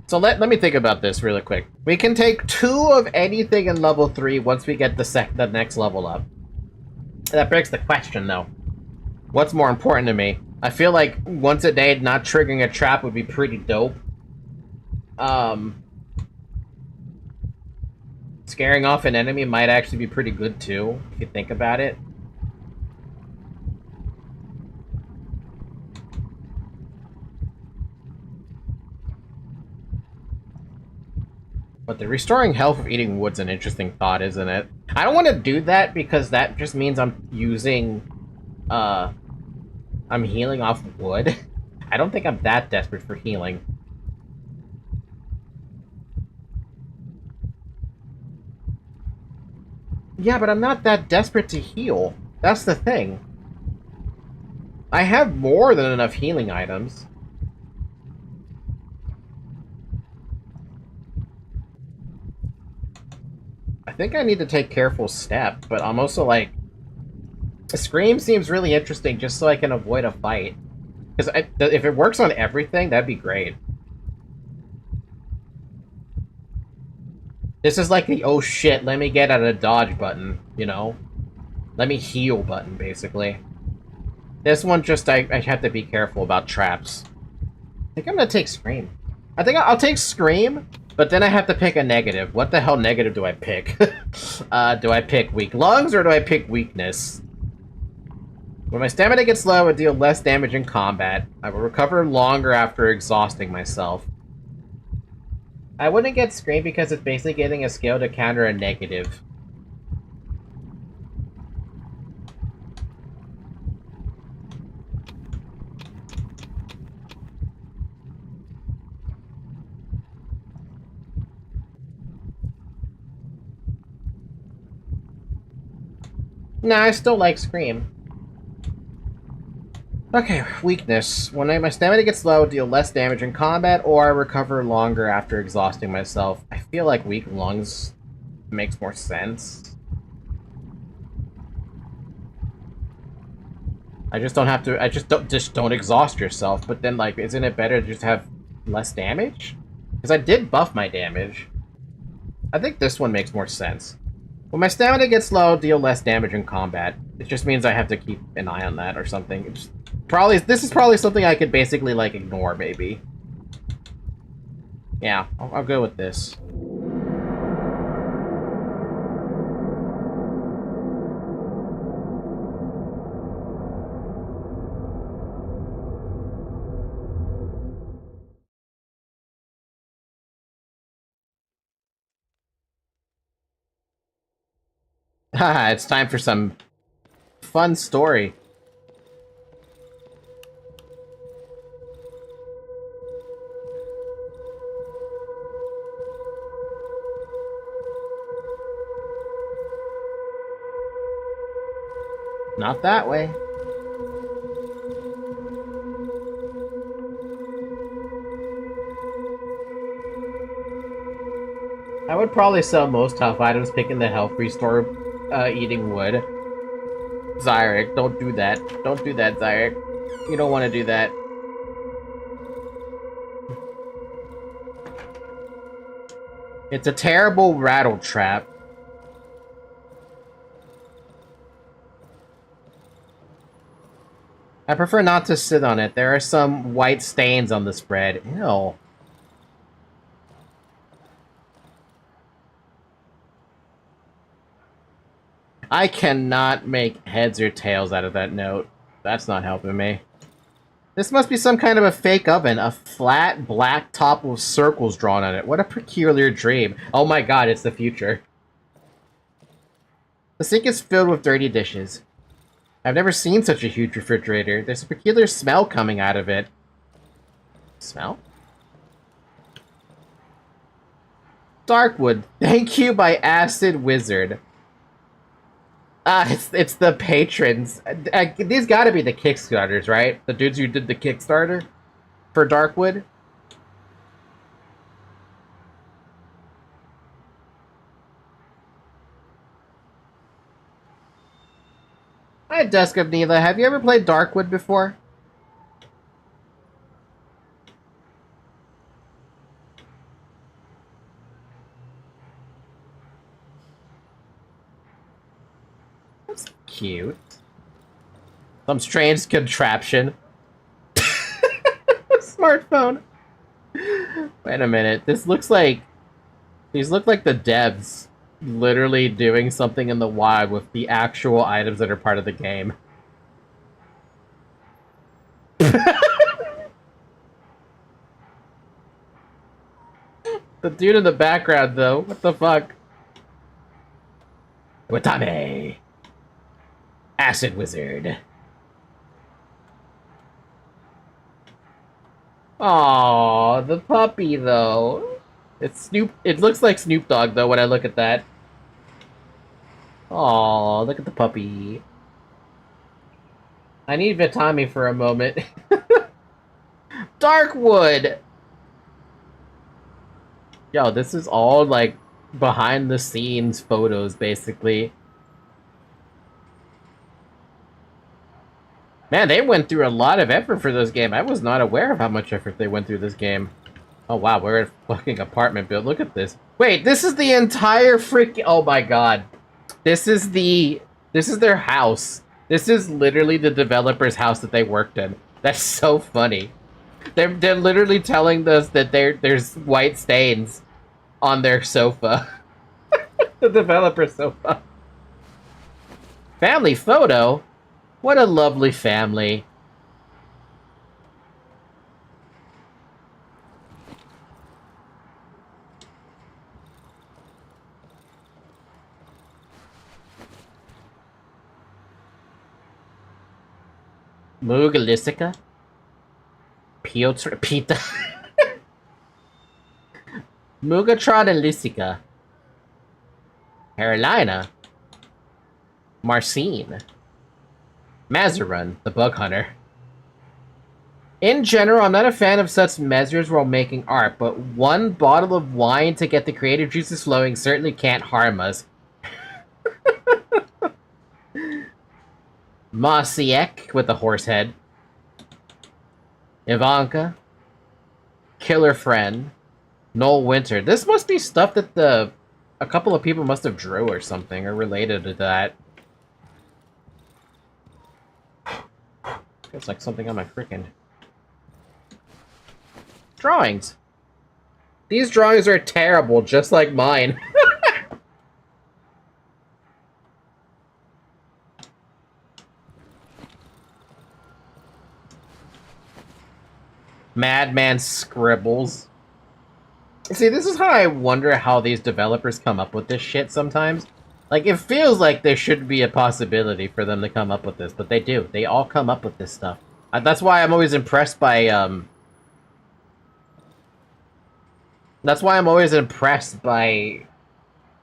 So let me think about this really quick. We can take 2 of anything in level 3 once we get the next level up. That begs the question, though. What's more important to me? I feel like once a day not triggering a trap would be pretty dope. Scaring off an enemy might actually be pretty good, too, if you think about it. But the restoring health of eating wood's an interesting thought, isn't it? I don't want to do that because that just means I'm using, I'm healing off wood. I don't think I'm that desperate for healing. Yeah, but I'm not that desperate to heal. That's the thing. I have more than enough healing items. I think I need to take careful step, but I'm also like... Scream seems really interesting just so I can avoid a fight. Because if it works on everything, that'd be great. This is like the, oh shit, let me get out of dodge button, you know? Let me heal button, basically. This one just, I have to be careful about traps. I think I'm gonna take Scream. I think I'll take Scream, but then I have to pick a negative. What the hell negative do I pick? Do I pick weak lungs, or do I pick weakness? When my stamina gets low, I deal less damage in combat. I will recover longer after exhausting myself. I wouldn't get Scream because it's basically getting a skill to counter a negative. Nah, I still like Scream. Okay, weakness. When my stamina gets low, deal less damage in combat, or I recover longer after exhausting myself. I feel like weak lungs makes more sense. I just don't have to. I just don't exhaust yourself. But then, like, isn't it better to just have less damage? Because I did buff my damage. I think this one makes more sense. When my stamina gets low, deal less damage in combat. It just means I have to keep an eye on that or something. It's probably this is probably something I could basically like ignore, maybe. Yeah, I'll go with this. Haha, it's time for some fun story. Not that way. I would probably sell most tough items picking the health restore, eating wood. Zyrek, don't do that. Don't do that, Zyrek. You don't want to do that. It's a terrible rattle trap. I prefer not to sit on it. There are some white stains on this bread. Ew. I cannot make heads or tails out of that note. That's not helping me. This must be some kind of a fake oven. A flat, black top with circles drawn on it. What a peculiar dream. Oh my god, it's the future. The sink is filled with dirty dishes. I've never seen such a huge refrigerator. There's a peculiar smell coming out of it. Smell? Darkwood. Thank you by Acid Wizard. It's the patrons. These gotta be the Kickstarters, right? The dudes who did the Kickstarter for Darkwood. Hi, Dusk of Neela. Have you ever played Darkwood before? That's cute. Some strange contraption. Smartphone. Wait a minute. This looks like... These look like the devs literally doing something in the wild with the actual items that are part of the game. The dude in the background, though. What the fuck? Watame! Acid Wizard. Aww, the puppy, though. It's Snoop. It looks like Snoop Dogg, though, when I look at that. Aww, look at the puppy. I need Vitami for a moment. Darkwood! Yo, this is all, like, behind-the-scenes photos, basically. Man, they went through a lot of effort for this game. I was not aware of how much effort they went through this game. Oh, wow, we're in a fucking apartment build. Look at this. Wait, this is the entire freaking... Oh, my God. This is their house. This is literally the developer's house that they worked in. That's so funny. They're literally telling us that there's white stains on their sofa. The developer's sofa. Family photo? What a lovely family. Mugalisica? Piotr Pita. Mugatrodilisica. Carolina. Marcine. Mazarun, the bug hunter. In general, I'm not a fan of such measures while making art, but one bottle of wine to get the creative juices flowing certainly can't harm us. Masiek with the horse head. Ivanka. Killer Friend. Noel Winter. This must be stuff that a couple of people must have drew or something, or related to that. It's like something on my freaking... Drawings. These drawings are terrible, just like mine. Madman scribbles. See, this is how I wonder how these developers come up with this shit sometimes. Like, it feels like there should be a possibility for them to come up with this, but they do. They all come up with this stuff. That's why I'm always impressed by, That's why I'm always impressed by,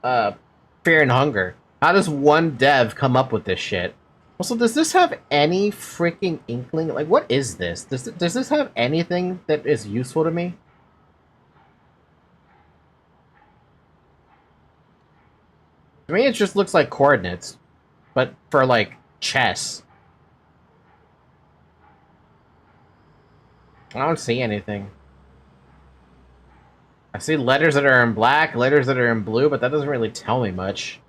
Fear and Hunger. How does one dev come up with this shit? Also, does this have any freaking inkling? Like, what is this? Does this have anything that is useful to me? To me, it just looks like coordinates, but for, like, chess. I don't see anything. I see letters that are in black, letters that are in blue, but that doesn't really tell me much.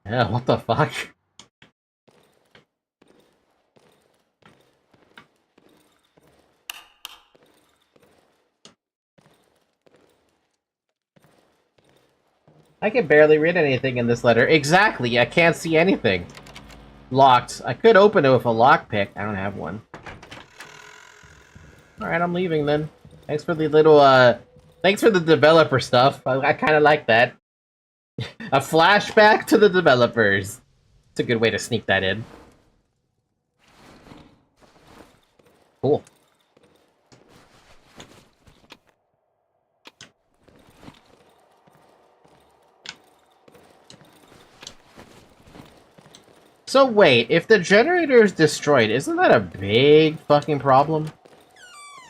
Yeah, what the fuck? I can barely read anything in this letter. Exactly, I can't see anything. Locked. I could open it with a lockpick. I don't have one. Alright, I'm leaving then. Thanks for the little, thanks for the developer stuff. I kind of like that. A flashback to the developers. It's a good way to sneak that in. Cool. So wait, if the generator is destroyed, isn't that a big fucking problem?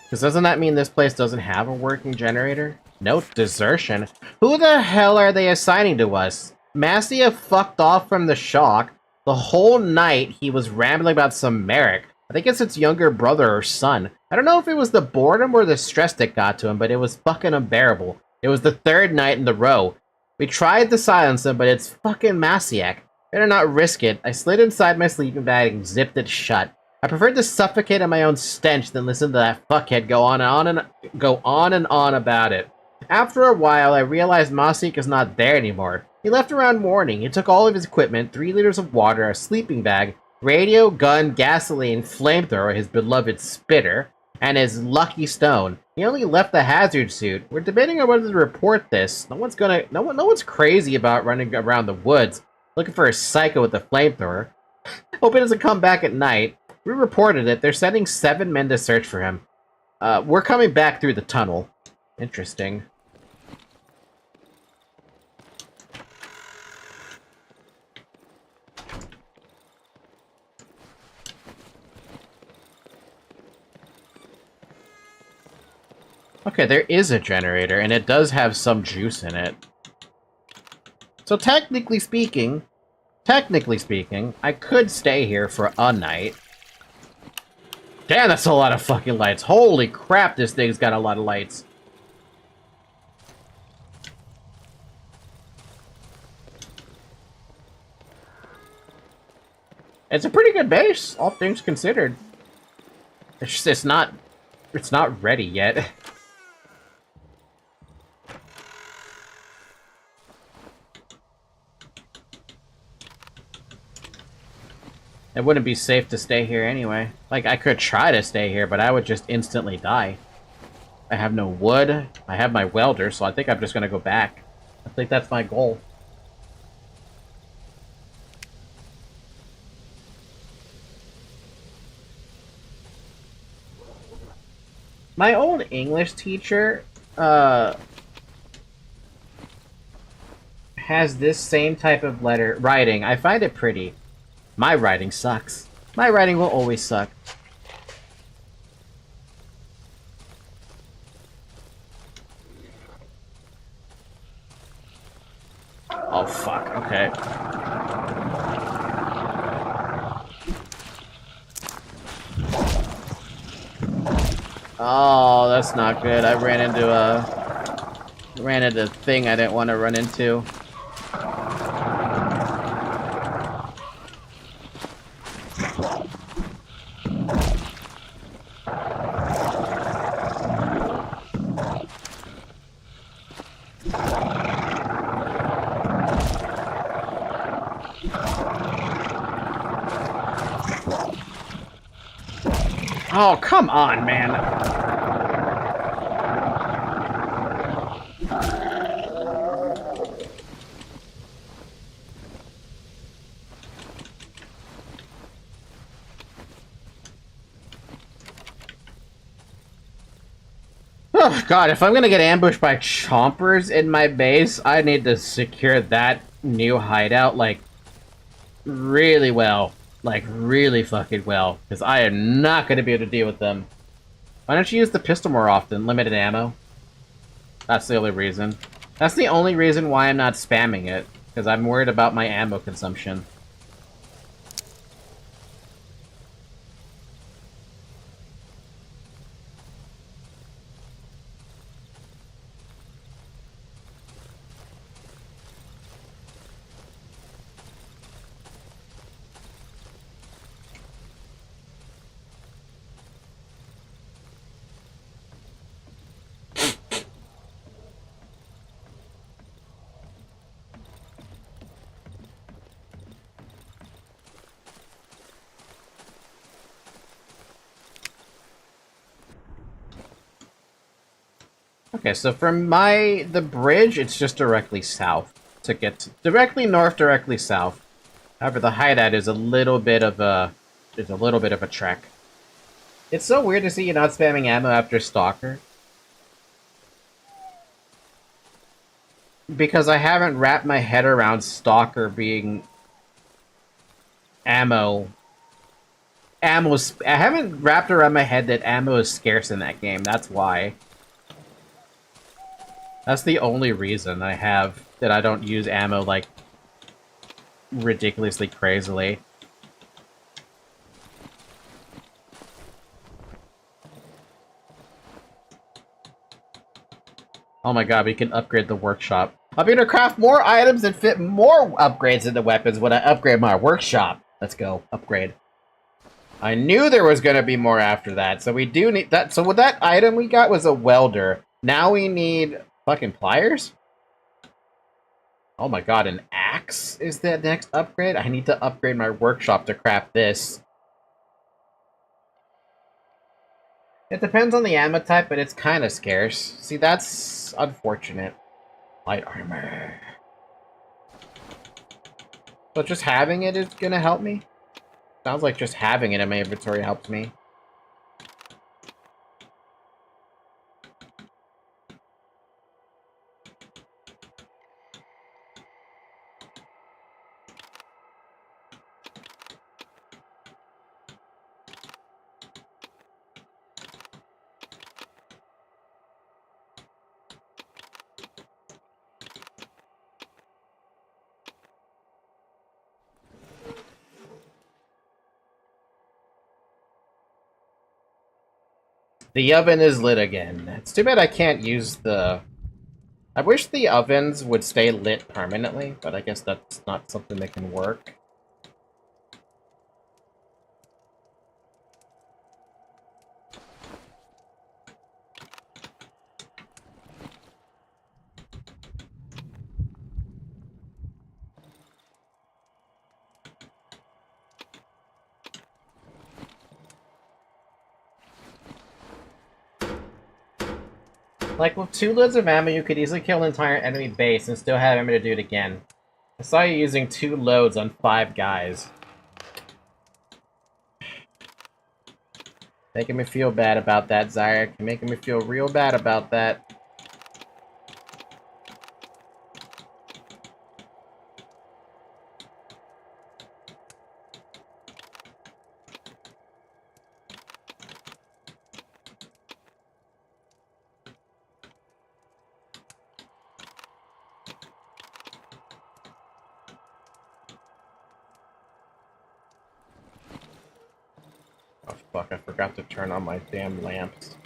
Because doesn't that mean this place doesn't have a working generator? Note desertion. Who the hell are they assigning to us? Mastia fucked off from the shock. The whole night he was rambling about some Merrick. I think it's its younger brother or son. I don't know if it was the boredom or the stress that got to him, but it was fucking unbearable. It was the third night in the row. We tried to silence him, but it's fucking Masiak. Better not risk it. I slid inside my sleeping bag and zipped it shut. I preferred to suffocate in my own stench than listen to that fuckhead go on and on about it. After a while, I realized Masiak is not there anymore. He left around morning. He took all of his equipment, 3 liters of water, a sleeping bag, radio, gun, gasoline, flamethrower, his beloved spitter, and his lucky stone. He only left the hazard suit. We're debating on whether to report this. No one's crazy about running around the woods looking for a psycho with a flamethrower. Hope he doesn't come back at night. We reported it. They're sending 7 men to search for him. We're coming back through the tunnel. Interesting. Okay, there is a generator, and it does have some juice in it. So technically speaking, I could stay here for a night. Damn, that's a lot of fucking lights. Holy crap, this thing's got a lot of lights. It's a pretty good base, all things considered. It's just, it's not ready yet. It wouldn't be safe to stay here anyway. Like, I could try to stay here, but I would just instantly die. I have no wood. I have my welder, so I think I'm just gonna go back. I think that's my goal. My old English teacher, has this same type of writing. I find it pretty. My writing sucks. My writing will always suck. Oh, fuck. Okay. Oh, that's not good. I ran into a thing I didn't want to run into. Oh, come on, man. Oh god, if I'm gonna get ambushed by chompers in my base, I need to secure that new hideout, like, really well. Like, really fucking well. Because I am not gonna be able to deal with them. Why don't you use the pistol more often? Limited ammo? That's the only reason. That's the only reason why I'm not spamming it. Because I'm worried about my ammo consumption. Okay, so from the bridge, it's just directly south to get to, directly north, directly south. However, the hideout is a little bit of a trek. It's so weird to see you not spamming ammo after Stalker. Because I haven't wrapped my head around Stalker being ammo. I haven't wrapped around my head that ammo is scarce in that game. That's why. That's the only reason I have that I don't use ammo, like, ridiculously crazily. Oh my god, we can upgrade the workshop. I'll be able to craft more items and fit more upgrades into weapons when I upgrade my workshop. Let's go. Upgrade. I knew there was going to be more after that, so we do need that. So what that item we got was a welder. Now we need fucking pliers? Oh my god, an axe is the next upgrade? I need to upgrade my workshop to craft this. It depends on the ammo type, but it's kind of scarce. See, that's unfortunate. Light armor. But just having it is gonna help me? Sounds like just having it in my inventory helps me. The oven is lit again. It's too bad I can't use the... I wish the ovens would stay lit permanently, but I guess that's not something that can work. Like, with 2 loads of ammo, you could easily kill an entire enemy base and still have ammo to do it again. I saw you using 2 loads on 5 guys. Making me feel bad about that, Zyrek. You're making me feel real bad about that. Oh fuck, I forgot to turn on my damn lamps.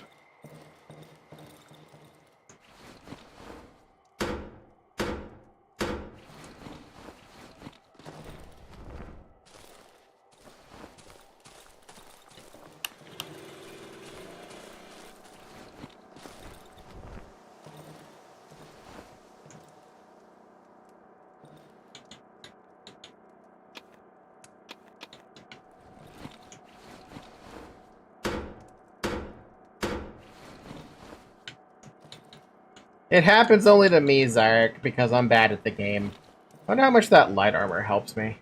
It happens only to me, Zyrek, because I'm bad at the game. I wonder how much that light armor helps me.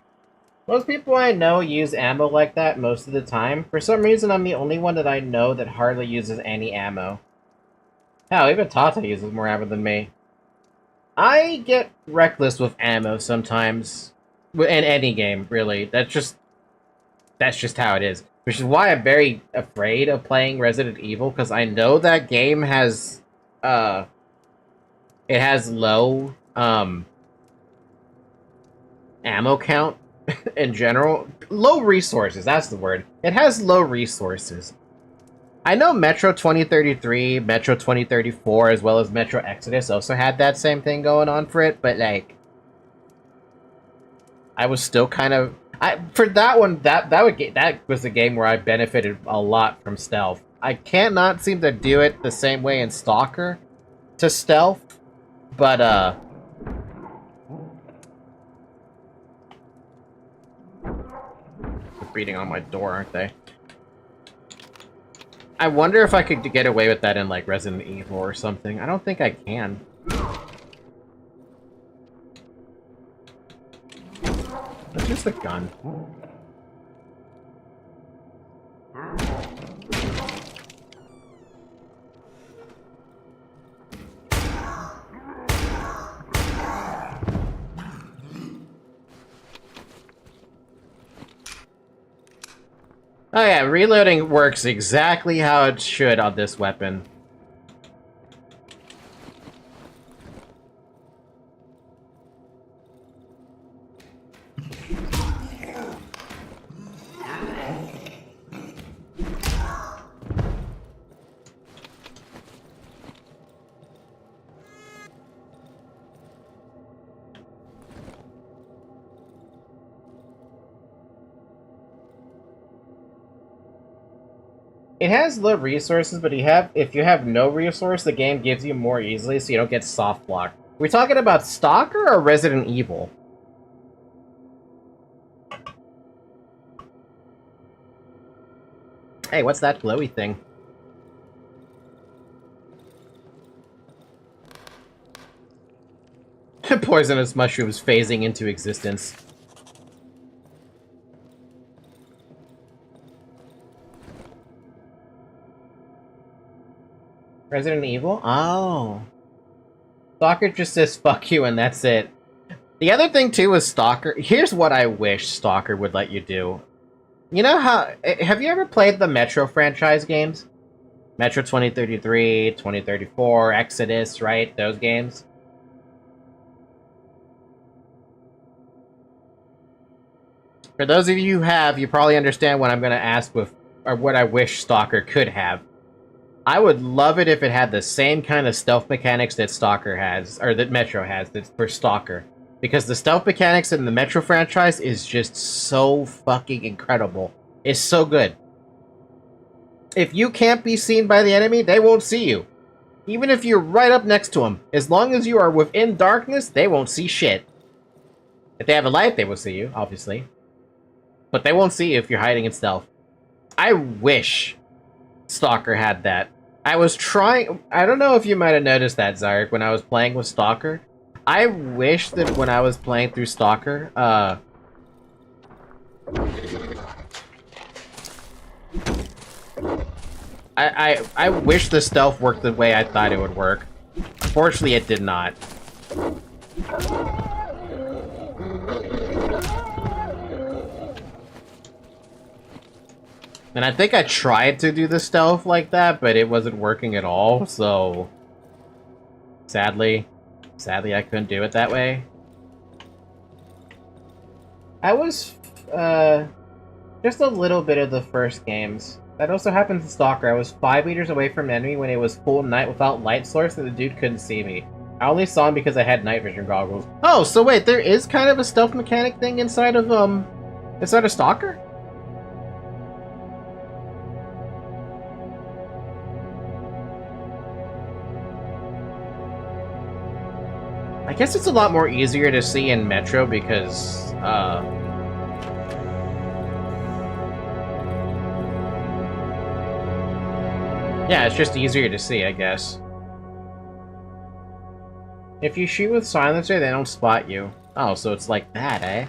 Most people I know use ammo like that most of the time. For some reason, I'm the only one that I know that hardly uses any ammo. Hell, even Tata uses more ammo than me. I get reckless with ammo sometimes. In any game, really. That's just how it is. Which is why I'm very afraid of playing Resident Evil, because I know that game has it has low ammo count in general. Low resources, that's the word. It has low resources. I know Metro 2033, Metro 2034, as well as Metro Exodus also had that same thing going on for it, but like I was still kind of for that one that was the game where I benefited a lot from stealth. I cannot seem to do it the same way in Stalker to stealth, but they're beating on my door, aren't they? I wonder if I could get away with that in like Resident Evil or something. I don't think I can. It's just a gun. Oh yeah, reloading works exactly how it should on this weapon. It has low resources, but if you have no resource, the game gives you more easily, so you don't get soft blocked. Are we talking about Stalker or Resident Evil? Hey, what's that glowy thing? Poisonous mushrooms phasing into existence. Resident Evil? Oh. Stalker just says fuck you and that's it. The other thing too with Stalker, here's what I wish Stalker would let you do. You know how, have you ever played the Metro franchise games? Metro 2033, 2034, Exodus, right? Those games? For those of you who have, you probably understand what I'm going to ask with, or what I wish Stalker could have. I would love it if it had the same kind of stealth mechanics that Stalker has, or that Metro has, that's for Stalker. Because the stealth mechanics in the Metro franchise is just so fucking incredible. It's so good. If you can't be seen by the enemy, they won't see you. Even if you're right up next to them. As long as you are within darkness, they won't see shit. If they have a light, they will see you, obviously. But they won't see you if you're hiding in stealth. I wish Stalker had that. I was trying... I don't know if you might have noticed that, Zarek, when I was playing with Stalker. I wish that when I was playing through Stalker, I wish the stealth worked the way I thought it would work. Fortunately, it did not. And I think I tried to do the stealth like that, but it wasn't working at all, so... Sadly I couldn't do it that way. I was, just a little bit of the first games. That also happened to Stalker. I was 5 meters away from an enemy when it was full night without light source, and the dude couldn't see me. I only saw him because I had night vision goggles. Oh, so wait, there is kind of a stealth mechanic thing inside of Stalker? I guess it's a lot more easier to see in Metro because, yeah, it's just easier to see, I guess. If you shoot with silencer, they don't spot you. Oh, so it's like that, eh?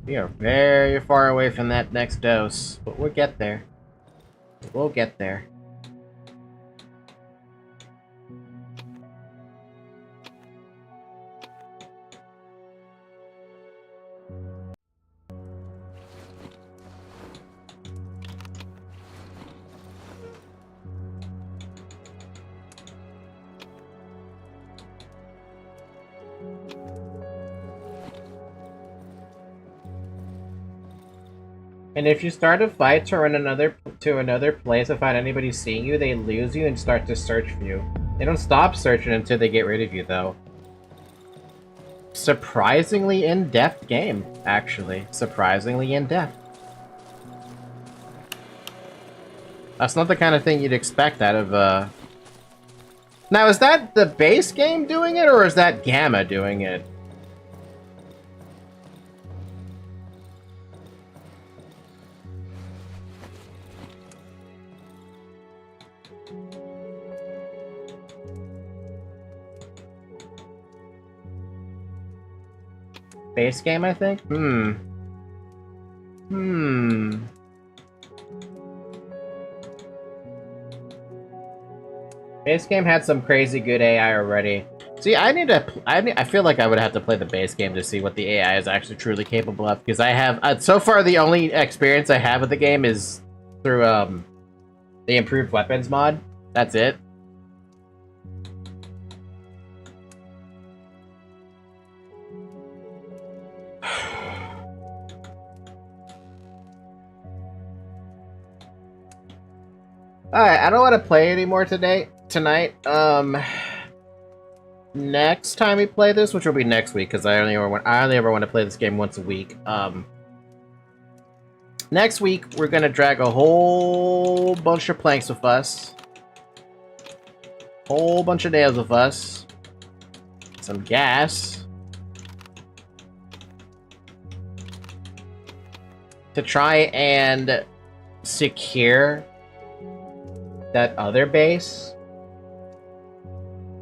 We are very far away from that next dose, but we'll get there. We'll get there. And if you start a fight to run another place and find anybody seeing you, they lose you and start to search for you. They don't stop searching until they get rid of you, though. Surprisingly in-depth game, actually. Surprisingly in-depth. That's not the kind of thing you'd expect out of, Now, is that the base game doing it, or is that Gamma doing it? Base game, I think? Base game had some crazy good AI already. See, I feel like I would have to play the base game to see what the AI is actually truly capable of, because I have, so far the only experience I have with the game is through, the improved weapons mod. That's it. Alright, I don't want to play anymore tonight. Next time we play this, which will be next week, because I only ever want to play this game once a week. Next week, we're gonna drag a whole bunch of planks with us. Whole bunch of nails with us. Some gas. To try and secure that other base.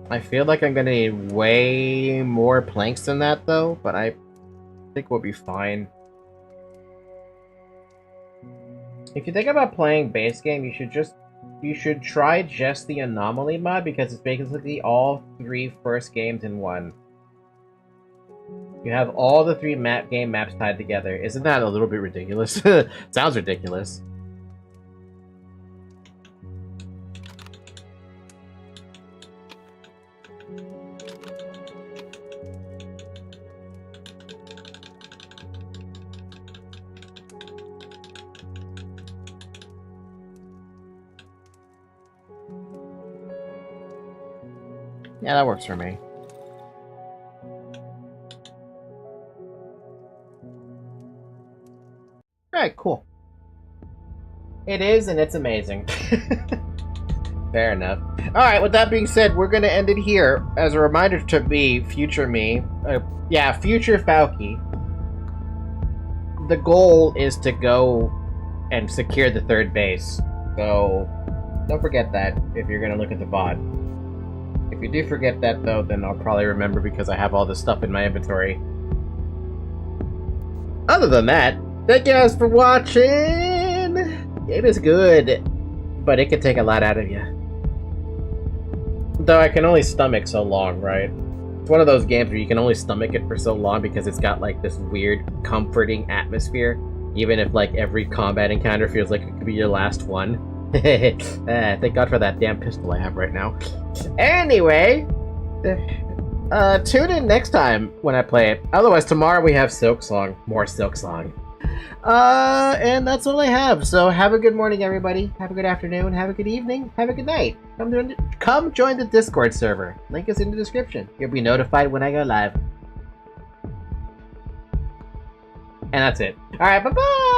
I feel like I'm gonna need way more planks than that, though, but I think we'll be fine. If you think about playing base game, you should try just the anomaly mod, because it's basically all 3 first games in one. You have all the 3 game maps tied together. Isn't that a little bit ridiculous? Sounds ridiculous. Yeah, that works for me. Alright, cool. It is, and it's amazing. Fair enough. Alright, with that being said, we're gonna end it here. As a reminder to me, future me, future Falky, the goal is to go and secure the 3rd base. So, don't forget that if you're gonna look at the VOD. If you do forget that, though, then I'll probably remember because I have all this stuff in my inventory. Other than that, thank you guys for watching! Game is good, but it can take a lot out of you. Though I can only stomach so long, right? It's one of those games where you can only stomach it for so long because it's got, like, this weird, comforting atmosphere. Even if, like, every combat encounter feels like it could be your last one. Thank God for that damn pistol I have right now. Anyway, tune in next time when I play it. Otherwise, tomorrow we have Silksong. More Silksong. And that's all I have. So have a good morning, everybody. Have a good afternoon. Have a good evening. Have a good night. Come join the Discord server. Link is in the description. You'll be notified when I go live. And that's it. Alright, bye-bye!